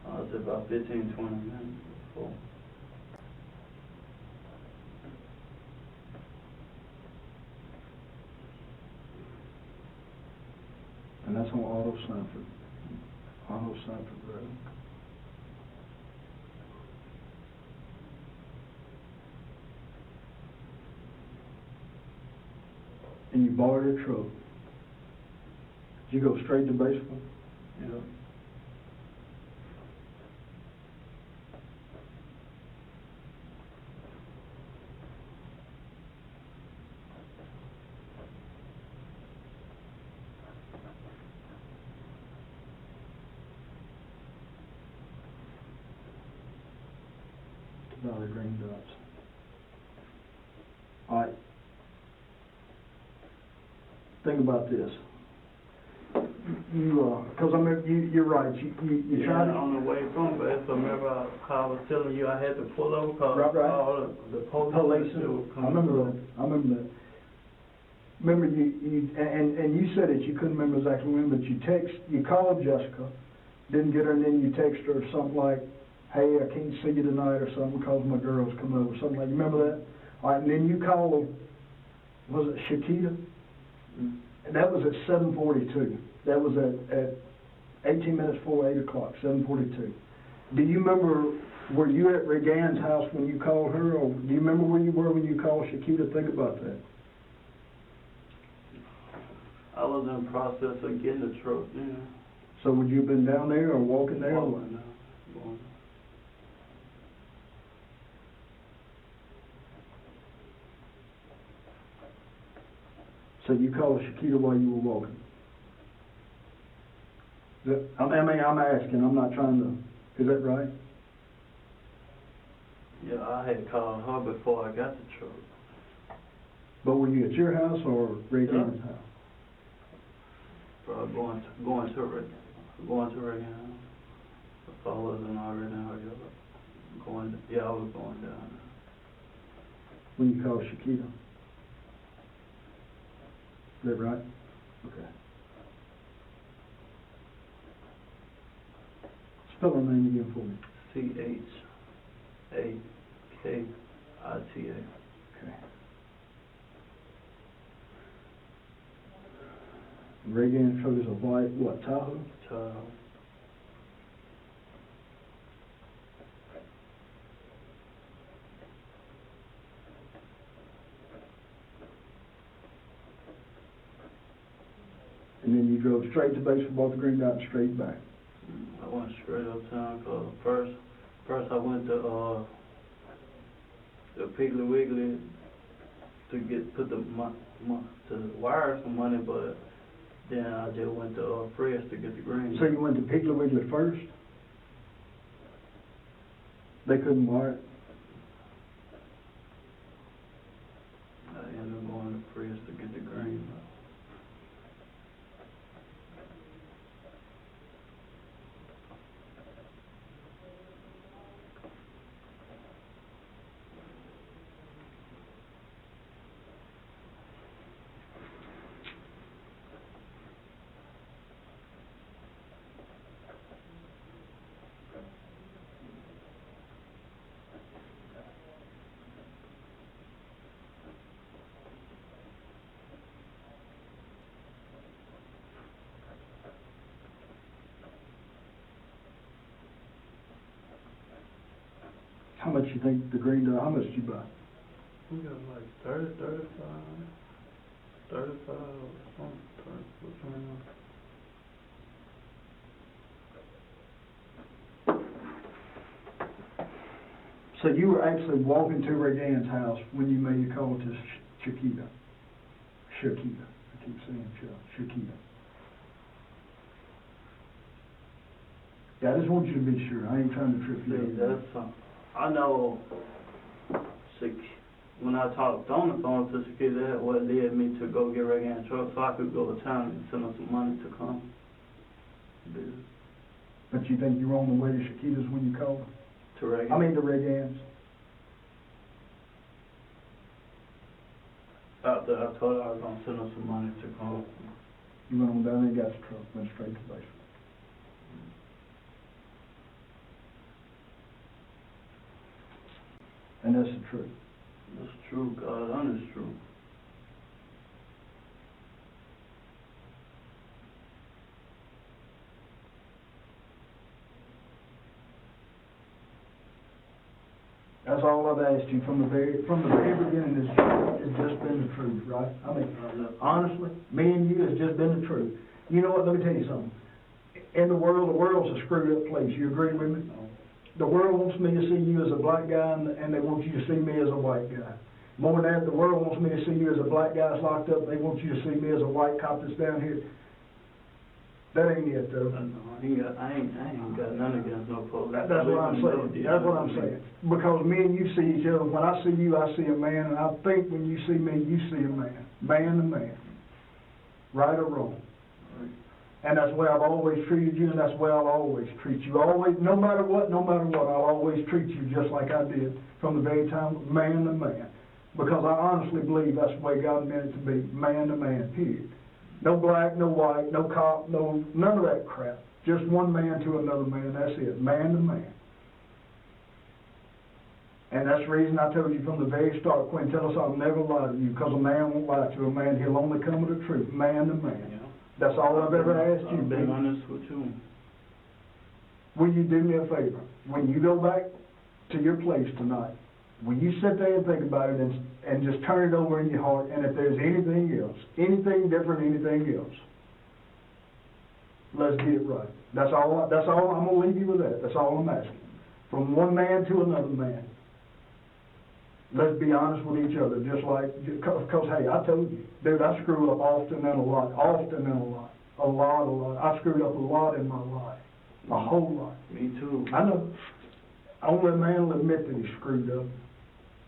I'd say about 15-20 minutes before. And that's on Auto Sanford Road. And you borrowed her truck. Did you go straight to Batesville? Yeah. Valley Green Dots. All right. Think about this. Because I mean, you're right. You tried to. On the way from Bastrop, remember how I was telling you I had to pull over because Right. all the police were I coming remember through. that. I remember that. Remember and you said it. You couldn't remember exactly when, but you called Jessica, didn't get her, and then you text her something like, "Hey, I can't see you tonight," or something because my girl's coming over. Something like. You remember that? All right. And then you called. Was it Shakita? Mm. And that was at 7:42. That was at 18 minutes before 8 o'clock, 7:42. Do you remember, were you at Regan's house when you called her, or do you remember where you were when you called Shakita? Think about that. I was in the process of getting the truck, yeah. So would you have been down there or walking there? Or what? Walking now, going. So you called Shakita while you were walking? I mean, I'm asking, I'm not trying to, is that right? Yeah, I had called her before I got the truck. But were you at your house or Regan's Yeah. house? Probably going to Reagan house. If I wasn't already out here, I was going down. When you called Shakita? Is that right? Okay. Spell her name again for me. C-H-A-K-I-T-A. Okay. Reagan's truck is a white, what, Tahoe? Child. And And then you drove straight to baseball, bought the green dot, and straight back. I went straight uptown, cause first I went to the Piggly Wiggly to put the wire some money, but then I just went to Fred's to get the green. So you went to Piggly Wiggly first? They couldn't wire it? I ended up going to Fred's to get the green. How much you think the green dot, how much did you buy? We got like 30, 35, 35 or something, 30. So you were actually walking to Regan's house when you made your call to Shakita. I keep saying Shakita. Yeah, I just want you to be sure. I ain't trying to trip you See, up. that's something. I know, when I talked on the phone to Shakita, that's what led me to go get Reagan truck so I could go to town and send her some money to come. But you think you were on the way to Shakita's when you called? To Reagan? I mean to Regan's. After I told her I was going to send her some money to come. You went on down there, got the truck, went straight to the basement. And that's the truth. That's true, God, honest true. That's all I've asked you from the very beginning. It's just been the truth, right? I mean, honestly, me and you has just been the truth. You know what? Let me tell you something. In the world's a screwed up place. You agree with me? The world wants me to see you as a black guy, and they want you to see me as a white guy. More than that, the world wants me to see you as a black guy that's locked up, and they want you to see me as a white cop that's down here. That ain't it, though. I ain't got none against no police. That's what I'm saying. That's what I'm saying. Because me and you see each other. When I see you, I see a man, and I think when you see me, you see a man. Man to man. Right or wrong. And that's the way I've always treated you, and that's the way I'll always treat you. Always, no matter what, I'll always treat you just like I did from the very time, man to man. Because I honestly believe that's the way God meant it to be, man to man, period. No black, no white, no cop, no, none of that crap. Just one man to another man, that's it, man to man. And that's the reason I told you from the very start, Quinn, tell us I'll never lie to you, because a man won't lie to a man, he'll only come with the truth, man to man. Yeah. That's all I've ever asked you, I'll be baby. honest with you. Will you do me a favor? When you go back to your place tonight, will you sit there and think about it and just turn it over in your heart, and if there's anything else, anything different, anything else, let's get it right. That's all, I'm gonna leave you with that. That's all I'm asking. From one man to another man. Let's be honest with each other, just like, because hey, I told you, dude, I screw up often and a lot. A lot. I screwed up a lot in my life. A whole lot. Me too. I know. Only a man will admit that he screwed up.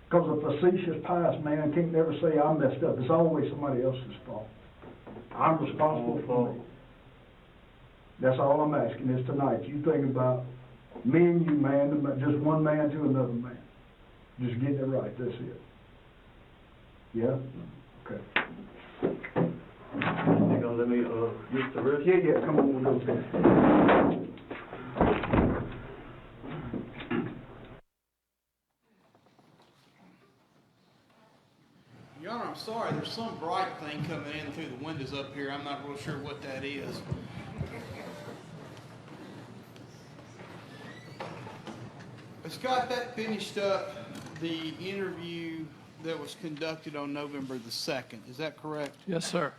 Because a facetious pious man can't never say I messed up. It's always somebody else's fault. I'm responsible for me. That's all I'm asking is tonight. You think about me and you, man, just one man to another man. Just getting it right. That's it. Yeah? Okay. You gonna let me use the rest? Yeah, come on, we'll go. Your Honor, I'm sorry, there's some bright thing coming in through the windows up here. I'm not real sure what that is. Scott, that finished up the interview that was conducted on November the 2nd. Is that correct? Yes, sir.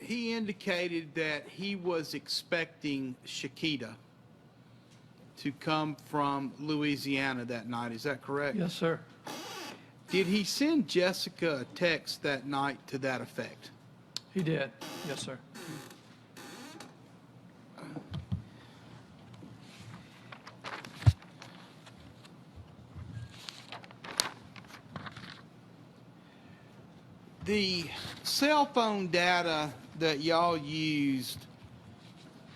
he indicated that he was expecting Shakita to come from Louisiana that night. Is that correct? Yes, sir. Did he send Jessica a text that night to that effect? He did. Yes, sir. The cell phone data that y'all used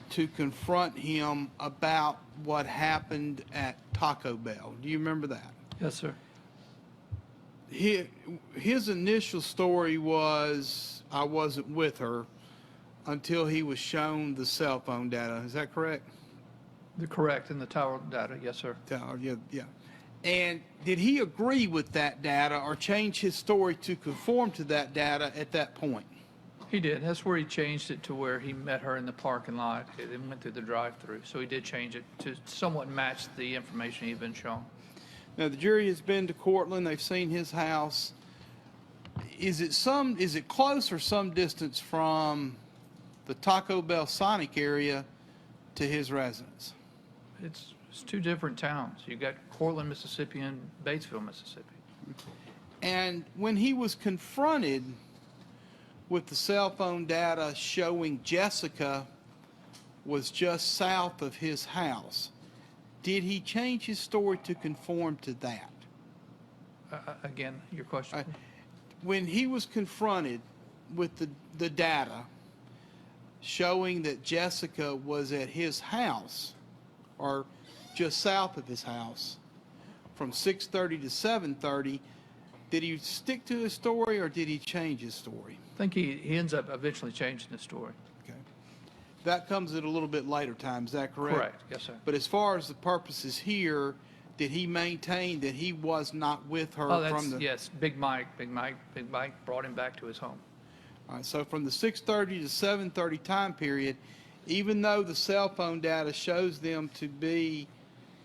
to confront him about what happened at Taco Bell, do you remember that? Yes, sir. His initial story was, I wasn't with her until he was shown the cell phone data. Is that correct? Correct, in the tower data, yes, sir. Yeah, yeah. And did he agree with that data or change his story to conform to that data at that point? He did. That's where he changed it to where he met her in the parking lot and went through the drive-through. So he did change it to somewhat match the information he'd been shown. Now, the jury has been to Cortland. They've seen his house. Is it close or some distance from the Taco Bell Sonic area to his residence? It's two different towns. You got Cortland, Mississippi, and Batesville, Mississippi. And when he was confronted with the cell phone data showing Jessica was just south of his house, did he change his story to conform to that? Again, your question? When he was confronted with the data showing that Jessica was at his house, or just south of his house, from 6:30 to 7:30, did he stick to his story or did he change his story? I think he ends up eventually changing the story. Okay. That comes at a little bit later time, is that correct? Correct, yes, sir. But as far as the purposes here, did he maintain that he was not with her Oh, from the... yes, Big Mike brought him back to his home. All right, so from the 6:30 to 7:30 time period, even though the cell phone data shows them to be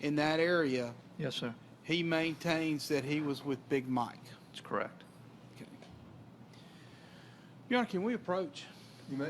in that area, Yes, sir. he maintains that he was with Big Mike. That's correct. Okay. Your Honor, can we approach? You may.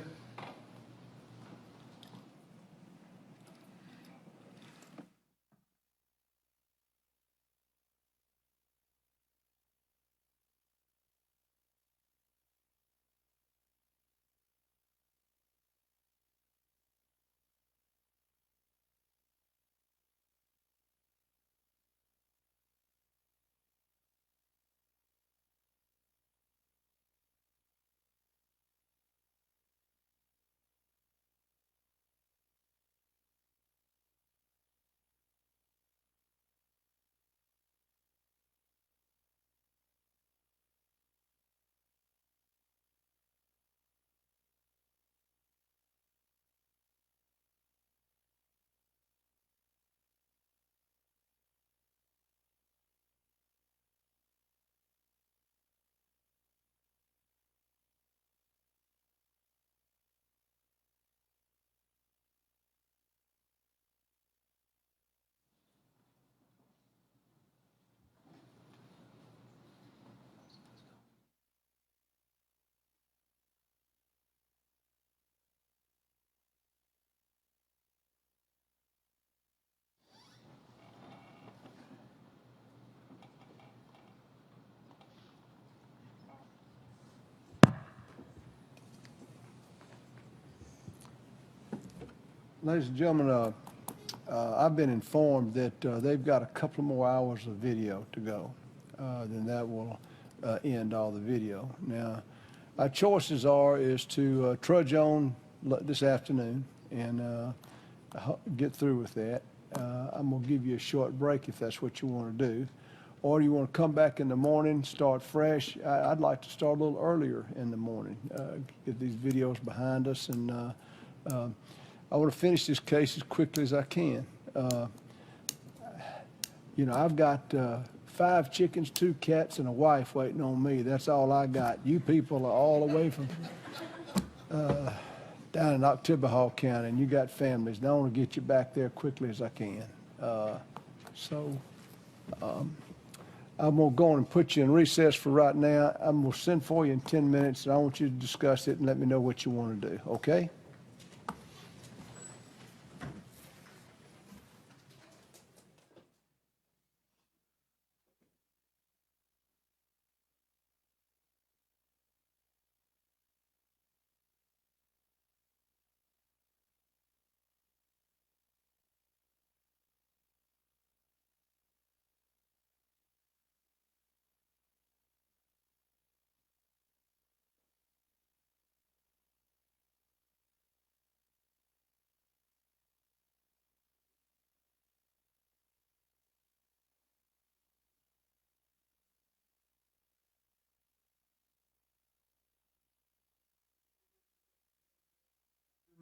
Ladies and gentlemen, I've been informed that they've got a couple more hours of video to go. Then that will end all the video. Now, our choices is to trudge on this afternoon and get through with that. I'm going to give you a short break if that's what you want to do. Or you want to come back in the morning, start fresh. I'd like to start a little earlier in the morning, get these videos behind us, and I want to finish this case as quickly as I can. You know, I've got 5 chickens, 2 cats, and a wife waiting on me. That's all I got. You people are all the way from down in Oktibbeha County, and you got families, and I want to get you back there quickly as I can. I'm gonna go on and put you in recess for right now. I'm gonna send for you in 10 minutes, and I want you to discuss it and let me know what you want to do, okay?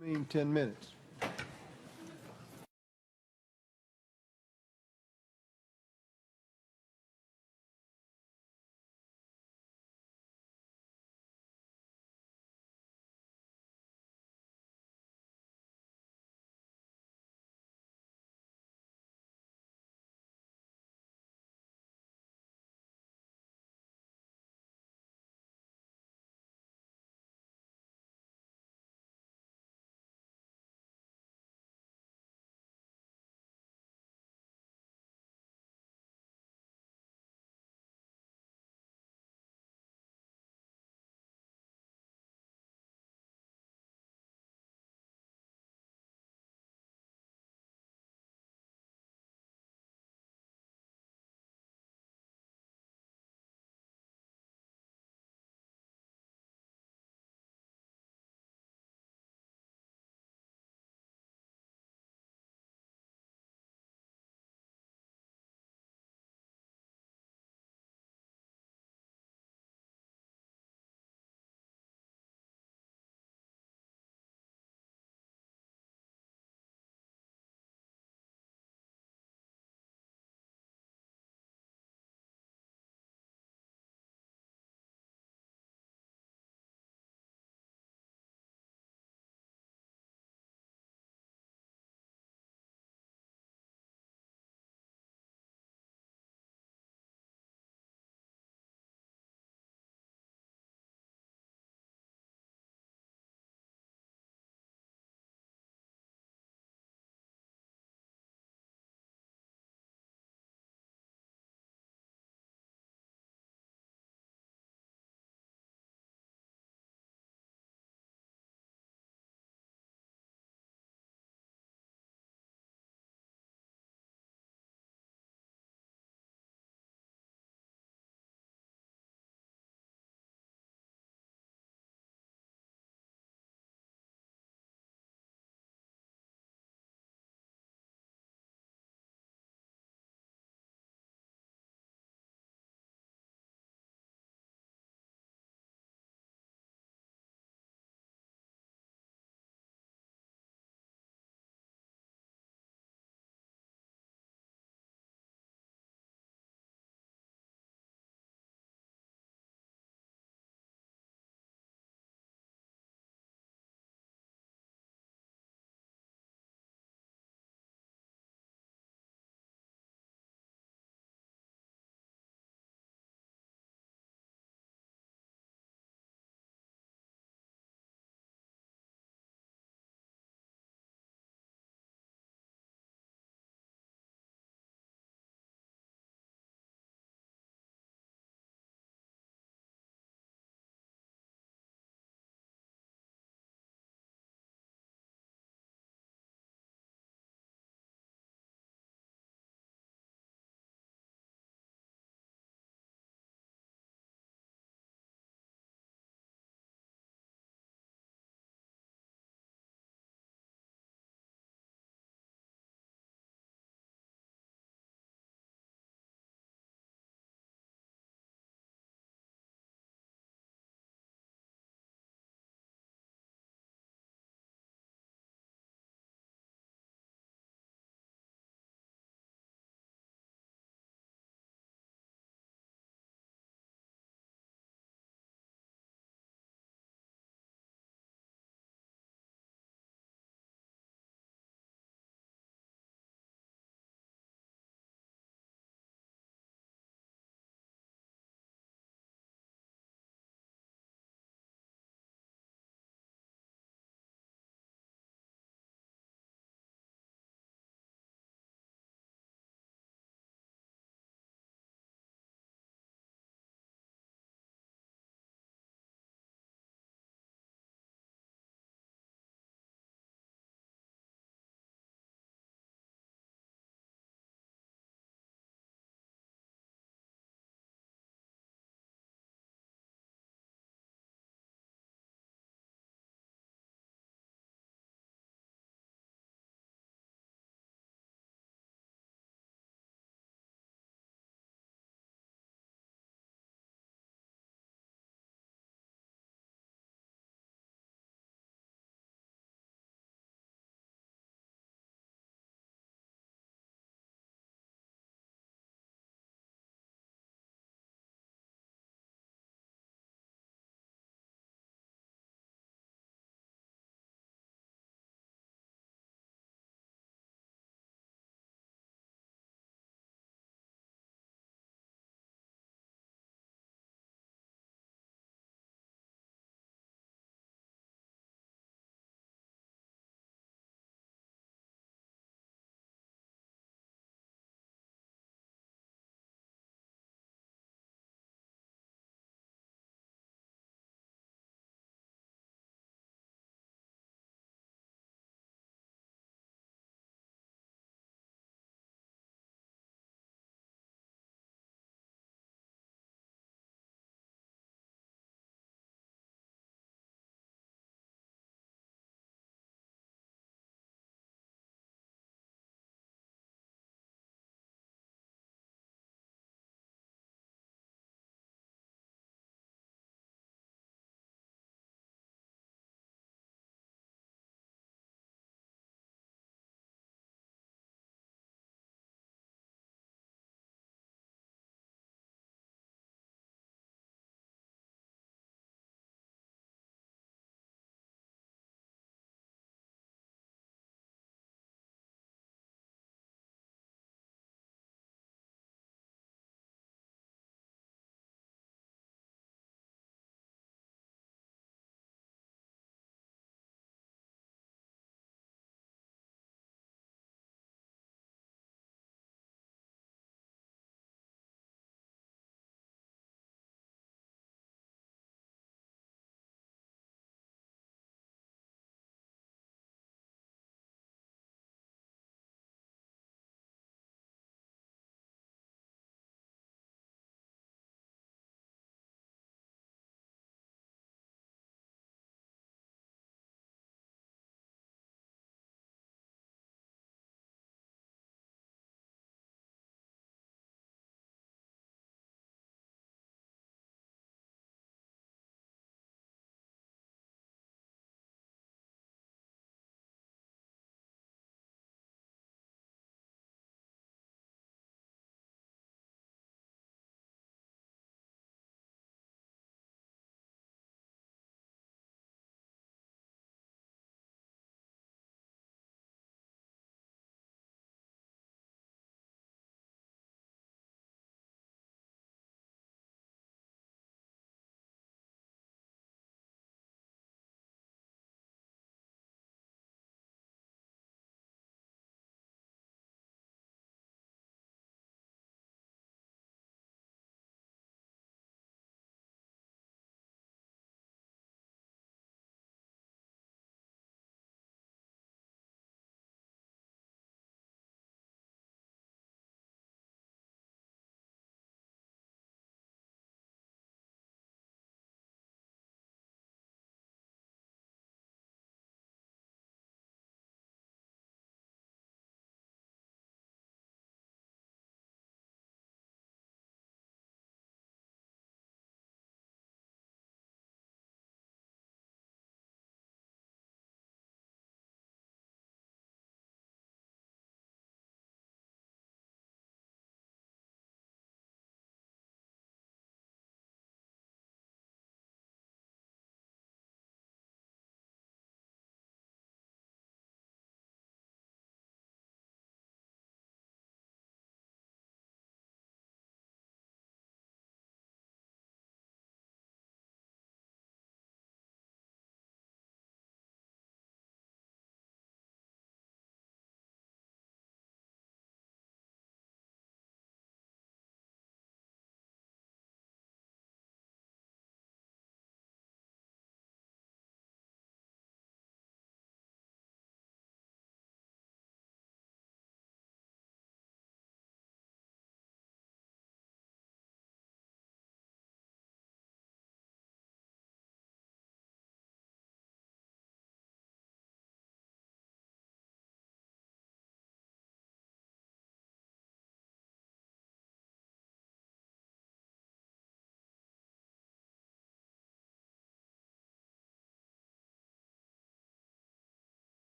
Mean 10 minutes.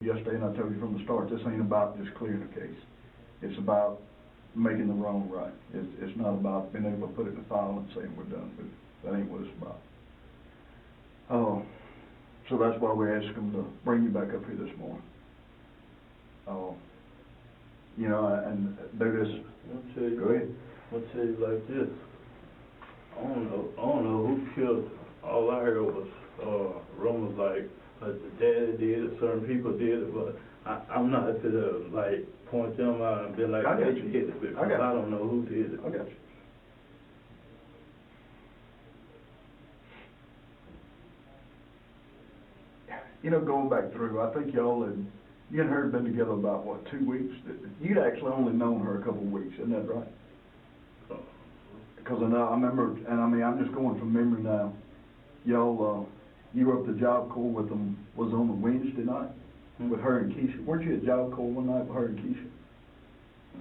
yesterday, and I told you from the start, this ain't about just clearing the case. It's about making the wrong right. It's not about being able to put it in the file and saying we're done with it. That ain't what it's about. So that's why we asked them to bring you back up here this morning. You know, and do this. Go ahead. I'll tell you like this. I don't know who killed her. All I heard was rumors like the daddy did it, certain people did it, but I'm not to like point them out and be like, I got you you. hit it, because I got you. I don't know who did it. I got you. You know, going back through, I think you and her had been together about, what, 2 weeks? You'd actually only known her a couple of weeks, isn't that right? Because I remember, and I mean, I'm just going from memory now. Y'all, you were up the Job Corps with them, was on the Wednesday night with her and Keisha. Weren't you at Job Corps one night with her and Keisha?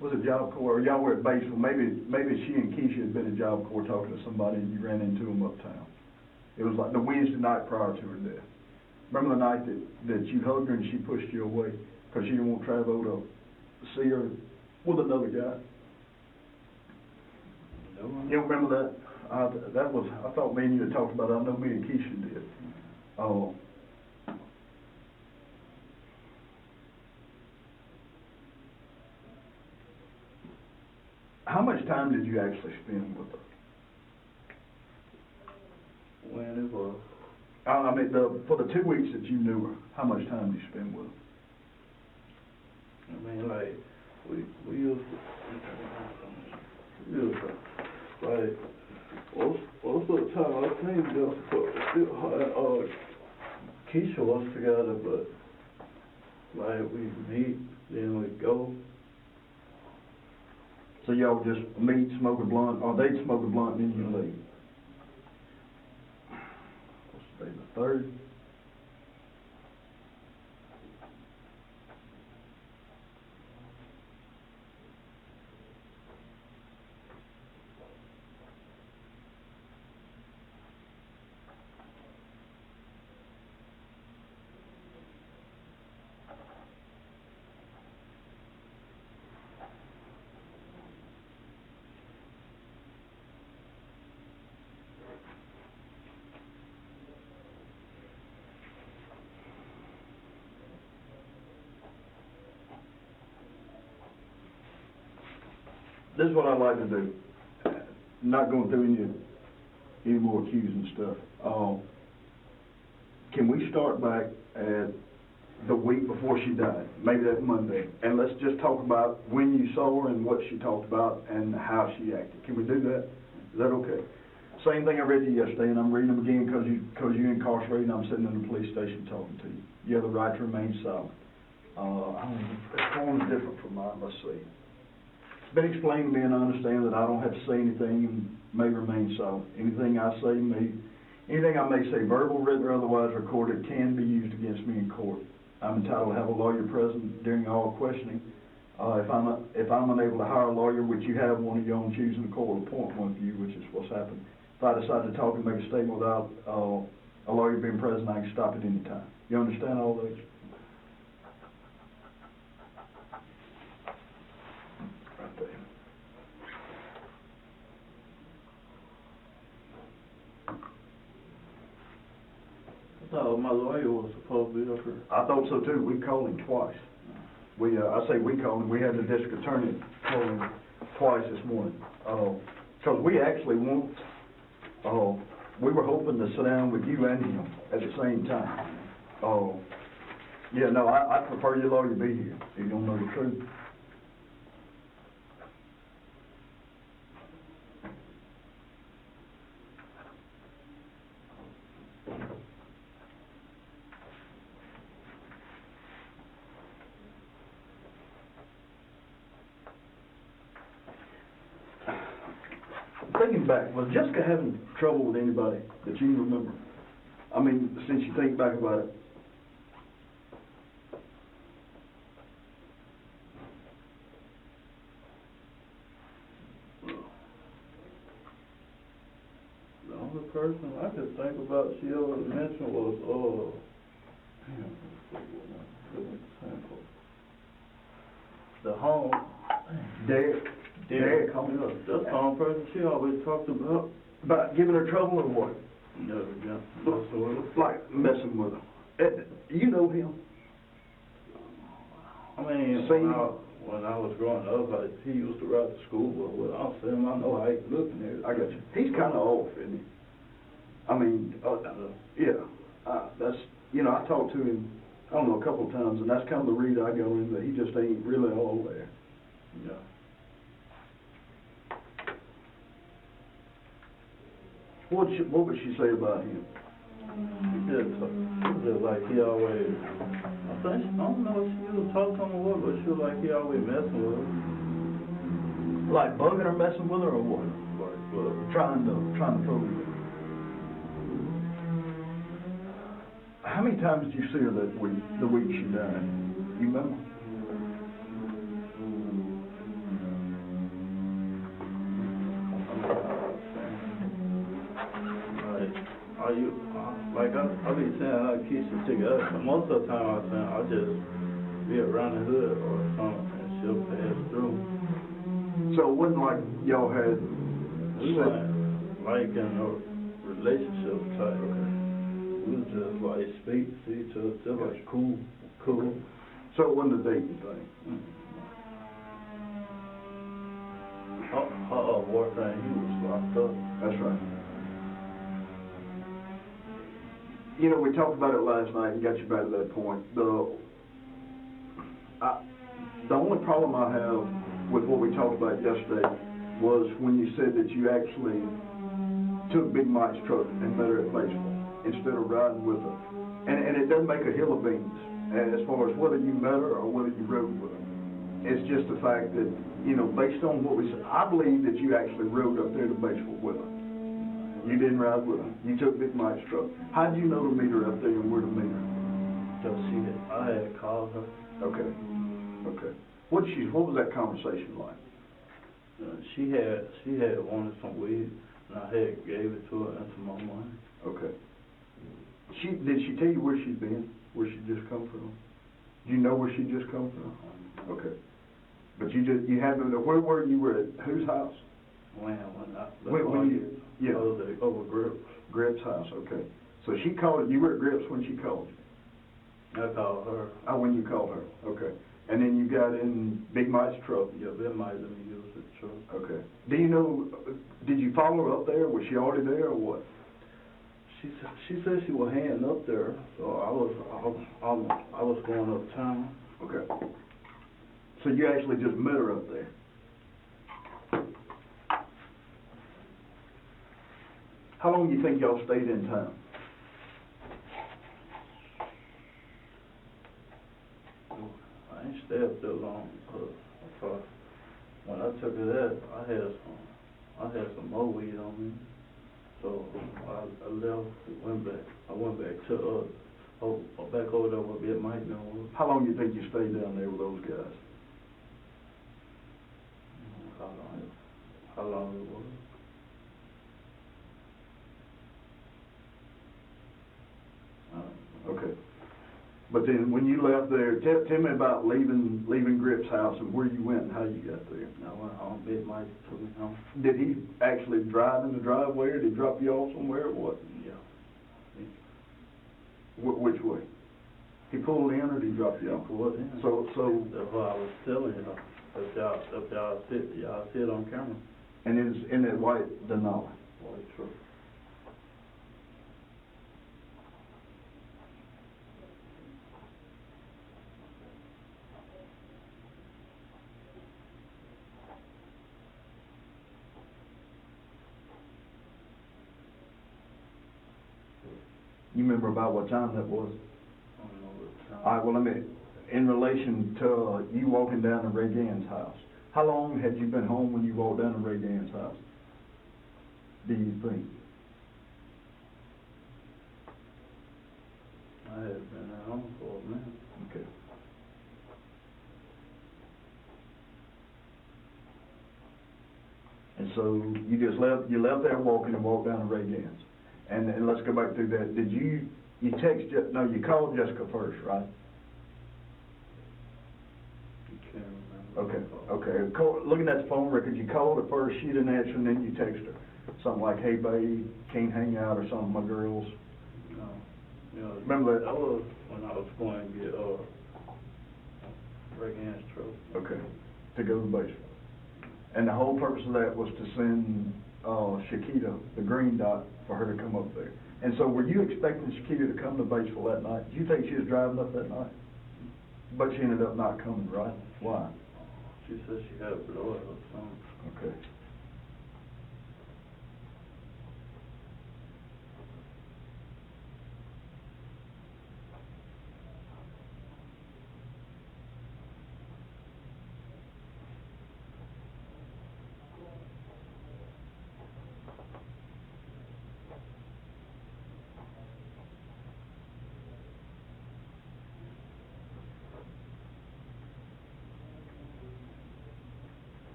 Was it Job Corps, or y'all were at Batesville? Maybe she and Keisha had been at Job Corps talking to somebody and you ran into them uptown. It was like the Wednesday night prior to her death. Remember the night that you hugged her and she pushed you away because she didn't want Travo to see her with another guy? No, You don't remember that? I thought me and you had talked about it. I know me and Keisha did. How much time did you actually spend with her? when it was. I mean, for the 2 weeks that you knew her, how much time did you spend with her? I mean, like, we used to, like, most of the time, I think Keisha was together, but, like, we meet, then we go. So y'all just meet, smoke a blunt, or they'd smoke a blunt and then you leave? What's the day, the 3rd? This is what I'd like to do. Not going through any more accusing stuff. Can we start back at the week before she died? Maybe that Monday. And let's just talk about when you saw her and what she talked about and how she acted. Can we do that? Is that okay? Same thing I read to you yesterday, and I'm reading them again because you're incarcerated and I'm sitting in the police station talking to you. You have the right to remain silent. I don't know, this form is different from mine. Let's see. It's been explained to me, and I understand that I don't have to say anything and may remain silent. Anything I may say, verbal, written, or otherwise recorded, can be used against me in court. I'm entitled to have a lawyer present during all questioning. If I'm unable to hire a lawyer, which you have one of your own choosing, the court will appoint one for you, which is what's happened. If I decide to talk and make a statement without a lawyer being present, I can stop at any time. You understand all those? Right there. I thought my lawyer was supposed to be up here. I thought so too. We called him twice. I say we called him. We had the district attorney call him twice this morning. Because we actually we were hoping to sit down with you and him at the same time. Yeah, no, I prefer your lawyer to be here if you don't know the truth. Thinking back, was Jessica having trouble with anybody that you remember? I mean, since you think back about it. The only person I could think about she ever mentioned was, the home. Derek, home. Yeah, that's the home person she always talked about. About giving her trouble or what? Never got messing with her. Like messing with her. You know him? I mean, when I was growing up, he used to ride the school bus with us. I him, I know how he looked in there. I got you. He's kind of off, isn't he? I mean, yeah. That's, you know, I talked to him, I don't know, a couple of times, and that's kind of the read I go in, that he just ain't really all there. Yeah. What would she say about him? He just like he always, I don't know if she was talking to him or what, but she was like he always messing with her. Like bugging her, messing with her, or what? Trying to fool her. How many times did you see her that week, the week she died? You remember? I be saying I keep some together, but most of the time I just be around the hood or something and she'll pass through. So it wasn't like y'all had We weren't like in a relationship type. Okay. We was just like see each other, just like cool. So it wasn't a dating thing. Her boyfriend, he was locked up. That's right. You know, we talked about it last night and got you back to that point. The only problem I have with what we talked about yesterday was when you said that you actually took Big Mike's truck and met her at baseball instead of riding with her. And it doesn't make a hill of beans as far as whether you met her or whether you rode with her. It's just the fact that, you know, based on what we said, I believe that you actually rode up there to baseball with her. You didn't ride with her. You took Big Mike's truck. How did you know to meet her up there and where to meet her? So I had called her. Okay. What was that conversation like? She had wanted some weed, and I had gave it to her and some more money. Okay. Did she tell you where she'd been? Where she'd just come from? Do you know where she'd just come from? Okay. But you happened to, where were you? Were at whose house? Over Grips. Grips' house, okay. So she called, you were at Grips when she called you? I called her. Oh, when you called her, okay. And then you got in Big Mike's truck? Yeah, Big Mike let me use the truck. Okay. Do you know, did you follow her up there? Was she already there or what? She said she was heading up there, so I was going uptown. Okay. So you actually just met her up there? How long do you think y'all stayed in town? I ain't stayed up there long, because when I took her there, I had some more weed on me. So I left, I went back to back over there with Big Mike now. How long do you think you stayed down there with those guys? How long it was? Okay. But then when you left there, tell me about leaving Grip's house and where you went and how you got there. I went home, Big Mike took me home. Did he actually drive in the driveway, or did he drop you off somewhere, or what? Yeah. Which way? He pulled in, or did he drop you off? He pulled in. So that's what I was telling you. If y'all see it on camera. And it's in that white Denali. White truck. You remember about what time that was? I don't know what time. All right, well, in relation to you walking down to Ray Gann's house, how long had you been home when you walked down to Ray Gann's house? Do you think? I had been at home for a minute. Okay. And so you just left there walking and walked down to Ray Gann's. And let's go back through that. Did you you called Jessica first, right? You can't remember. Okay, looking at the phone record, you called her first, she didn't answer, and then you text her. Something like, hey babe, can't hang out, or something, my girls. You know, Remember that? That was when I was going to get, Ray Gann's trophy. Okay, to go to the baseball. And the whole purpose of that was to send, Shakita, the green dot, for her to come up there. And so were you expecting Shakita to come to baseball that night? Do you think she was driving up that night? But she ended up not coming, right? Why? She said she had a blowout or something. Okay.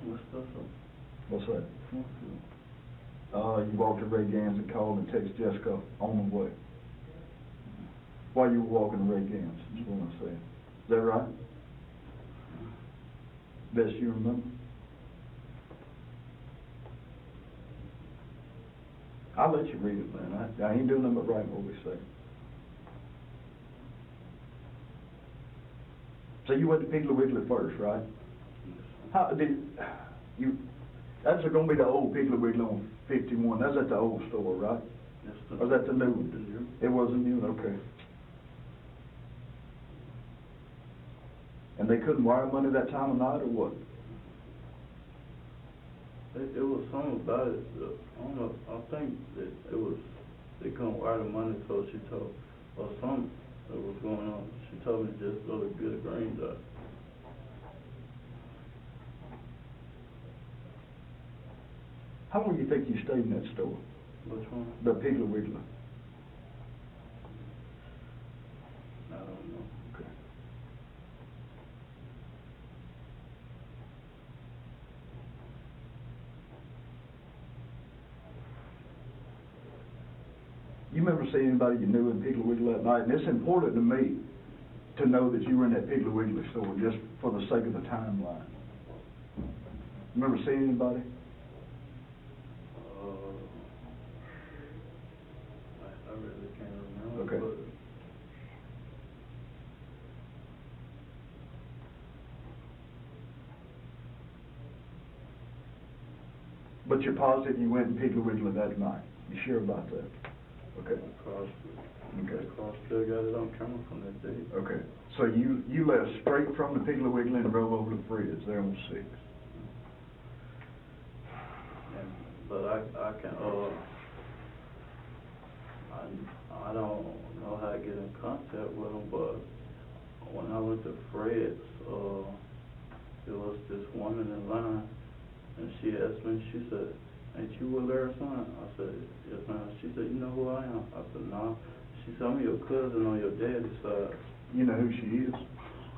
What's that? What's that? You walked to Ray Gann's and called and texted Jessica on the way. While you were walking to Ray Gann's, is what I'm saying. Is that right? Best you remember? I'll let you read it, man. I ain't doing nothing but writing what we say. So you went to Piggly Wiggly first, right? How did you? That's going to be the old Piggly Wiggly on 51. That's at the old store, right? Yes, Or is that the new one? It wasn't new. Okay. And they couldn't wire money that time of night, or what? It was something about it. I don't know. I think that it was they couldn't wire the money, so she told, or something that was going on. She told me just go to get a green dot. How long do you think you stayed in that store? Which one? The Piggly Wiggly. I don't know. Okay. You remember seeing anybody you knew in Piggly Wiggly that night? And it's important to me to know that you were in that Piggly Wiggly store just for the sake of the timeline. Remember seeing anybody? I really can't remember. Okay. But you're positive you went in Piggly Wiggly that night? You sure about that? Okay. Okay. Cross still got it on camera from that day. Okay. So you left straight from the Piggly Wiggly and drove over to Fred's there on 6. But I can I don't know how to get in contact with him, but when I went to Fred's, there was this woman in line, and she asked me, she said, ain't you with her son? I said, yes ma'am. She said, you know who I am? I said, no. She said, I'm your cousin on your daddy's side. You know who she is?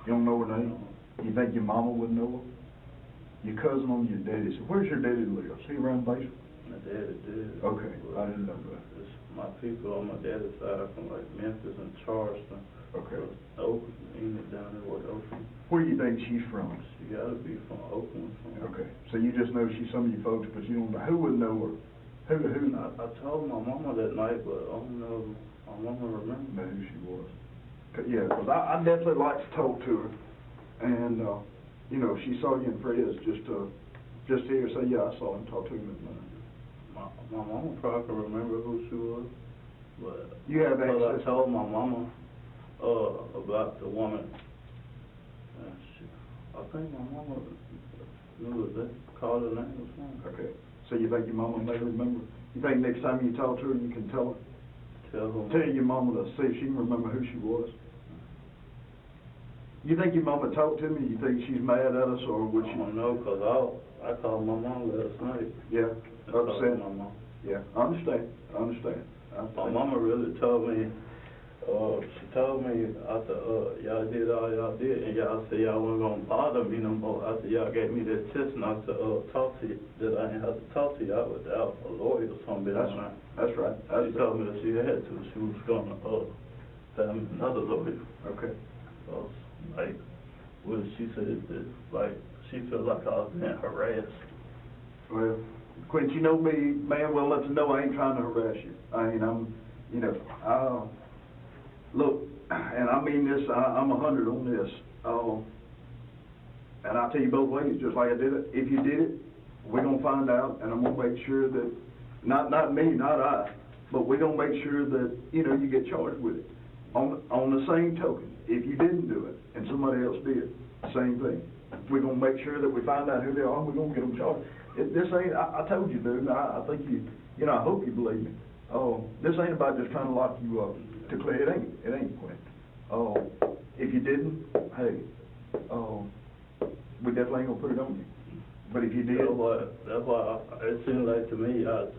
You don't know her name? You think your mama would know her? Your cousin on your daddy's side. Where's your daddy live? Is he around basement? My daddy did. Okay, I didn't know that. It's my people on my daddy's side from like Memphis and Charleston. Okay. Oakland, Enid down there with Oakland. Where do you think she's from? She gotta be from Oakland. Okay, so you just know she's some of your folks, but you don't know, who would know her? Who? I told my mama that night, but I don't know, my mama remember. Know who she was. Yeah, because I definitely like to talk to her, and, you know, she saw you in Fred's just to hear her say, yeah, I saw him, talk to him at night. My mama probably can remember who she was, but You have access. I told my mama about the woman. And I think my mama knew that, called her name or something. Okay, so you think your mama may remember? You think next time you talk to her, you can tell her? Tell your mama to see if she can remember who she was? You think your mama talked to me? You think she's mad at us, or would she? I don't know, because I called my mom last night. Yeah, I called upset. my mom. Yeah, I understand. My mama really told me, she told me after, y'all did all y'all did, and y'all said y'all wasn't gonna bother me no more after y'all gave me that test not to, talk to you, that I didn't have to talk to y'all without a lawyer or something. That's right. That's right. She told me that she had to, she was gonna, have me another lawyer. Okay. So, like, what she said that, like, she felt like I was being harassed. Well, Quincy, you know me, man, well, let you know I ain't trying to harass you. I mean, look, and I mean this, I'm 100 on this. And I'll tell you both ways, just like I did it. If you did it, we're gonna find out, and I'm gonna make sure that, not me, not I, but we're gonna make sure that, you get charged with it. On the same token, if you didn't do it, and somebody else did, same thing. We're gonna make sure that we find out who they are, and we're gonna get them charged. This ain't, I told you, dude, I think I hope you believe me. This ain't about just trying to lock you up to clear, it ain't, Quinn. If you didn't, hey, we definitely ain't gonna put it on you. But if you did. That's why it seemed like to me, that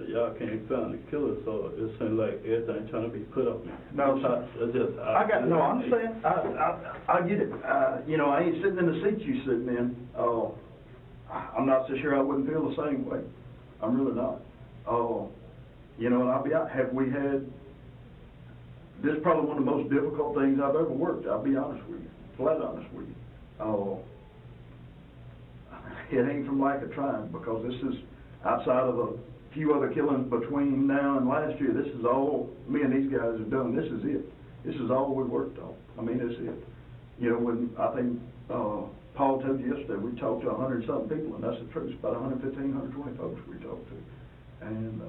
y'all can't find the killer, so it seemed like everything trying to be put on me. No, I understand. I get it. I ain't sitting in the seat you sitting in. I'm not so sure I wouldn't feel the same way. I'm really not. And I'll be out. Have we had, this is probably one of the most difficult things I've ever worked, I'll be honest with you, flat honest with you. It ain't from lack of trying, because this is, outside of a few other killings between now and last year, this is all me and these guys have done. This is it. This is all we worked on. I mean, that's it. When I think Paul told you yesterday, we talked to 100-something people, and that's the truth. About 115, 120 folks we talked to. And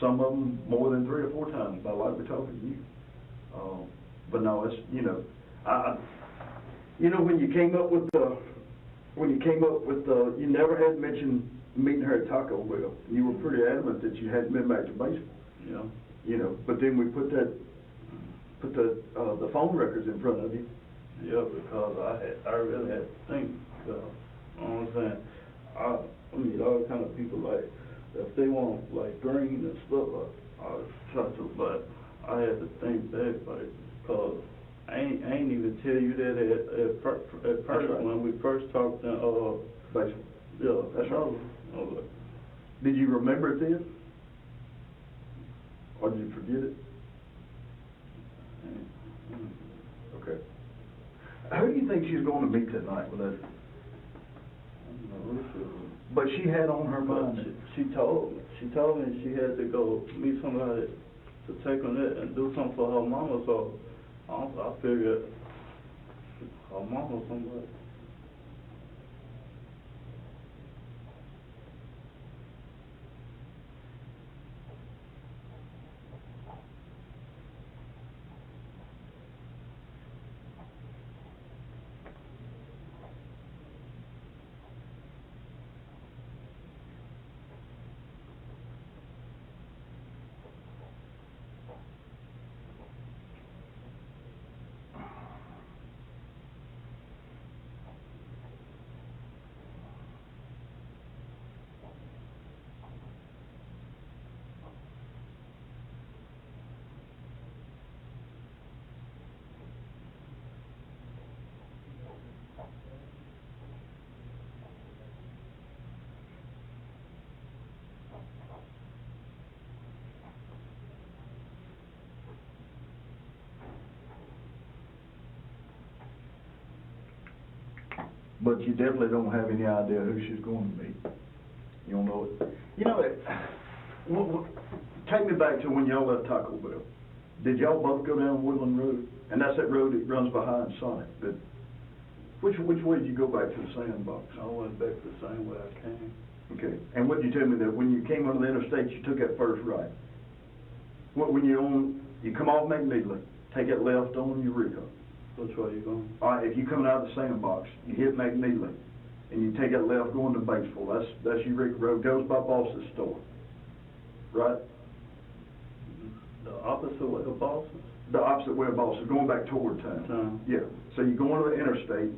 some of them more than 3 or 4 times, about like we're talking to you. But no, it's, when you came up with you never had mentioned meeting her at Taco Bell. You were pretty adamant that you hadn't been back to baseball. But then we put the phone records in front of you. Yeah, because I really had to think. You know what I'm saying? I meet all kind of people, like, if they want, like, green and stuff, I try to, but I had to think back, like, because I ain't even tell you that at first, right, when we first talked in Baseball. Yeah, that's right. Okay. Did you remember it then? Or did you forget it? Okay. Who do you think she's going to meet tonight with us? But she had on her mind. She told me she had to go meet somebody to take on that and do something for her mama, so I figured her mama or somebody. But you definitely don't have any idea who she's going to meet. You don't know it. Take me back to when y'all left Taco Bell. Did y'all both go down Woodland Road? And that's that road that runs behind Sonic. Which way did you go back to the sandbox? I went back the same way I came. Okay. And what did you tell me that when you came onto the interstate, you took that first right? When you come off McNeely, take that left on Eureka. Which way you going? All right, if you're coming out of the sandbox, you hit McNeely, and you take that left going to Batesville. That's Eureka Road. Goes by Boss's store, right? The opposite way of Boston? The opposite way of Boston, going back toward town. Yeah. So you go onto the interstate.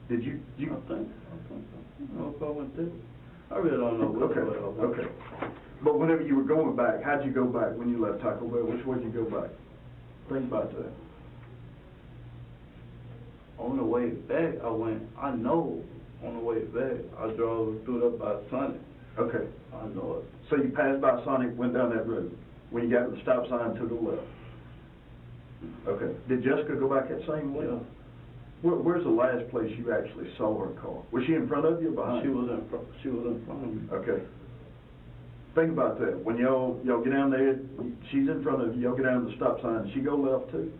Did you? I think so. I don't know if I went there. I really don't know which way I went. Okay. But whenever you were going back, how'd you go back when you left Taco Bell? Which way did you go back? Think about that. On the way back, I know on the way back, I drove through there by Sonic. Okay. I know it. So you passed by Sonic, went down that road. When you got to the stop sign, to the left. Okay. Did Jessica go back that same way? Yeah. Where's the last place you actually saw her car? Was she in front of you or behind She you? was in front of me. Okay. Think about that. When y'all get down there, she's in front of you, y'all get down to the stop sign, she go left too?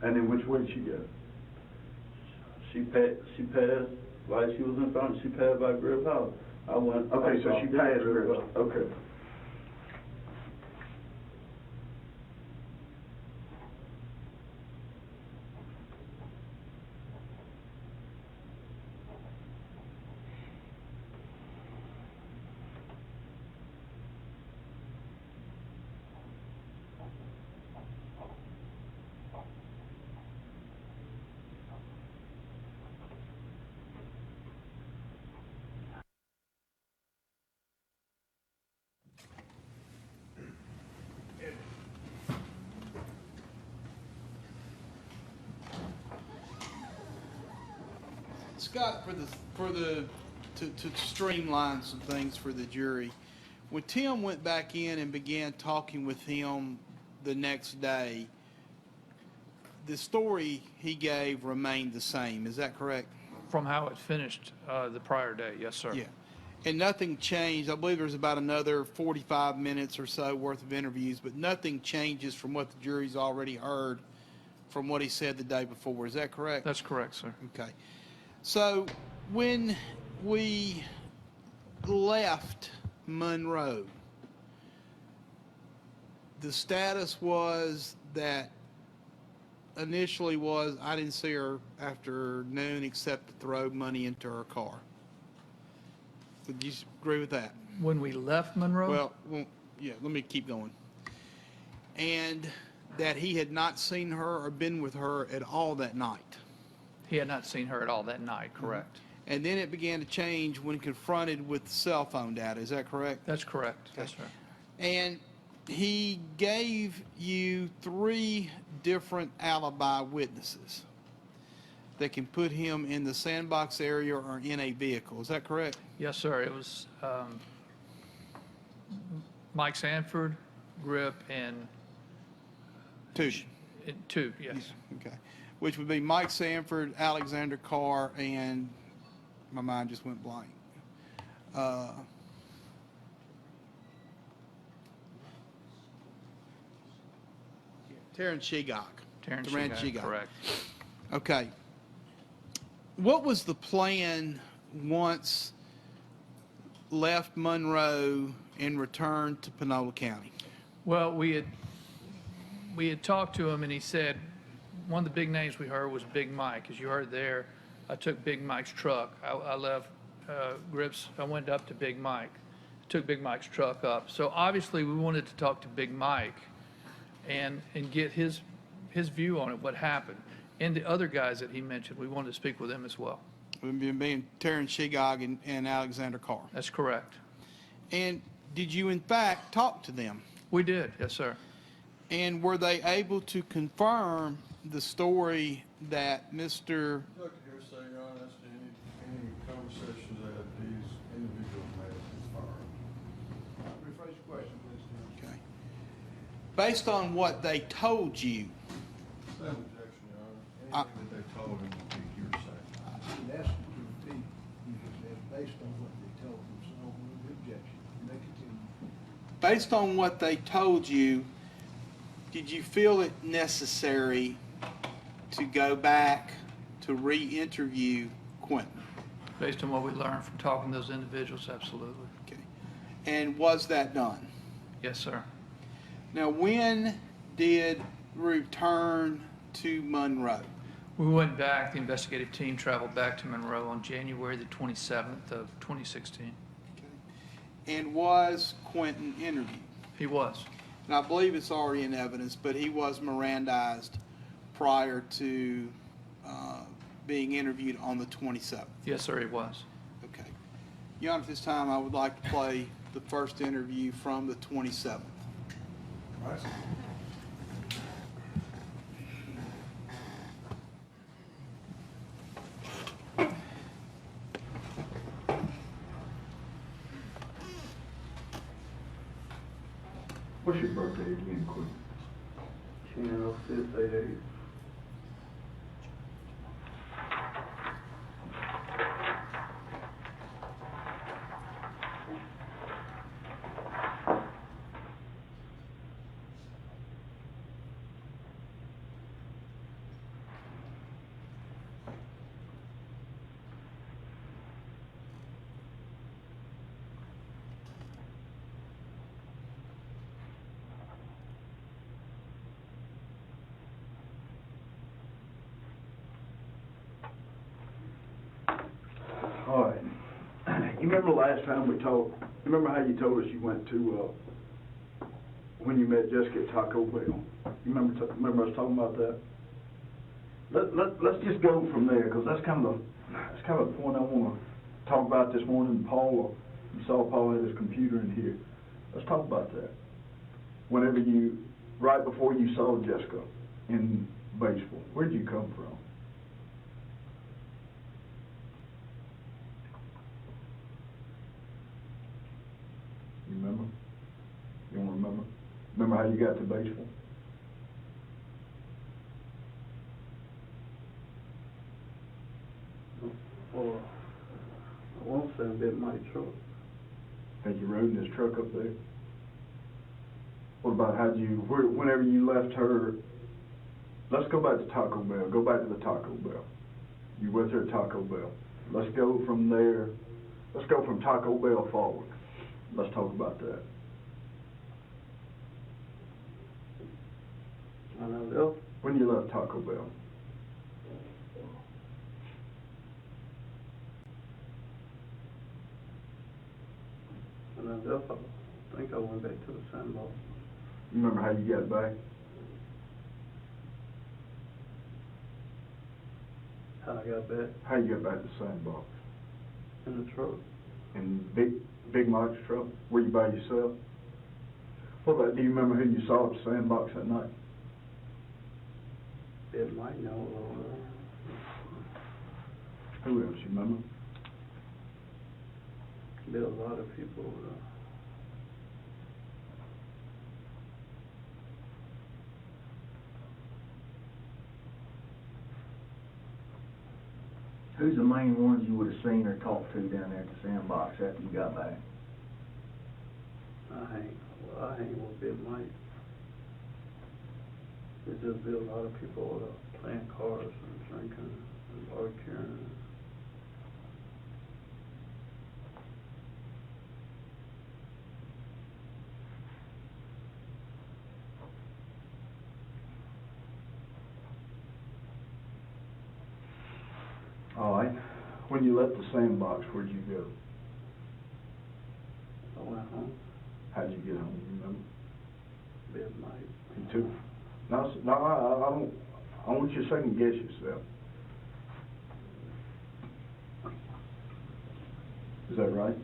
And then which way did she go? She passed, like she was in front of me, she passed by Grip House. Okay, so she passed her, okay. Scott, to streamline some things for the jury, when Tim went back in and began talking with him the next day, the story he gave remained the same. Is that correct? From how it finished the prior day, yes, sir. Yeah. And nothing changed. I believe there's about another 45 minutes or so worth of interviews, but nothing changes from what the jury's already heard from what he said the day before. Is that correct? That's correct, sir. Okay. So when we left Monroe, the status was that initially was I didn't see her after noon except to throw money into her car. Would you agree with that? When we left Monroe? Well, yeah, let me keep going. And that he had not seen her or been with her at all that night. He had not seen her at all that night, correct. And then it began to change when confronted with cell phone data. Is that correct? That's correct, yes, sir. And he gave you 3 different alibi witnesses that can put him in the sandbox area or in a vehicle. Is that correct? Yes, sir. It was Mike Sanford, Grip, and 2. 2, yes. Okay. Which would be Mike Sanford, Alexander Carr, and my mind just went blank. Terrence Shegok. Terrence Shegok, correct. Okay. What was the plan once left Monroe and returned to Panola County? Well, we had talked to him, and he said one of the big names we heard was Big Mike. As you heard there, I took Big Mike's truck. I left Grips. I went up to Big Mike, took Big Mike's truck up. So obviously we wanted to talk to Big Mike and get his view on it, what happened. And the other guys that he mentioned, we wanted to speak with them as well. Being Terrence Shegog and Alexander Carr. That's correct. And did you in fact talk to them? We did, yes, sir. And were they able to confirm the story that Mr. Look here, say your honest, any conversations that these individuals may have confirmed. Rephrase your question, please, Tim. Okay. Based on what they told you, Same objection, your honor. Anything that they told him would be hearsay. I didn't ask him to repeat. He just said, based on what they told him, so the objection. May continue. based on what they told you, did you feel it necessary to go back to re-interview Quentin? Based on what we learned from talking to those individuals, absolutely. Okay. And was that done? Yes, sir. Now, when did return to Monroe? We went back, the investigative team traveled back to Monroe on January the 27th of 2016. And was Quentin interviewed? He was. And I believe it's already in evidence, but he was Mirandized prior to being interviewed on the 27th. Yes, sir, he was. Okay. Your Honor, at this time, I would like to play the first interview from the 27th. All right. What's your birthday again, quick? 10/06/88. All right. You remember last time we talked, you remember how you told us you went to, when you met Jessica at Taco Bell? You remember us talking about that? Let's just go from there, because that's kind of a point I want to talk about this morning. Paul, you saw Paul had his computer in here. Let's talk about that. Right before you saw Jessica in baseball, where'd you come from? You remember? You don't remember? Remember how you got to baseball? Well, I won't say a bit my truck. Had you rode in his truck up there? What about whenever you left her, let's go back to Taco Bell, go back to the Taco Bell. You with her at Taco Bell. Let's go from there, let's go from Taco Bell forward. Let's talk about that. When you left Taco Bell? When I left, I think I went back to the sandbox. You remember how you got back? How I got back? How you got back to the sandbox? In the truck. In Big Mike's truck? Were you by yourself? What about, do you remember who you saw at the sandbox that night? It might know. Who else, you remember? There a lot of people. Who's the main ones you would have seen or talked to down there at the sandbox after you got back? I hang with Big Mike. There's just been a lot of people playing cards and drinking and arguing. All right. When you left the sandbox, where'd you go? I went home. How'd you get home, you remember? Big Mike. You took, no, I want you to second guess yourself. Is that right?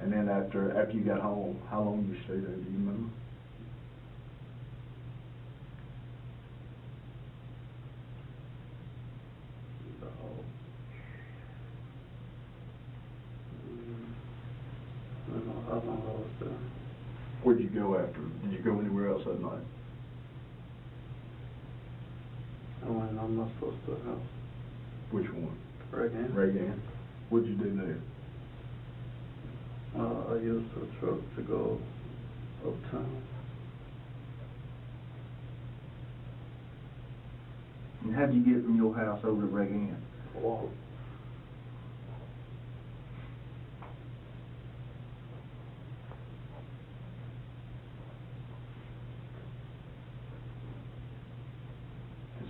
And then after you got home, how long you stayed there, do you remember? I don't know how long I was there. Where'd you go after? Did you go anywhere else that night? I went on my sister's house. Which one? Reagan. Reagan. What'd you do there? I used the truck to go uptown. And how'd you get from your house over to Reagan? Walk.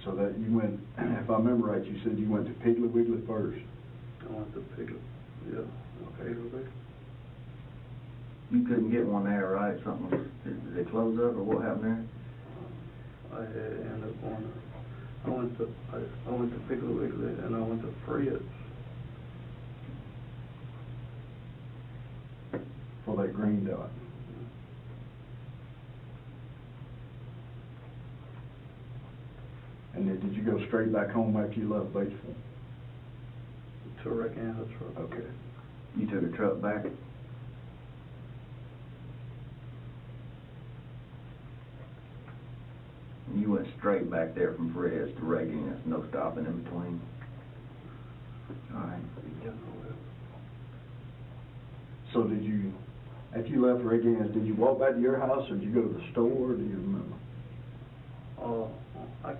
So that you went, if I remember right, you said you went to Piggly Wiggly first. I went to Piggly. Yeah, okay, Piggly. You couldn't get one there, right? Something, did they close up or what happened there? I had ended up going. I went to Piggly Wiggly and I went to Fred's. for that green dot. And then did you go straight back home after you left Batesville? To wreck in her truck. Okay. You took a truck back? You went straight back there from Fred's to Reagan, no stopping in between? All right. So did you, after you left Reagan's, did you walk back to your house or did you go to the store, or do you remember? I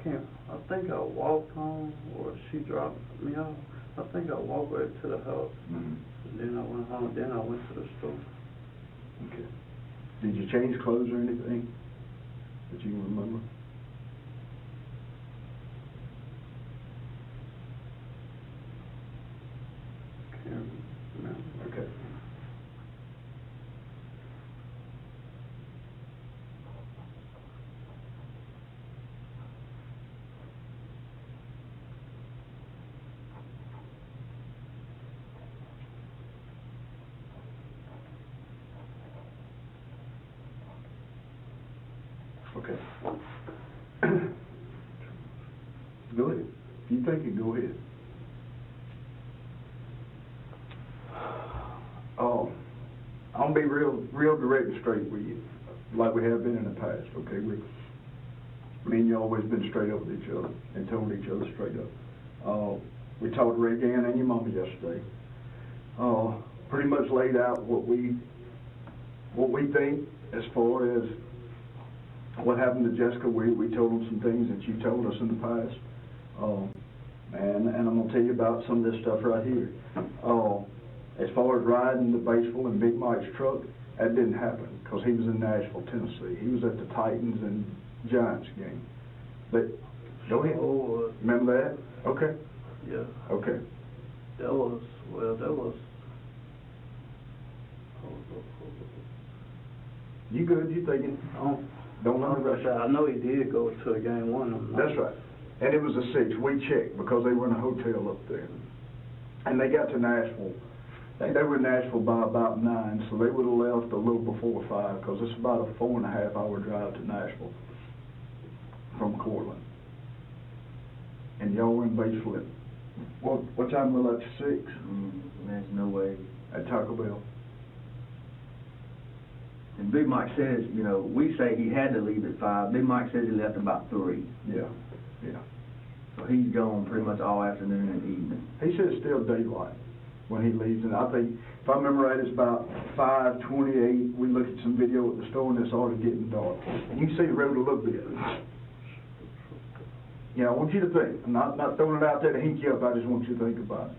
think I walked home, or she dropped me off. I think I walked right to the house. Mm-hmm. And then I went home, then I went to the store. Okay. Did you change clothes or anything that you remember? Can't remember. Okay. Okay. Go ahead. If you think it, go ahead. I'm gonna be real direct and straight with you, like we have been in the past, okay? Me and you always been straight up with each other and told each other straight up. We talked to Rick Ann and your mama yesterday. Pretty much laid out what we think as far as what happened to Jessica. We told them some things that you told us in the past. And I'm gonna tell you about some of this stuff right here. As far as riding the Batesville and Big Mike's truck, that didn't happen because he was in Nashville, Tennessee. He was at the Titans and Giants game. But go ahead. Oh, remember that? Okay. Yeah. Okay. That was. You good? You thinking? Don't let me rush. I know he did go to a game one. That's right. And it was a 6. We checked because they were in a hotel up there. And they got to Nashville. I think they were in Nashville by about 9, so they would have left a little before 5 because it's about a 4.5-hour drive to Nashville from Cortland. And y'all were in Batesville at, what time we left? 6? There's no way. At Taco Bell. And Big Mike says, you know, we say he had to leave at 5. Big Mike says he left about 3. Yeah. So he's gone pretty much all afternoon and evening. He said it's still daylight when he leaves, and I think, if I remember right, it's about 5:28. We looked at some video at the store, and it's already getting dark. And you can see the road a little bit. You know, I want you to think. I'm not throwing it out there to hink you up. I just want you to think about it.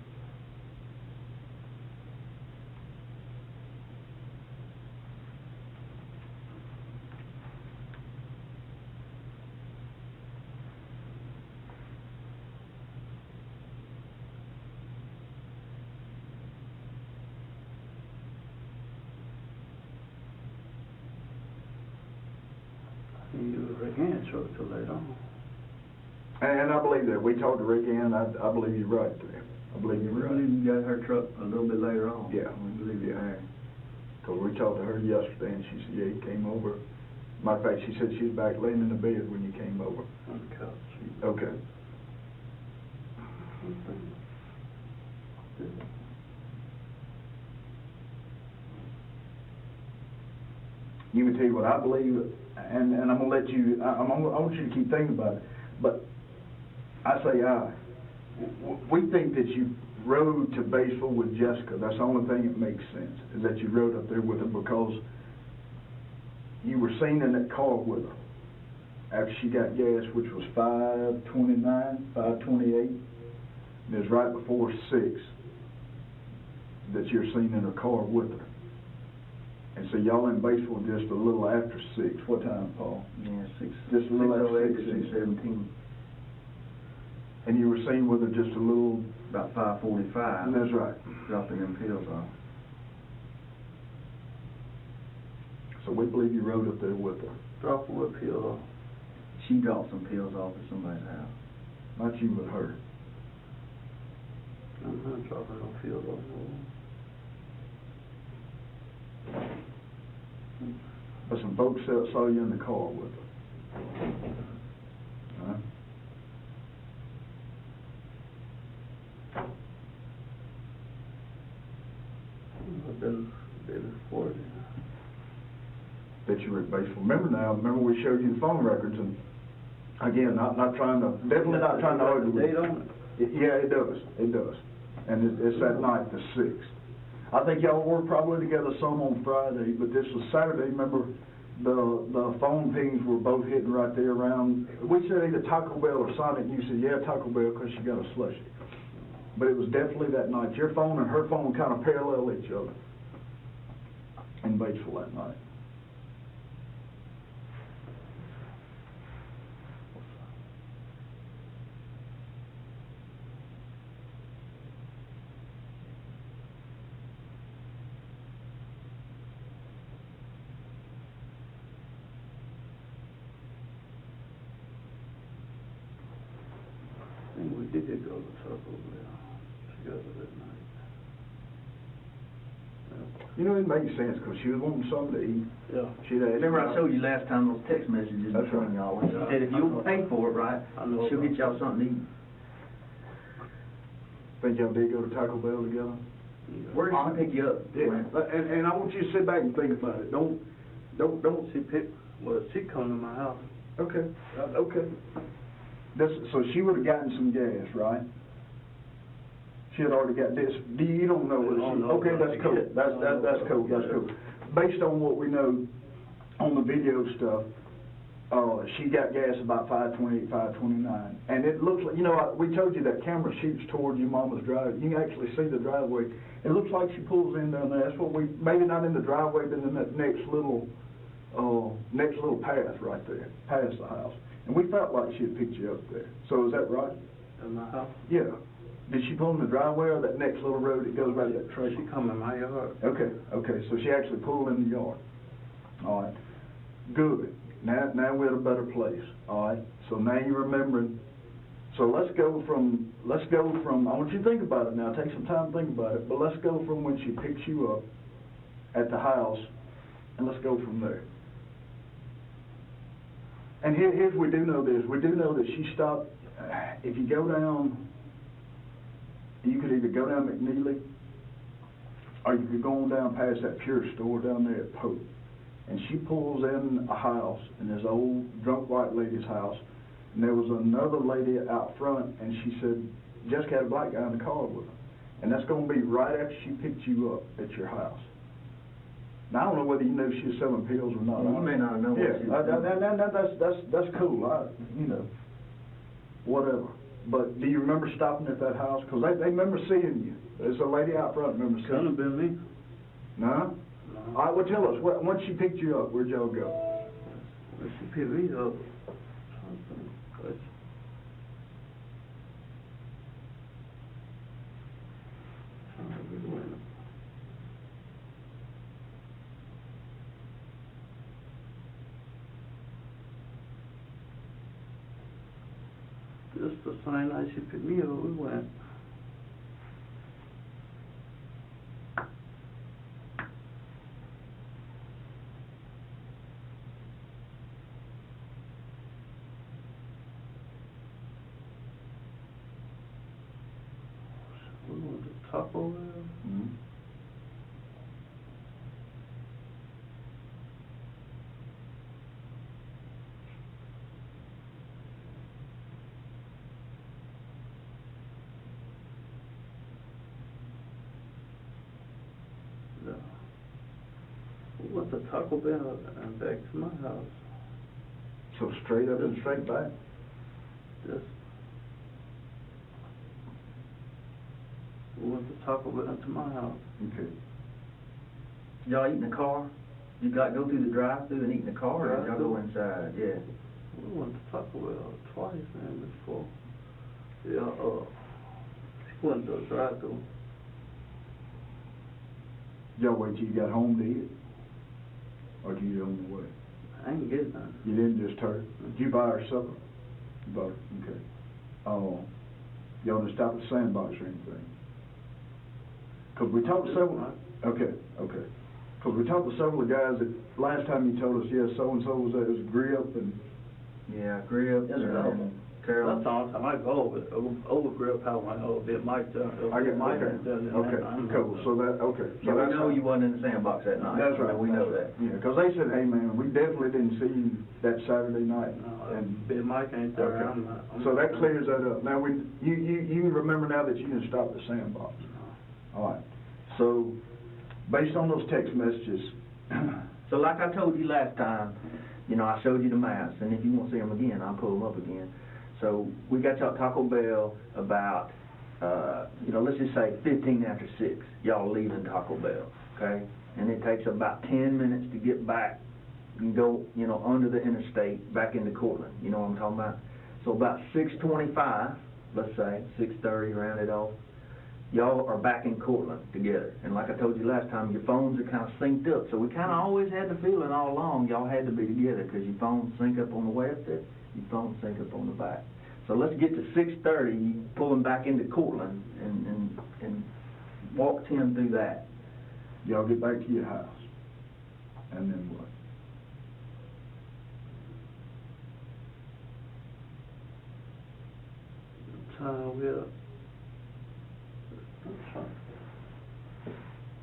He used Rick Ann's truck till later on. And I believe that. We talked to Rick Ann. I believe you're right there. I believe you're We right. believe you got her truck a little bit later on. Yeah. We believe you're there. Because we talked to her yesterday, and she said, yeah, he came over. Matter of fact, she said she was back laying in the bed when you came over. On the couch. Okay. You can tell you what I believe, and I'm gonna let you. I want you to keep thinking about it. But I say we think that you rode to Batesville with Jessica. That's the only thing that makes sense, is that you rode up there with her because you were seen in that car with her after she got gas, which was 5:29, 5:28. And it was right before 6 that you're seen in a car with her. And so y'all in Batesville just a little after 6. What time, Paul? Yeah, 6. Just a little after 6. 6:17. And you were seen with her just a little. About 5:45. That's right. Dropping them pills off. So we believe you rode up there with her. Dropping what pill off? She dropped some pills off at somebody's house. Not you, with her. I'm not dropping no pills off. But some folks saw you in the car with her. Huh? I've been reported. That you were at base. Remember we showed you the phone records, and again, not trying to, definitely not trying to argue with Date on it? Yeah, it does. And it's that night, the 6th. I think y'all were probably together some on Friday, but this was Saturday. Remember, the phone pings were both hitting right there around, we said either Taco Bell or Sonic, and you said, yeah, Taco Bell, because she got a slushie. But it was definitely that night. Your phone and her phone kind of parallel each other in Batesville that night. I think we did go to Taco Bell together that night. You know, it makes sense, because she was wanting something to eat. Yeah. She'd asked. Remember I showed you last time those text messages That's between right. y'all, and she said if you'll pay for it, right, I know she'll about get y'all something to eat. Think y'all did go to Taco Bell together? Where did she pick you up? Yeah, and I want you to sit back and think about it. Don't. She come to my house. Okay, okay. So she would have gotten some gas, right? She had already got this. You don't know what she. Okay, that's cool. That's cool. That's cool. Based on what we know on the video stuff, she got gas about 5:28, 5:29, and it looks like, you know, we told you that camera shoots toward your mama's driveway. You can actually see the driveway. It looks like she pulls in down there. That's what we, maybe not in the driveway, but in that next little path right there, past the house. And we felt like she had picked you up there. So is that right? In my house? Yeah. Did she pull in the driveway or that next little road that goes right to that trail? She come in my yard. Okay, so she actually pulled in the yard. All right, good. Now we're at a better place. All right, so now you're remembering. So let's go from, I want you to think about it now, take some time to think about it, but let's go from when she picks you up at the house, and let's go from there. And here's, we do know this, we do know that she stopped, if you go down, you could either go down McNeely, or you could go on down past that Pure store down there at Pope. And she pulls in a house, in this old drunk white lady's house, and there was another lady out front, and she said, Jessica had a black guy in the car with her. And that's going to be right after she picked you up at your house. Now, I don't know whether you knew she was selling pills or not. You may not know what she was that's cool, you know, whatever. But do you remember stopping at that house? Because they remember seeing you. There's a lady out front remember seeing Couldn't you. have been me. No? No. All right, well, tell us, once she picked you up, where'd y'all go? When she picked me up, just the same night she picked me up, we went. We went to Taco Bell. Mm-hmm. Yeah. We went to Taco Bell and back to my house. So straight up and straight back? Just we went to Taco Bell to my house. Okay. Y'all eat in the car? You got to go through the drive-through and eat in the car, or y'all go inside? Yeah. We went to Taco Bell twice, man, before. Yeah, she went to the drive-through. Y'all wait till you got home to eat it? Or did you eat it on the way? I ain't getting none. You didn't just turn? Did you buy her supper? You bought it, okay. Y'all didn't stop at the Sandbox or anything? Because we talked several, okay. Because we talked to several of the guys that, last time you told us, yes, so-and-so was at his grip, and Yeah, Griff Yes, sir. and Carol. That's the only time I go over grip how I go a bit Mike done. I get, Mike okay, done it. okay, cool, so that, okay. So Yeah, we that's know how- you wasn't in the sandbox that night. That's right. We know that. Yeah, because they said, hey, man, we definitely didn't see you that Saturday night. No, And bit Mike ain't there, okay. I'm not. So that clears that up. Now, you remember now that you didn't stop the sandbox? All right. So, based on those text messages, So like I told you last time, you know, I showed you the maps, and if you want to see them again, I'll pull them up again. So we got y'all at Taco Bell about, you know, let's just say 15 after 6, y'all leaving Taco Bell, okay? And it takes about 10 minutes to get back and go, you know, under the interstate back into Cortland, you know what I'm talking about? So about 6:25, let's say, 6:30, round it off, y'all are back in Cortland together. And like I told you last time, your phones are kind of synced up. So we kind of always had the feeling all along y'all had to be together because your phones sync up on the way up there, your phones sync up on the back. So let's get to 6:30, you pull them back into Cortland and walk Tim through that. y'all get back to your house. And then what?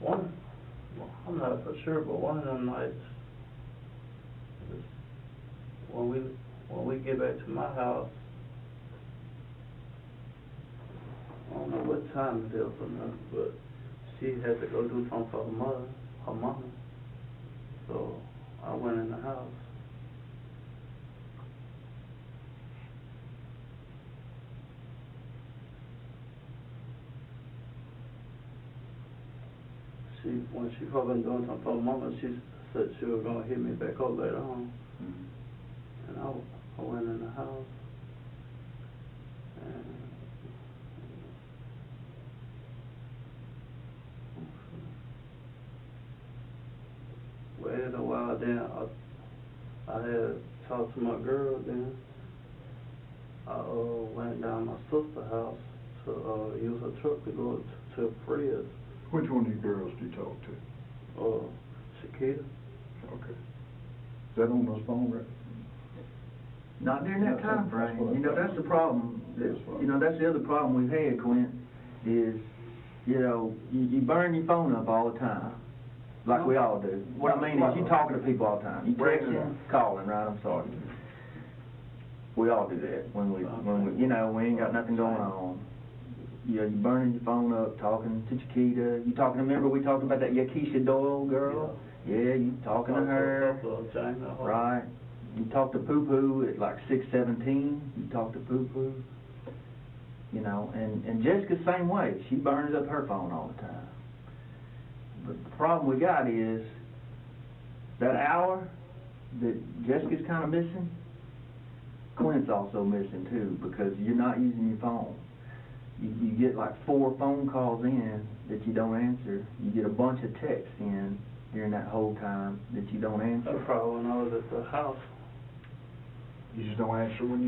One, I'm not for sure, but one of them nights, when we get back to my house, I don't know what time it is or nothing, but she had to go do something for her mama. So I went in the house. When she probably doing something for her mama, she said she was gonna hit me back up later on. And I went in the house. And waited a while, then I had talked to my girl, then I went down my sister's house to use her truck to go to Fred's. Which one of you girls do you talk to? Shakita. Okay. Is that on those phone records? Not during that That's time what frame. I You know, thought. that's the problem. You know, that's the other problem we've had, Clint, is, you know, you burn your phone up all the time, like we all do. What I mean is you talking to people all the time. You texting, calling, right? I'm sorry. We all do that when we, you know, we ain't got nothing going on. You know, you burning your phone up, talking to Chiquita. You talking, remember we talked about that Yakisha Doyle girl? Yeah, you talking to her. Right. You talk to Poo Poo at like 6:17. You talk to Poo Poo. You know, and Jessica's the same way. She burns up her phone all the time. But the problem we got is that hour that Jessica's kind of missing, Clint's also missing too, because you're not using your phone. You get like 4 phone calls in that you don't answer. You get a bunch of texts in during that whole time that you don't answer. That's probably when I was at the house. You just don't answer when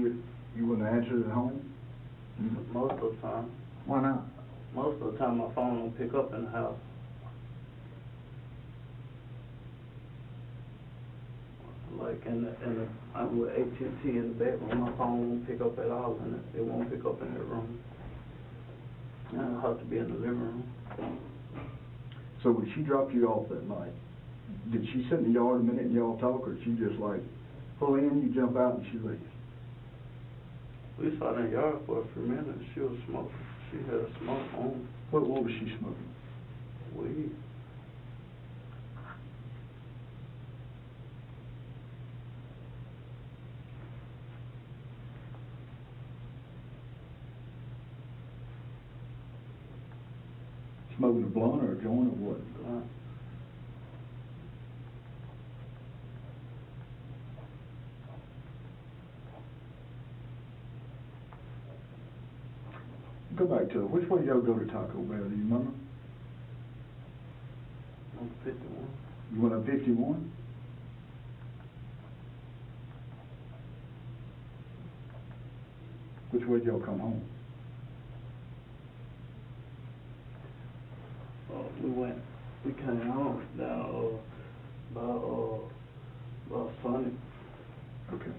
you wouldn't answer at home? Most of the time. Why not? Most of the time my phone don't pick up in the house. Like I'm with AT&T in the bedroom, my phone won't pick up at all in it. It won't pick up in that room. I'll have to be in the living room. So when she dropped you off that night, did she sit in the yard a minute and y'all talk, or she just like pull in, you jump out, and she leaves? We sat in the yard for a few minutes. She was smoking. She had a smoke on. What was she smoking? Weed. Smoking a blunt or a joint or what? Go back to it. Which way y'all go to Taco Bell? Do you remember? On 51. You went up 51? Which way did y'all come home? We went We came home down, by Sunny. Okay.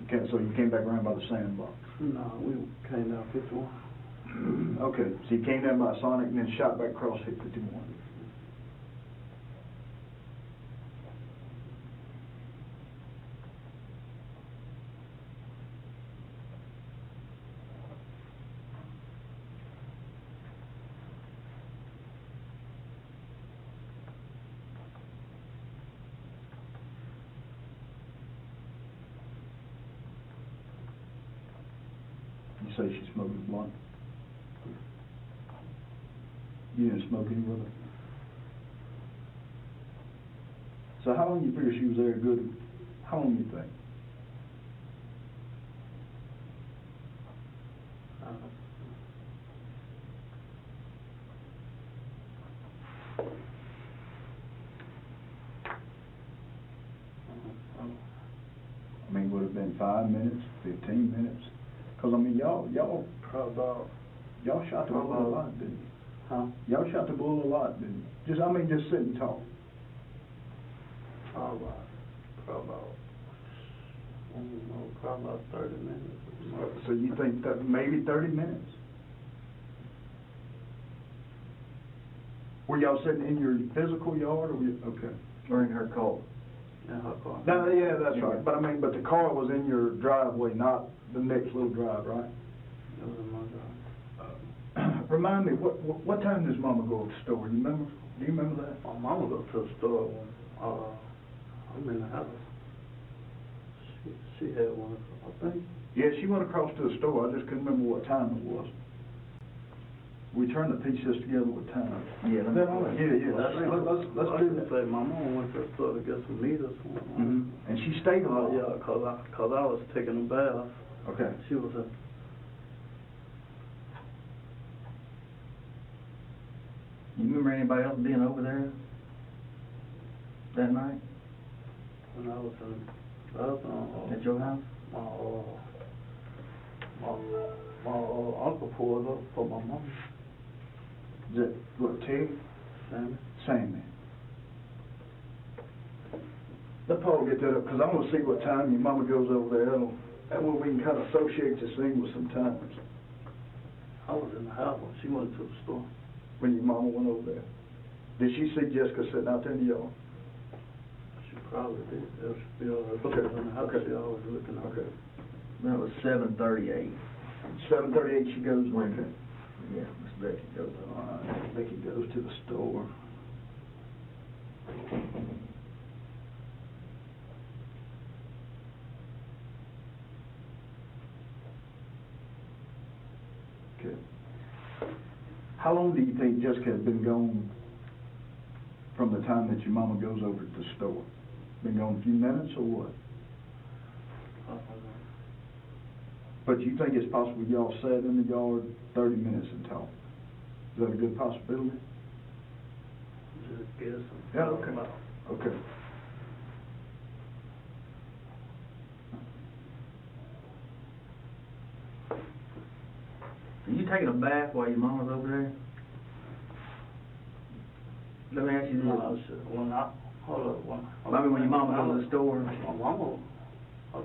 Okay, so you came back around by the sandbox? No, we came down 51. Okay, so you came down by Sonic and then shot back across hit 51. You say she smoked a blunt? You didn't smoke any with her? So how long you figure she was there good? How long you think? I mean, would it have been 5 minutes, 15 minutes? Because, I mean, y'all shot the bull a lot, didn't you? Huh? Y'all shot the bull a lot, didn't you? Just sit and talk. Probably about 30 minutes. So you think that maybe 30 minutes? Were y'all sitting in your physical yard, or were you, okay? Or in her car? Yeah, her car. No, yeah, that's right. But I mean, but the car was in your driveway, not the next little drive, right? It was in my drive. Remind me, what time does Mama go to the store? Do you remember that? My mama go to the store when I'm in the house. She had one, I think. Yeah, she went across to the store. I just couldn't remember what time it was. We turned the pieces together with time. Yeah, Yeah. Let's do that. Say my mom went to the store to get some meat or something. And she stayed a lot. Yeah, cause I was taking a bath. Okay. She was You remember anybody else being over there that night when I was at your house? My uncle pulled up for my mom. Is it, what, Tig? Sammy. Let Paul get that up, because I'm going to see what time your mama goes over there. That way we can kind of associate this thing with some times. I was in the house when she went to the store. When your mama went over there. Did she see Jessica sitting out there in the yard? She probably did. If she was in the house, she always looking out. Okay. That was 7:38. 7:38 she goes with her. Yeah, Miss Becky goes All right, Becky goes to the store. Okay. How long do you think Jessica had been gone from the time that your mama goes over to the store? Been gone a few minutes or what? But you think it's possible y'all sat in the yard 30 minutes and talked? Is that a good possibility? Just guessing. Yeah, okay. Okay. Are you taking a bath while your mama's over there? Let me ask you this. No, when I, hold up. I mean, when your mama goes to the store. My mama, I'm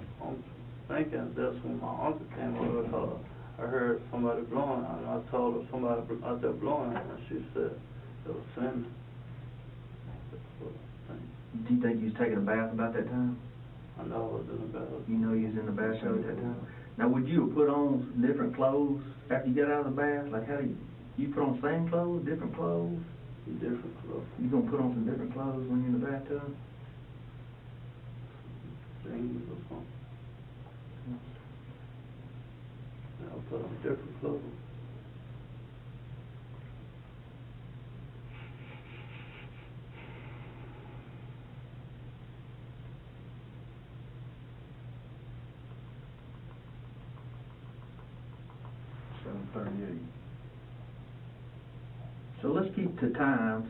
thinking that's when my uncle came over, because I heard somebody blowing, and I told her somebody out there blowing, and she said it was Sammy. Do you think you was taking a bath about that time? I know I was in the bathroom. You know you was in the bathtub at that time? Now, would you have put on different clothes after you got out of the bath? Like, how do you put on same clothes, different clothes? Different clothes. You gonna put on some different clothes when you're in the bathtub? Jeans or something. I'll put on different clothes. So let's keep to times.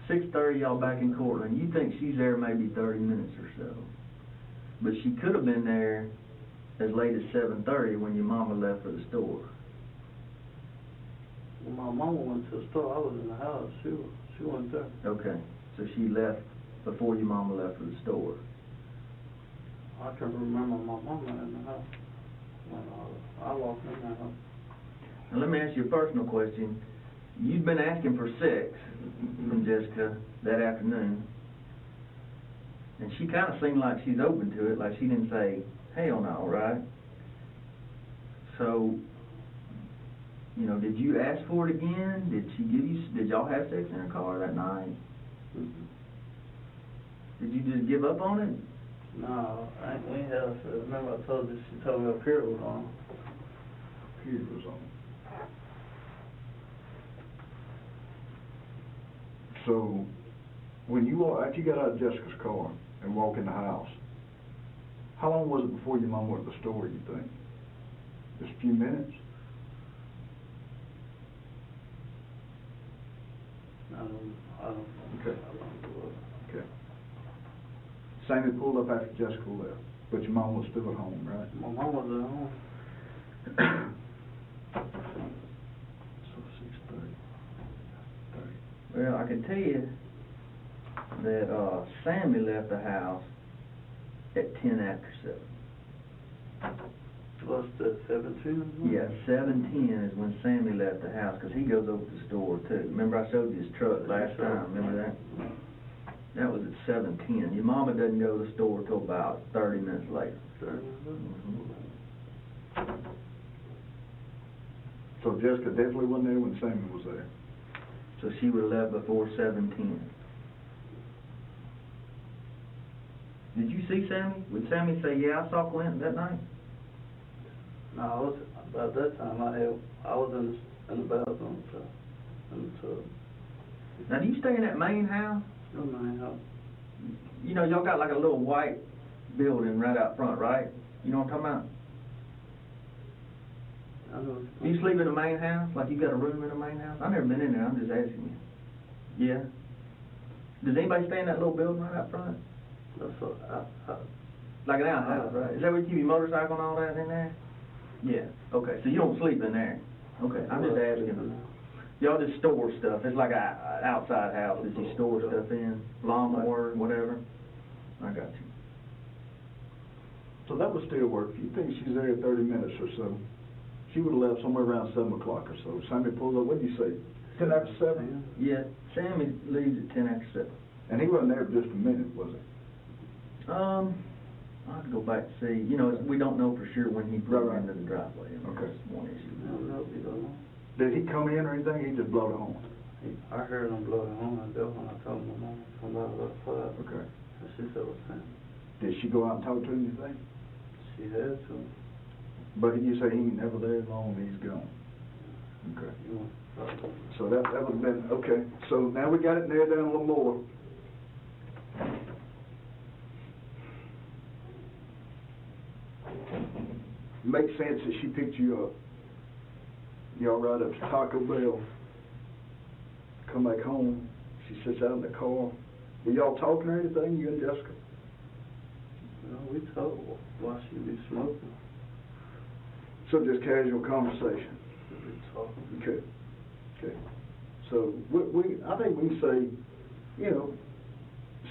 6:30, y'all back in Cortland. You think she's there maybe 30 minutes or so. But she could have been there as late as 7:30 when your mama left for the store. When my mama went to the store, I was in the house. She She wasn't there. Okay, so she left before your mama left for the store. I can remember my mama in the house. When I walked in that house. Now, let me ask you a personal question. You'd been asking for sex from Jessica that afternoon, and she kind of seemed like she's open to it, like she didn't say, hell no, right? So, you know, did you ask for it again? Did she give you, did y'all have sex in her car that night? Did you just give up on it? No, we ain't had sex. Remember I told you, she told me her period was on. Period was on. So, when you walk, after you got out of Jessica's car and walk in the house, how long was it before your mom went to the store, you think? Just a few minutes? I don't Okay. how long it was. Okay. Sammy pulled up after Jessica left, but your mom was still at home, right? My mom was at home. So 6:30. Well, I can tell you that Sammy left the house at 10 after 7. What's the 17? Yeah, 7:10 is when Sammy left the house, because he goes over to the store too. Remember I showed you his truck last time, remember that? That was at 7:10. Your mama doesn't go to the store till about 30 minutes later. So Jessica definitely wasn't there when Sammy was there. So she would have left before 7:10. Did you see Sammy? Would Sammy say, yeah, I saw Clint that night? No, about that time I was in the bathroom, so, in the tub. Now, do you stay in that main house? No man, how? You know, y'all got like a little white building right out front, right? You know what I'm talking about? I know. Do you sleep in the main house? Like you got a room in the main house? I've never been in there, I'm just asking you. Yeah? Does anybody stay in that little building right out front? That's what Like an outhouse, right? Is that where you keep your motorcycle and all that in there? Yeah, okay, so you don't sleep in there. Okay, I'm just asking. Y'all just store stuff, it's like a outside house that you store stuff in, lawnmower, whatever. I got you. So that would still work. If you think she's there 30 minutes or so, she would have left somewhere around 7 o'clock or so. Sammy pulls up, what did you say, 10 after 7? Yeah, Sammy leaves at 10 after 7. And he wasn't there just a minute, was he? I'll have to go back and see. You know, we don't know for sure when he pulled Right. into the driveway. Okay. That's one issue. No, we don't know. Did he come in or anything? He just blowed it home? I heard him blow the horn at the door when I told my mom to come out of the fire. Okay. And she said, what's that? Did she go out and talk to him, you think? She had to. But you say he ain't never there long, he's gone. Okay. You know, So that would have been, okay. So now we got it narrowed down a little more. Makes sense that she picked you up. Y'all ride up to Taco Bell. Come back home. She sits out in the car. Were y'all talking or anything, you and Jessica? we talked while she be smoking. So just casual conversation. We talking. Okay. Okay. So I think we can say,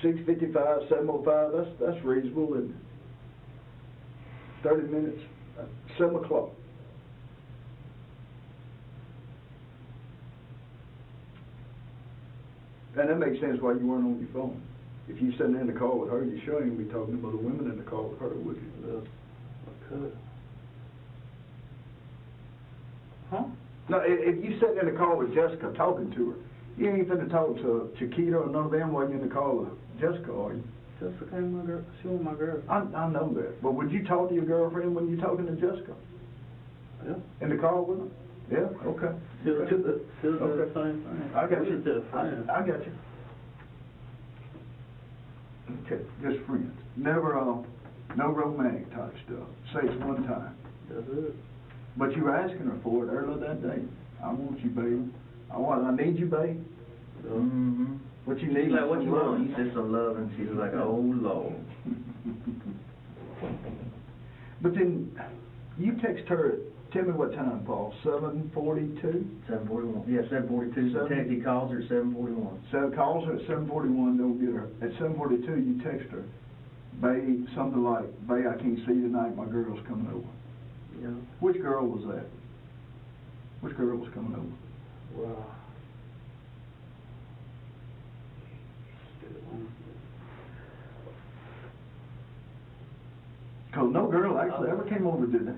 6:55, 7:05. That's reasonable. And 30 minutes, 7 o'clock. And that makes sense why you weren't on your phone. If you sitting in the car with her, you sure ain't gonna be talking to other women in the car with her, would you? Well, I could. Huh? No, if you sitting in the car with Jessica talking to her, you ain't finna talk to Chiquita or none of them while you're in the car with Jessica, are you? Jessica ain't my girl. She was my girl. I know that. But would you talk to your girlfriend when you're talking to Jessica? Yeah. In the car with her? Yeah, okay. She'll Okay. do the Okay. same thing. I got We you. just friends. I got you. Okay, just friends. Never, no romantic type stuff. Sex one time. That's it. But you were asking her for it earlier that day. I want you, babe. I need you, babe. Mm-hmm. What you She's need? like, what some you want? love. You said some love, and she was like, oh, Lord. But then, You text her at, tell me what time, Paul, 7:42? 7:41, yeah, 7:42, the taxi calls her at 7:41. So calls her at 7:41, they'll get her. At 7:42, you text her, Babe, something like, Babe, I can't see you tonight, my girl's coming over. Yeah, Which girl was that? Which girl was coming over? well. Because no girl actually ever came over, did they?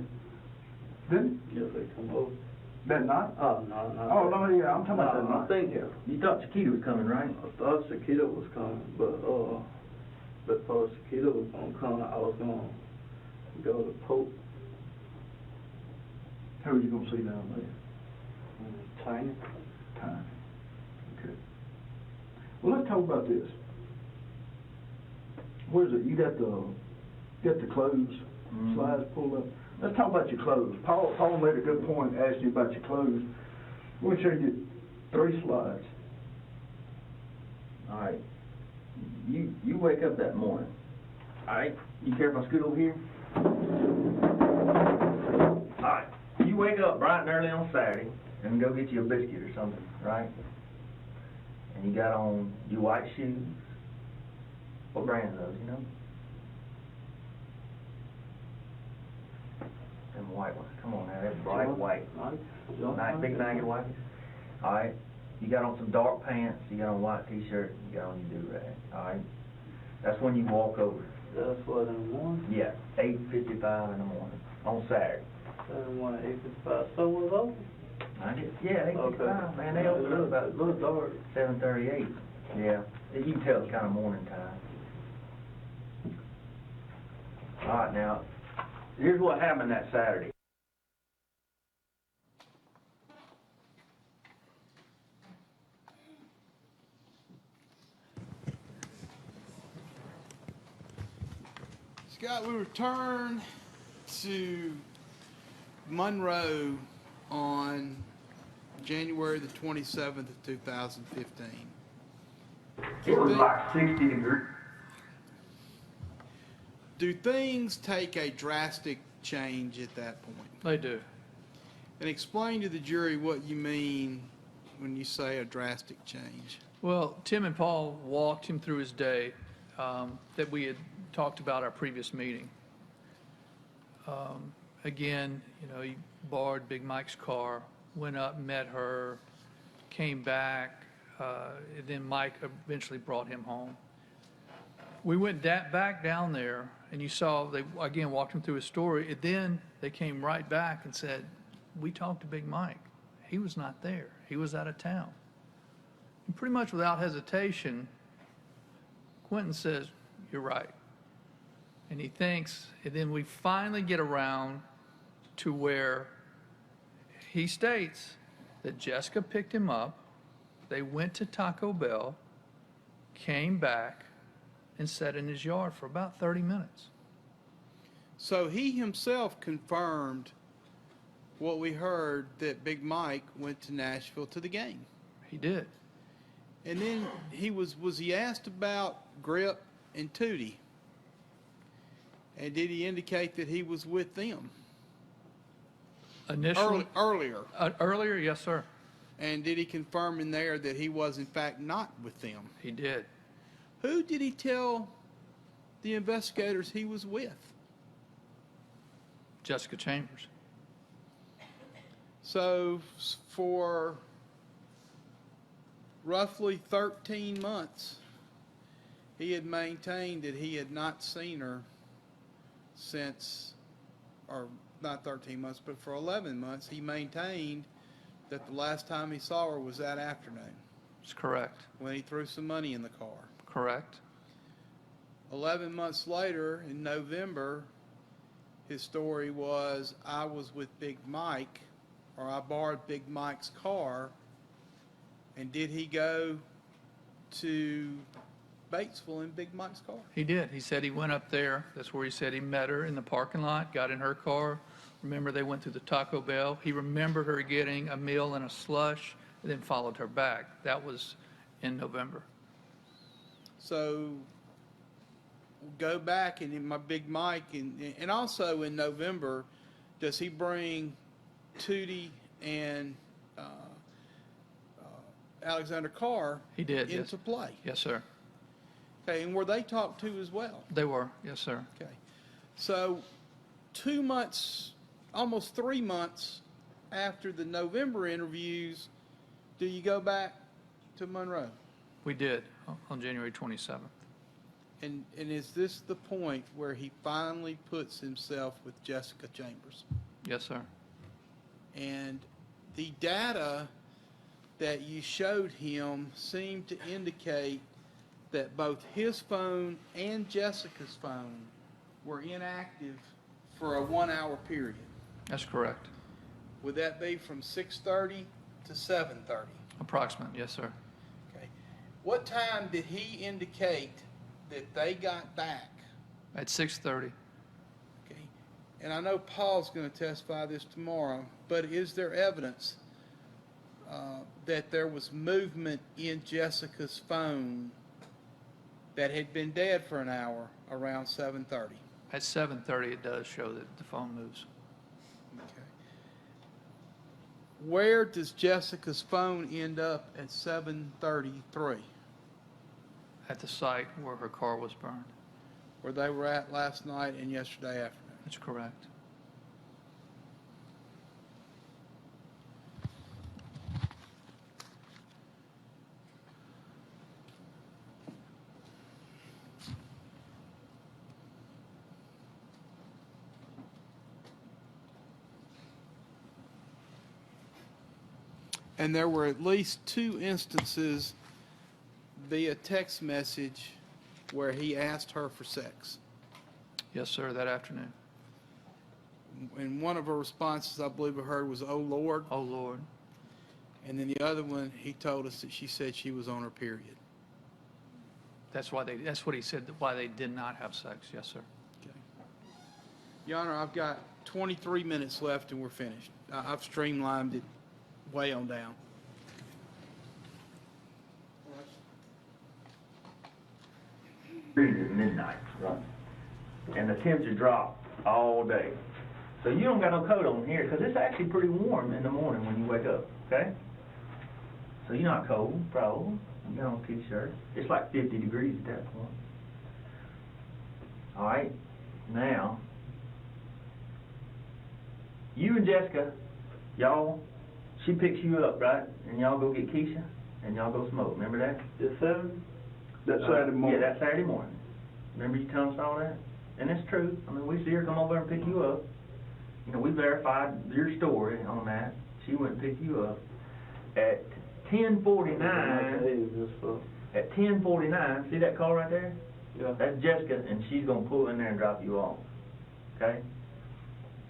Didn't? Yes, they come over. That night? Oh, no. Oh, no, yeah, I'm talking about that No, night. I think, You thought Chiquita was coming, right? I thought Shakita was coming, but before Shakita was gonna come, I was gonna go to Pope. Who are you gonna see down there? Tiny. Time. Okay. Well, let's talk about this. Where is it? You got the clothes slides pulled up. Let's talk about your clothes. Paul made a good point asking you about your clothes. We're gonna show you 3 slides. All right. You wake up that morning. All right. You care if I scoot over here? All right. You wake up bright and early on Saturday and go get you a biscuit or something, right? And you got on your white shoes. What brand are those, you know? Them white ones. Come on now, they're bright white. Nice big bag of white. All right. You got on some dark pants, you got on a white t-shirt, you got on your do-rag. All right. That's when you walk over. That's what in the morning? Yeah, 8:55 in the morning on Saturday. 8:55. So was open? Yeah, 8:55. Man, they open up about a little dark. 7:38. Yeah, you can tell it's kind of morning time. All right, now here's what happened that Saturday. Scott, we returned to Monroe on January the 27th of 2015. It was like 60 degrees. Do things take a drastic change at that point? They do. And explain to the jury what you mean when you say a drastic change. Well, Tim and Paul walked him through his day that we had talked about our previous meeting. Again, you know, he borrowed Big Mike's car, went up, met her, came back, and then Mike eventually brought him home. We went back down there, and you saw they again walked him through his story, and then they came right back and said, we talked to Big Mike. He was not there. He was out of town. And pretty much without hesitation, Quentin says, you're right. And he thinks, and then we finally get around to where he states that Jessica picked him up, they went to Taco Bell, came back, and sat in his yard for about 30 minutes. So he himself confirmed what we heard, that Big Mike went to Nashville to the game. He did. And then was he asked about Grip and Tootie? And did he indicate that he was with them? Initially, Earlier. Earlier, yes, sir. And did he confirm in there that he was in fact not with them? He did. Who did he tell the investigators he was with? Jessica Chambers. So for roughly 13 months, he had maintained that he had not seen her since, or not 13 months, but for 11 months, he maintained that the last time he saw her was that afternoon. That's correct. When he threw some money in the car. Correct. 11 months later, in November, his story was, I was with Big Mike, or I borrowed Big Mike's car. And did he go to Batesville in Big Mike's car? He did. He said he went up there. That's where he said he met her in the parking lot, got in her car. Remember, they went to the Taco Bell. He remembered her getting a meal and a slush, and then followed her back. That was in November. So go back and in my Big Mike, and also in November, does he bring Tootie and Alexander Carr He did, yes. into play? Yes, sir. Okay, and were they talked to as well? They were, yes, sir. Okay. So 2 months, almost 3 months after the November interviews, do you go back to Monroe? We did on January 27th. And is this the point where he finally puts himself with Jessica Chambers? Yes, sir. And the data that you showed him seemed to indicate that both his phone and Jessica's phone were inactive for a 1 hour period. That's correct. Would that be from 6:30 to 7:30? Approximate, yes, sir. Okay. What time did he indicate that they got back? At 6:30. Okay. And I know Paul's going to testify this tomorrow, but is there evidence that there was movement in Jessica's phone that had been dead for an hour around 7:30? At 7:30, it does show that the phone moves. Okay. Where does Jessica's phone end up at 7:33? At the site where her car was burned. Where they were at last night and yesterday afternoon? That's correct. And there were at least 2 instances via text message where he asked her for sex. Yes, sir, that afternoon. And one of her responses, I believe I heard, was, "Oh, Lord." Oh, Lord. And then the other one, he told us that she said she was on her period. That's what he said, why they did not have sex. Yes, sir. Okay. Your Honor, I've got 23 minutes left and we're finished. I've streamlined it way on down. At midnight. Right. And the temperature dropped all day. So you don't got no coat on here, because it's actually pretty warm in the morning when you wake up, okay? So you're not cold, probably. You got on a t-shirt. It's like 50 degrees at that point. All right, now, you and Jessica, y'all, she picks you up, right? And y'all go get Keisha, and y'all go smoke. Remember that? The 7th? That Saturday morning. Yeah, that Saturday morning. Remember you telling us all that? And it's true. I mean, we see her come over and pick you up. You know, we verified your story on that. She went and picked you up. At 10:49, at 10:49, see that car right there? Yeah. That's Jessica, and she's going to pull in there and drop you off. Okay?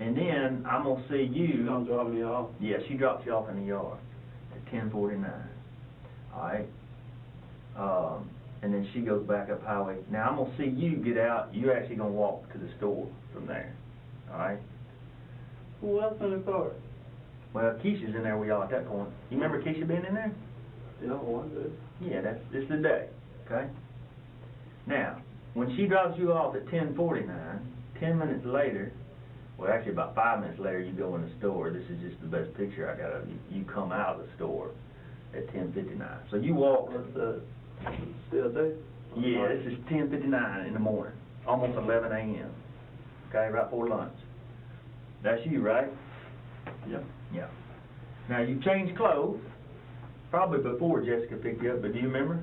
And then I'm going to see you. She's going to drop me off? Yeah, she drops you off in the yard at 10:49. All right? And then she goes back up highway. Now I'm going to see you get out. You're actually going to walk to the store from there. All right? Who else in the car? Well, Keisha's in there with y'all at that point. You remember Keisha being in there? Yeah, one day. Yeah, this is the day. Okay? Now, when she drops you off at 10:49, 10 minutes later, well, actually about 5 minutes later, you go in the store. This is just the best picture I got of you. You come out of the store at 10:59. So you walk. That's still there? Yeah, this is 10:59 in the morning, almost 11 a.m. Okay, right before lunch. That's you, right? Yep. Yeah. Now, you changed clothes, probably before Jessica picked you up, but do you remember?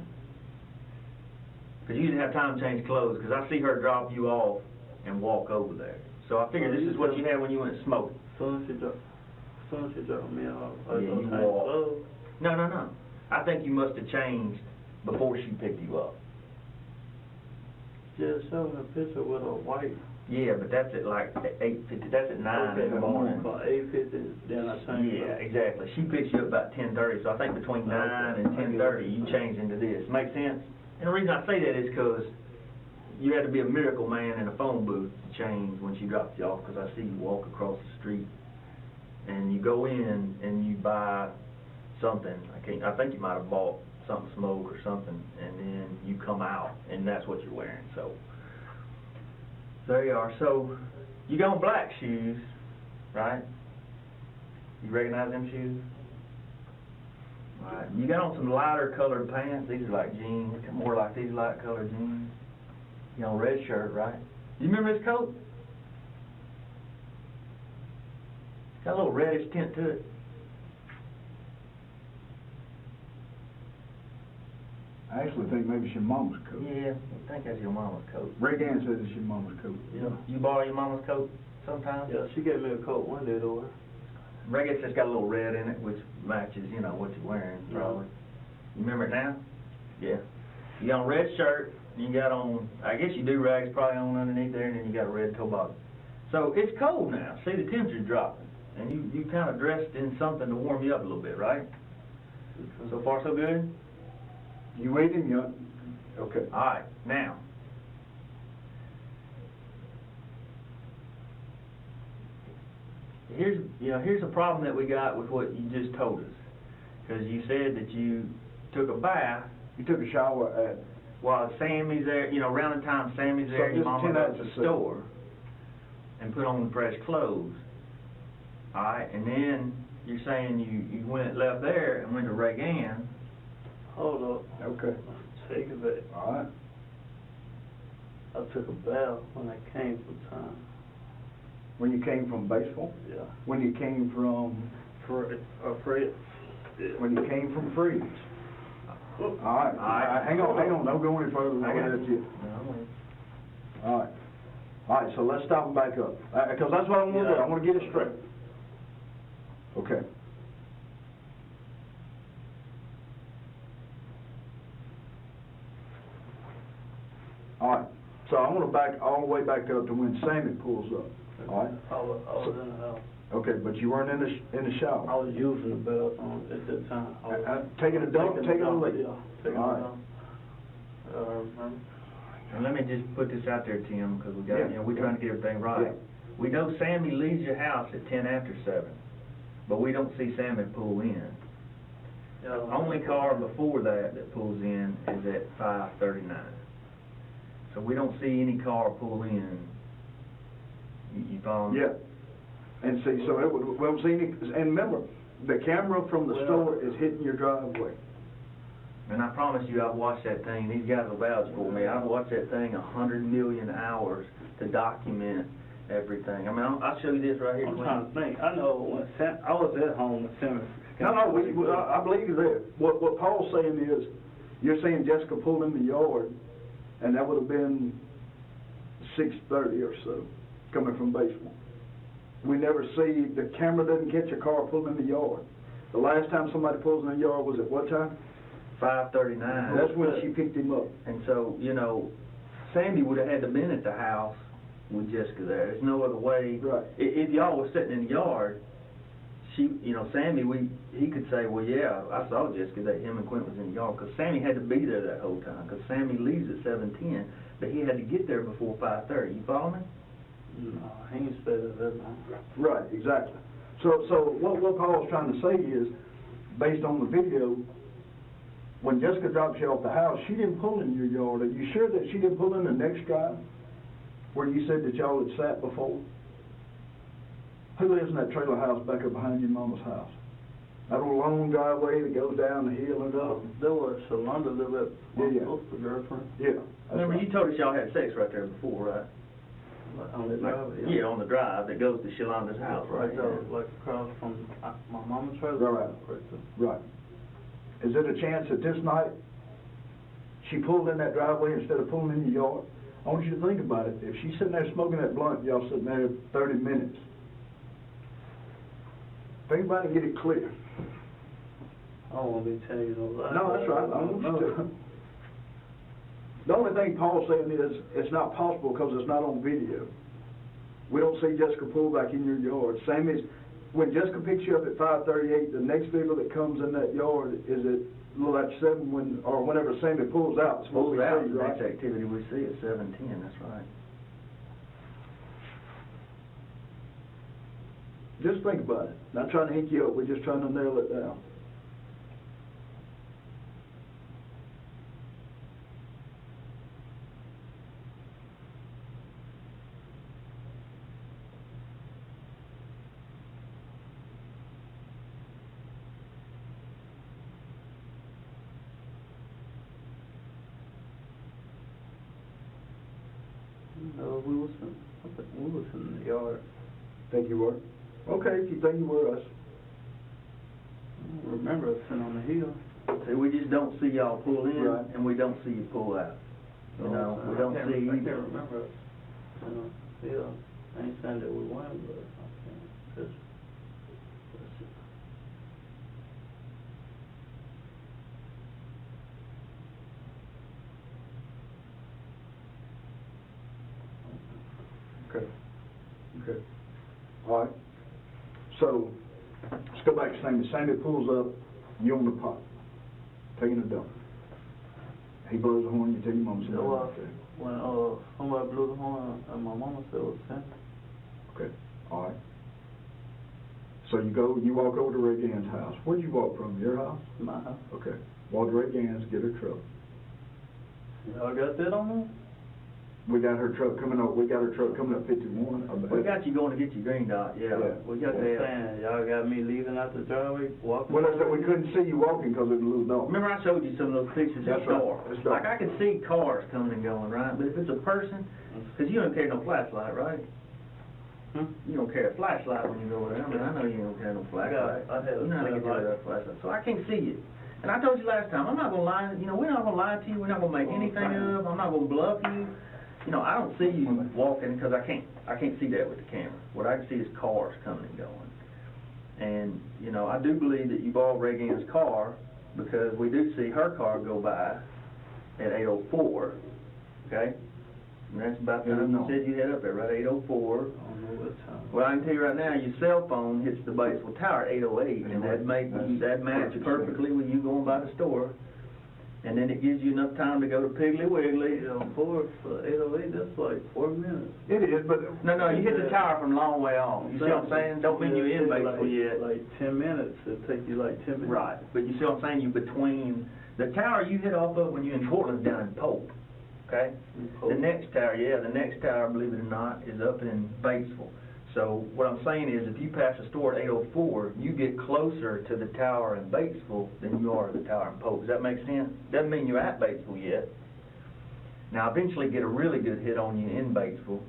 Because you didn't have time to change clothes, because I see her drop you off and walk over there. So I figured this is what you had when you went smoking. Soon as she dropped me off, I Yeah, was you change walked. clothes. No. I think you must have changed before she picked you up. Just showing a picture with a white. Yeah, but that's at like 8:50. That's at 9 in the morning. About 8:50, then I changed. Yeah, exactly. She picks you up about 10:30, so I think between 9 and 10:30 you change into this. Make sense? And the reason I say that is because you had to be a miracle man in a phone booth to change when she dropped you off, because I see you walk across the street and you go in and you buy something. I think you might have bought something to smoke or something, and then you come out and that's what you're wearing. So there you are. So you got on black shoes, right? You recognize them shoes? All right. You got on some lighter colored pants. These are like jeans, more like these light colored jeans. You know, red shirt, right? You remember his coat? Got a little reddish tint to it. I actually think maybe it's your mama's coat. Yeah, I think that's your mama's coat. Ray Dan says it's your mama's coat. You borrow your mama's coat sometimes? Yeah, she gave me a coat one day though. I guess it's got a little red in it, which matches, you know, what you're wearing, probably. You remember it now? Yeah. You got on a red shirt, you got on, I guess you do rags probably on underneath there, and then you got a red toe bottom. So it's cold now. See, the temperature's dropping, and you kind of dressed in something to warm you up a little bit, right? So far, so good? You waiting? You okay? All right, now. Here's a problem that we got with what you just told us, because you said that you took a bath. You took a shower at. While Sammy's there, around the time Sammy's there, So your just mama 10 goes hours to the of sleep. store and put on fresh clothes. All right, and then you're saying you left there and went to Regan. Hold up. Okay. Take it back. All right. I took a bath when I came from town. When you came from baseball? Yeah. When you came from? Fred. Yeah. When you came from Freeze? All right. All right. Hang on. Don't go any further than I got that you. yet. All right, so let's stop and back up, because that's what I want to do. I want to get it straight. Okay. All right, so I want to back all the way back up to when Sammy pulls up, all right? I was in the house. Okay, but you weren't in the shower? I was using the bathroom at that time. I was Taking a dump, taking a leak? Yeah, taking All a right. dump. And let me just put this out there, Tim, because we got, Yeah. we're trying to get everything right. Yeah. We know Sammy leaves your house at 10 after 7, but we don't see Sammy pull in. Yeah. Only car before that pulls in is at 5:39. So we don't see any car pull in. You follow me? Yeah. And see, so we don't see any, and remember, the camera from the store is hitting your driveway. And I promise you, I've watched that thing. These guys will vouch for me. I've watched that thing 100 million hours to document everything. I mean, I'll show you this right here. I'm trying to think. I know when I was at home when Sammy. I believe you there. What Paul's saying is, you're saying Jessica pulled in the yard, and that would have been 6:30 or so, coming from baseball. We never see, the camera doesn't catch a car pulling in the yard. The last time somebody pulls in the yard was at what time? 5:39. That's when she picked him up. And so, Sandy would have had to been at the house with Jessica there. There's no other way. Right. If y'all was sitting in the yard, Sammy, he could say, well, yeah, I saw Jessica that him and Quint was in the yard, because Sammy had to be there that whole time, because Sammy leaves at 7:10, but he had to get there before 5:30. You follow me? No, he ain't stayed at that long. Right, exactly. So what Paul's trying to say is, based on the video, when Jessica dropped you off the house, she didn't pull in your yard. Are you sure that she didn't pull in the next drive, where you said that y'all had sat before? Who lives in that trailer house back up behind your mama's house? That little long driveway that goes down the hill and up? There was Shalonda lived at my Yeah. sister's girlfriend. Yeah. Remember, you told us y'all had sex right there before, right? On the drive, Yeah, on the drive that goes to Shalonda's house, right? there, like across from my mama's trailer. Right. there. Right. Is it a chance that this night she pulled in that driveway instead of pulling in the yard? I want you to think about it. If she's sitting there smoking that blunt, y'all sitting there 30 minutes. Think about it and get it clear. I don't want to be telling you no lies. No, that's right. I want you to. The only thing Paul's saying is it's not possible because it's not on video. We don't see Jessica pull back in your yard. Same as when Jessica picks you up at 5:38, the next vehicle that comes in that yard is at a little after 7 whenever Sammy pulls out. It's what Pulls we out, see, the right? next activity we see is 7:10, that's right. Just think about it. Not trying to hink you up. We're just trying to nail it down. I think we was in the yard. Think you were? Okay, if you think you were, us. I don't remember us sitting on the hill. See, we just don't see y'all pull in, Right. and we don't see you pull out. You know, we don't see I you. can't remember us sitting on the hill. I ain't saying that we won, but I can't. Just, Okay. Okay. All right. So, let's go back to Sammy. Sammy pulls up, you on the pot, taking a dump. He blows the horn, you tell your mom something out there. when somebody blew the horn, and my mama said it was Santa. Okay, all right. So you walk over to Ray Gann's house. Where'd you walk from? Your house? My house. Okay. Walk to Ray Gann's, get her truck. Y'all got that on there? We got her truck coming up. We got her truck coming up 51. We got you going to get your green dot, yeah. We got I'm that. saying, y'all got me leaving out the driveway, walking. Well, I said we couldn't see you walking because it was a little dark. Remember I showed you some of those pictures That's of right. cars? It's dark. Like I can see cars coming and going, right? But if it's a person, because you don't carry no flashlight, right? You don't carry a flashlight when you go over there. I mean, I know you don't carry no flashlight. I had a You know how to get rid of that flashlight. So I can't see you. And I told you last time, I'm not going to lie, you know, we're not going to lie to you. We're not going to make anything up. I'm not going to bluff you. You know, I don't see you walking because I can't see that with the camera. What I can see is cars coming and going. And, you know, I do believe that you borrowed Ray Gann's car because we do see her car go by at 8:04, okay? And that's about the time you said you head up there, right, 8:04. I don't know what time. Well, I can tell you right now, your cell phone hits the Batesville Tower at 8:08, and that match perfectly with you going by the store. And then it gives you enough time to go to Piggly Wiggly. 8:04 for 8:08, that's like 4 minutes. It is, but... No, you hit the tower from a long way off. You see what I'm saying? Don't mean you're in Batesville yet. Like 10 minutes, it'll take you like 10 minutes. Right, but you see what I'm saying? You between, the tower you hit off of when you're in Portland down in Pope, okay? The next tower, believe it or not, is up in Batesville. So what I'm saying is if you pass the store at 8:04, you get closer to the tower in Batesville than you are to the tower in Pope. Does that make sense? Doesn't mean you're at Batesville yet. Now eventually get a really good hit on you in Batesville,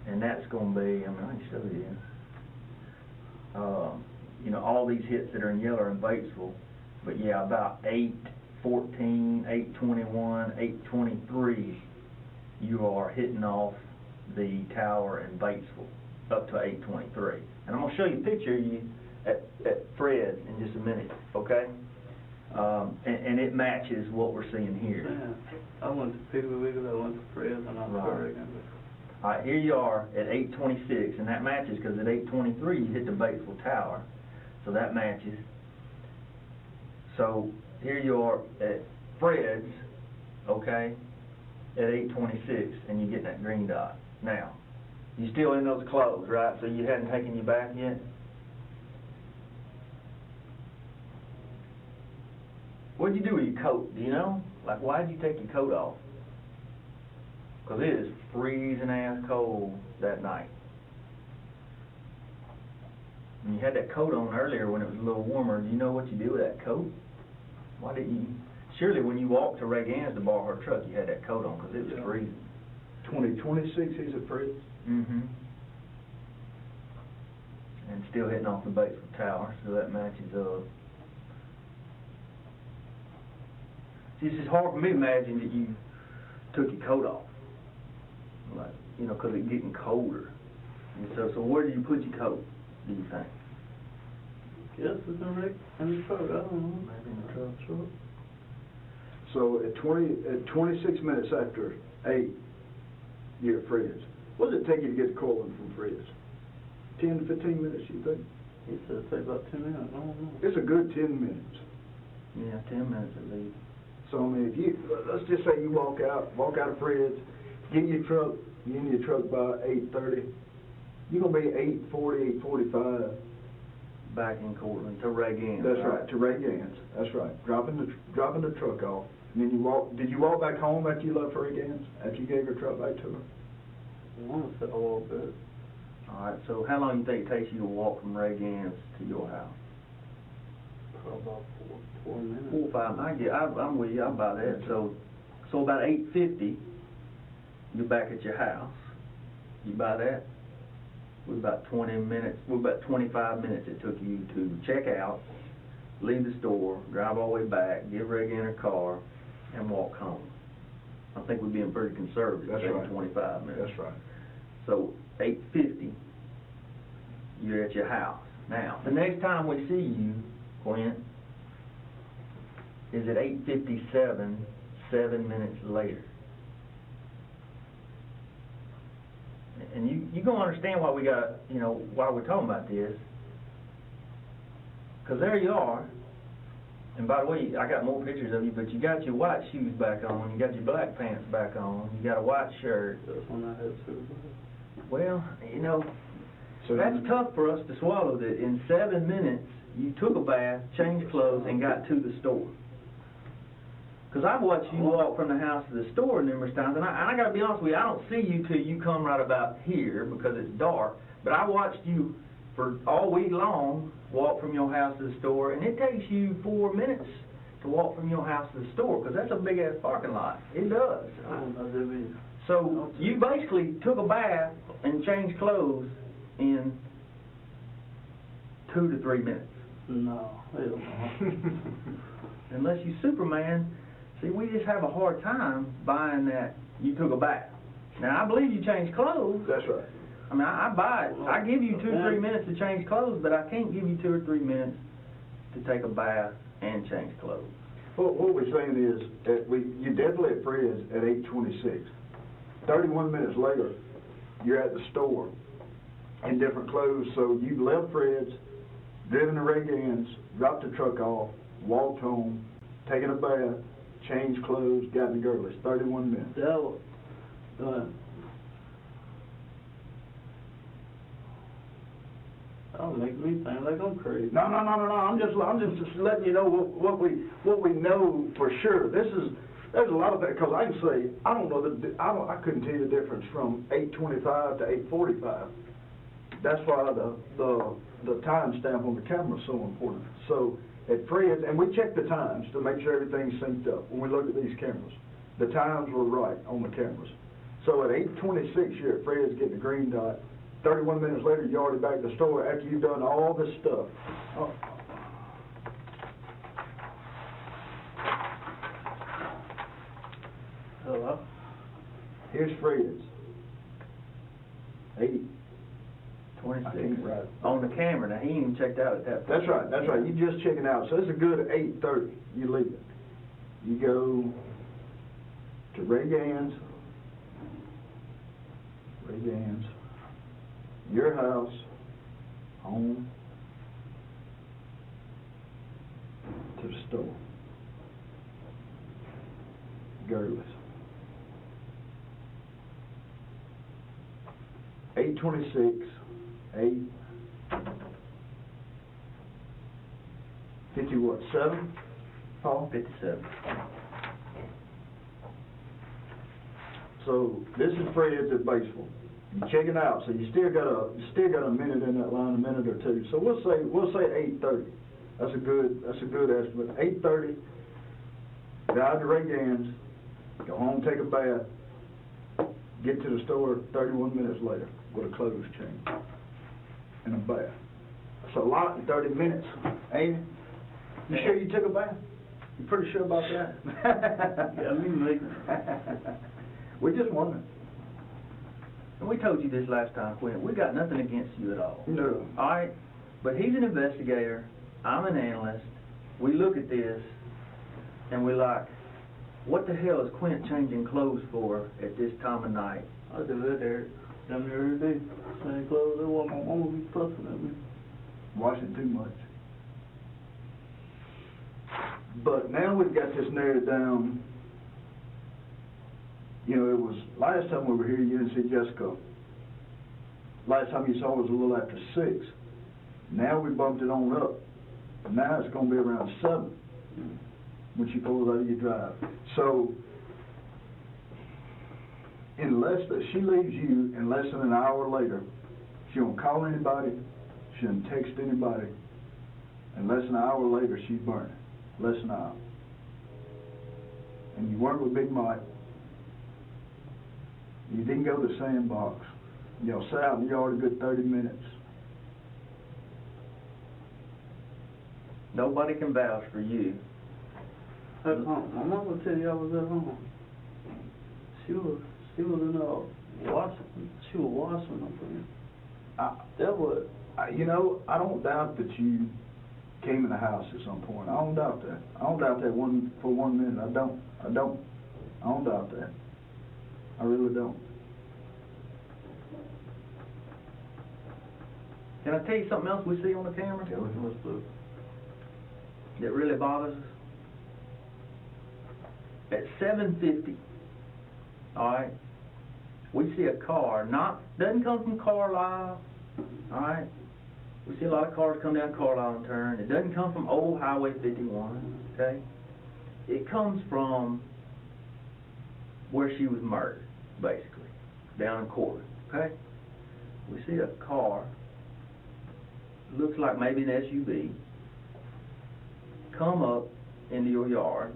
and that's going to be, I mean, I can show you. You know, all these hits that are in yellow are in Batesville, but yeah, about 8:14, 8:21, 8:23, you are hitting off the tower in Batesville up to 8:23. And I'm going to show you a picture of you at Fred in just a minute, okay? And it matches what we're seeing here. I went to Piggly Wiggly, I went to Fred's, and I started again. All right, here you are at 8:26, and that matches because at 8:23 you hit the Batesville Tower, so that matches. So here you are at Fred's, okay, at 8:26, and you're getting that green dot. Now, you still in those clothes, right? So you hadn't taken your bath yet? What'd you do with your coat? Do you know? Like, why did you take your coat off? Because it is freezing ass cold that night. And you had that coat on earlier when it was a little warmer. Do you know what you did with that coat? Why didn't you? Surely when you walked to Ray Gann's to borrow her truck, you had that coat on because it was freezing. 2026, he's at Fred's. Mm-hmm. And still hitting off the Batesville Tower, so that matches up. See, it's just hard for me to imagine that you took your coat off. Like, you know, because it's getting colder. And so where did you put your coat, do you think? Yes, it's in the truck, I don't know. Maybe in the truck. So at 26 minutes after 8, you're at Fred's. What does it take you to get to Cortland from Fred's? 10 to 15 minutes, you think? He said it'd take about 10 minutes, I don't know. It's a good 10 minutes. Yeah, 10 minutes at least. So, I mean, if you, let's just say you walk out of Fred's, get in your truck, you're in your truck by 8:30, you're going to be 8:40, 8:45. Back in Cortland to Ray Gann's. That's right, to Ray Gann's, that's right. Dropping the truck off. And then did you walk back home after you left Ray Gann's? After you gave your truck back to her? I want to say a little bit. All right, so how long do you think it takes you to walk from Ray Gann's to your house? Probably about 4 minutes. 4 or 5. I'm with you. I'm by that. So about 8:50, you're back at your house. You buy that? We're about 25 minutes it took you to check out, leave the store, drive all the way back, get ready in a car, and walk home. I think we're being pretty conservative, That's saying right. 25 minutes. That's right. So 8:50, you're at your house. Now, the next time we see you, Quint, is at 8:57, 7 minutes later. And you gonna understand why we got, why we're talking about this. Because there you are. And by the way, I got more pictures of you, but you got your white shoes back on, you got your black pants back on, you got a white shirt. That's when I had surgery. Well, So that's tough for us to swallow that in 7 minutes, you took a bath, changed clothes, and got to the store. Because I've watched you walk from the house to the store numerous times, and I got to be honest with you, I don't see you till you come right about here because it's dark, but I watched you for all week long walk from your house to the store, and it takes you 4 minutes to walk from your house to the store because that's a big-ass parking lot. It does. So you basically took a bath and changed clothes in 2 to 3 minutes. No, hell no. Unless you Superman. See, we just have a hard time buying that you took a bath. Now, I believe you changed clothes. That's right. I mean, I buy it. I give you 2 or 3 minutes to change clothes, but I can't give you 2 or 3 minutes to take a bath and change clothes. What we're saying is that you definitely at Fred's at 8:26. 31 minutes later, you're at the store in different clothes. So you left Fred's, driven to Ray Gann's, dropped the truck off, walked home, taken a bath, changed clothes, got in the girdle. It's 31 minutes. That was, that'll make me think like I'm crazy. No. I'm just letting you know what we know for sure. There's a lot of that because I can say I couldn't tell you the difference from 8:25 to 8:45. That's why the time stamp on the camera is so important. So at Fred's, and we check the times to make sure everything's synced up when we look at these cameras. The times were right on the cameras. So at 8:26, you're at Fred's getting the green dot. 31 minutes later, you're already back at the store after you've done all this stuff. Oh. Hello? Here's Fred's. 8. 26. I can't write. On the camera. Now, he ain't even checked out at that point. That's right. You're just checking out. So it's a good 8:30. You leave it. You go to Ray Gann's, your house, home, to the store. Girdless. 8:26, 7, Paul? 57. So this is Fred's at Baseball. You're checking out, so you still got a minute in that line, a minute or two. So we'll say 8:30. That's a good estimate. 8:30. Drive to Ray Gann's, go home, take a bath, get to the store 31 minutes later with a clothes change and a bath. That's a lot in 30 minutes, ain't it? You sure you took a bath? You pretty sure about that? Yeah, me making. We're just wondering. And we told you this last time, Quint. We got nothing against you at all. No. All right? But he's an investigator. I'm an analyst. We look at this, and we're like, what the hell is Quint changing clothes for at this time of night? I do that there. Damn near every day. Same clothes. That's why my mama be fussing at me. Washing too much. But now we've got this narrowed down. You know, it was last time we were here, you didn't see Jessica. Last time you saw her was a little after 6. Now we bumped it on up. Now it's going to be around 7 when she pulls out of your drive. So, she leaves you in less than an hour later. She don't call anybody. She doesn't text anybody. And less than an hour later, she's burning. Less than an hour. And you weren't with Big Mike. You didn't go to the sandbox. Sat out in the yard a good 30 minutes. Nobody can vouch for you. At home. My mom will tell you I was at home. She was in washing. She was washing them. That was. I don't doubt that you came in the house at some point. I don't doubt that. I don't doubt that for 1 minute. I don't doubt that. I really don't. Can I tell you something else we see on the camera? That really bothers us? At 7:50, all right, we see a car, doesn't come from Carlisle, all right? We see a lot of cars come down Carlisle and turn. It doesn't come from old Highway 51, okay? It comes from where she was murdered, basically, down in Corbin, okay? We see a car, looks like maybe an SUV, come up into your yard,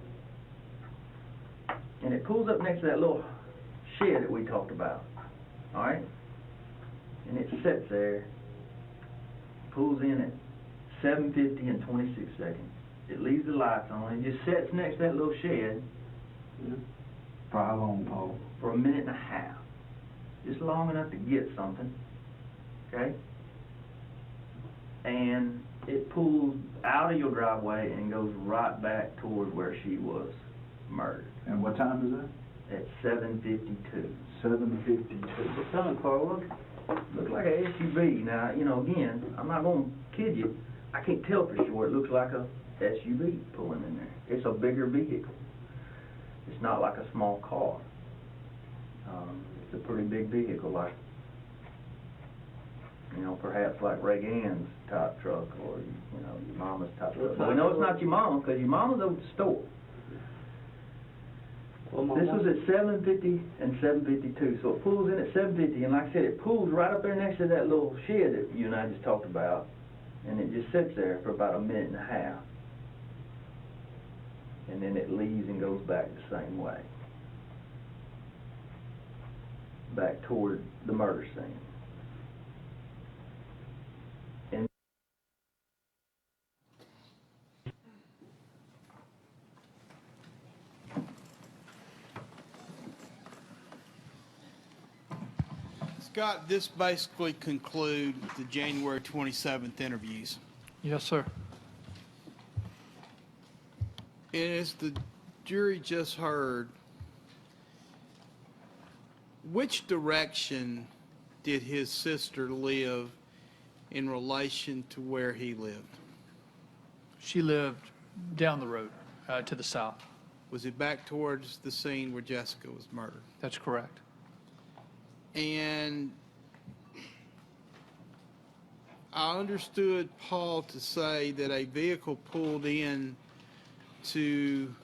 and it pulls up next to that little shed that we talked about, all right? And it sits there, pulls in at 7:50 and 26 seconds. It leaves the lights on, and just sits next to that little shed. For how long, Paul? For a minute and a half. Just long enough to get something, okay? And it pulls out of your driveway and goes right back toward where she was murdered. And what time is that? At 7:52. 7:52. What kind of car was it? Looks like a SUV. Now, again, I'm not going to kid you. I can't tell for sure. It looks like a SUV pulling in there. It's a bigger vehicle. It's not like a small car. It's a pretty big vehicle, like, perhaps like Ray Gann's type truck or, your mama's type truck. But we know it's not your mama because your mama's over at the store. Well, This was at 7:50 and 7:52, so it pulls in at 7:50, and like I said, it pulls right up there next to that little shed that you and I just talked about, and it just sits there for about a minute and a half, and then it leaves and goes back the same way, back toward the murder scene. And Scott, this basically concludes the January 27th interviews. Yes, sir. And as the jury just heard, which direction did his sister live in relation to where he lived? She lived down the road to the south. Was it back towards the scene where Jessica was murdered? That's correct. And I understood Paul to say that a vehicle pulled in to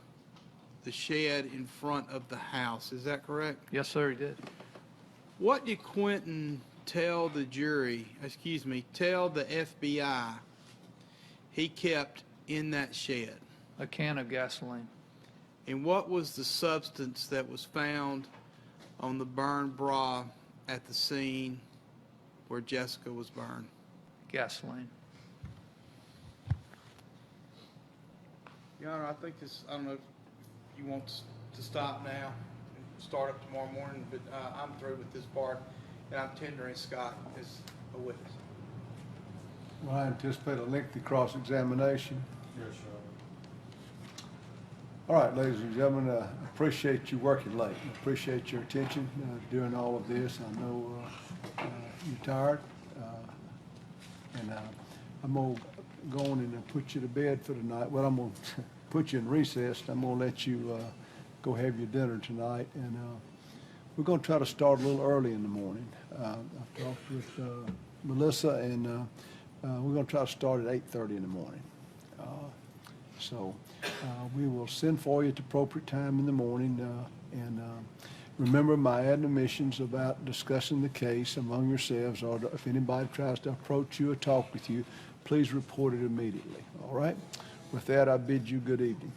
the shed in front of the house. Is that correct? Yes, sir, he did. What did Quentin tell the tell the FBI he kept in that shed? A can of gasoline. And what was the substance that was found on the burned bra at the scene where Jessica was burned? Gasoline. Your Honor, I don't know if you want to stop now and start up tomorrow morning, but I'm through with this part, and I'm tendering Scott as a witness. Well, I anticipate a lengthy cross-examination. Yes, sir. All right, ladies and gentlemen, I appreciate you working late. I appreciate your attention during all of this. I know you're tired, and I'm going to go on and put you to bed for tonight. Well, I'm going to put you in recess. I'm going to let you go have your dinner tonight, and we're going to try to start a little early in the morning. I've talked with Melissa, and we're going to try to start at 8:30 in the morning. So we will send for you at the appropriate time in the morning. And remember my admonitions about discussing the case among yourselves, or if anybody tries to approach you or talk with you, please report it immediately. All right? With that, I bid you good evening.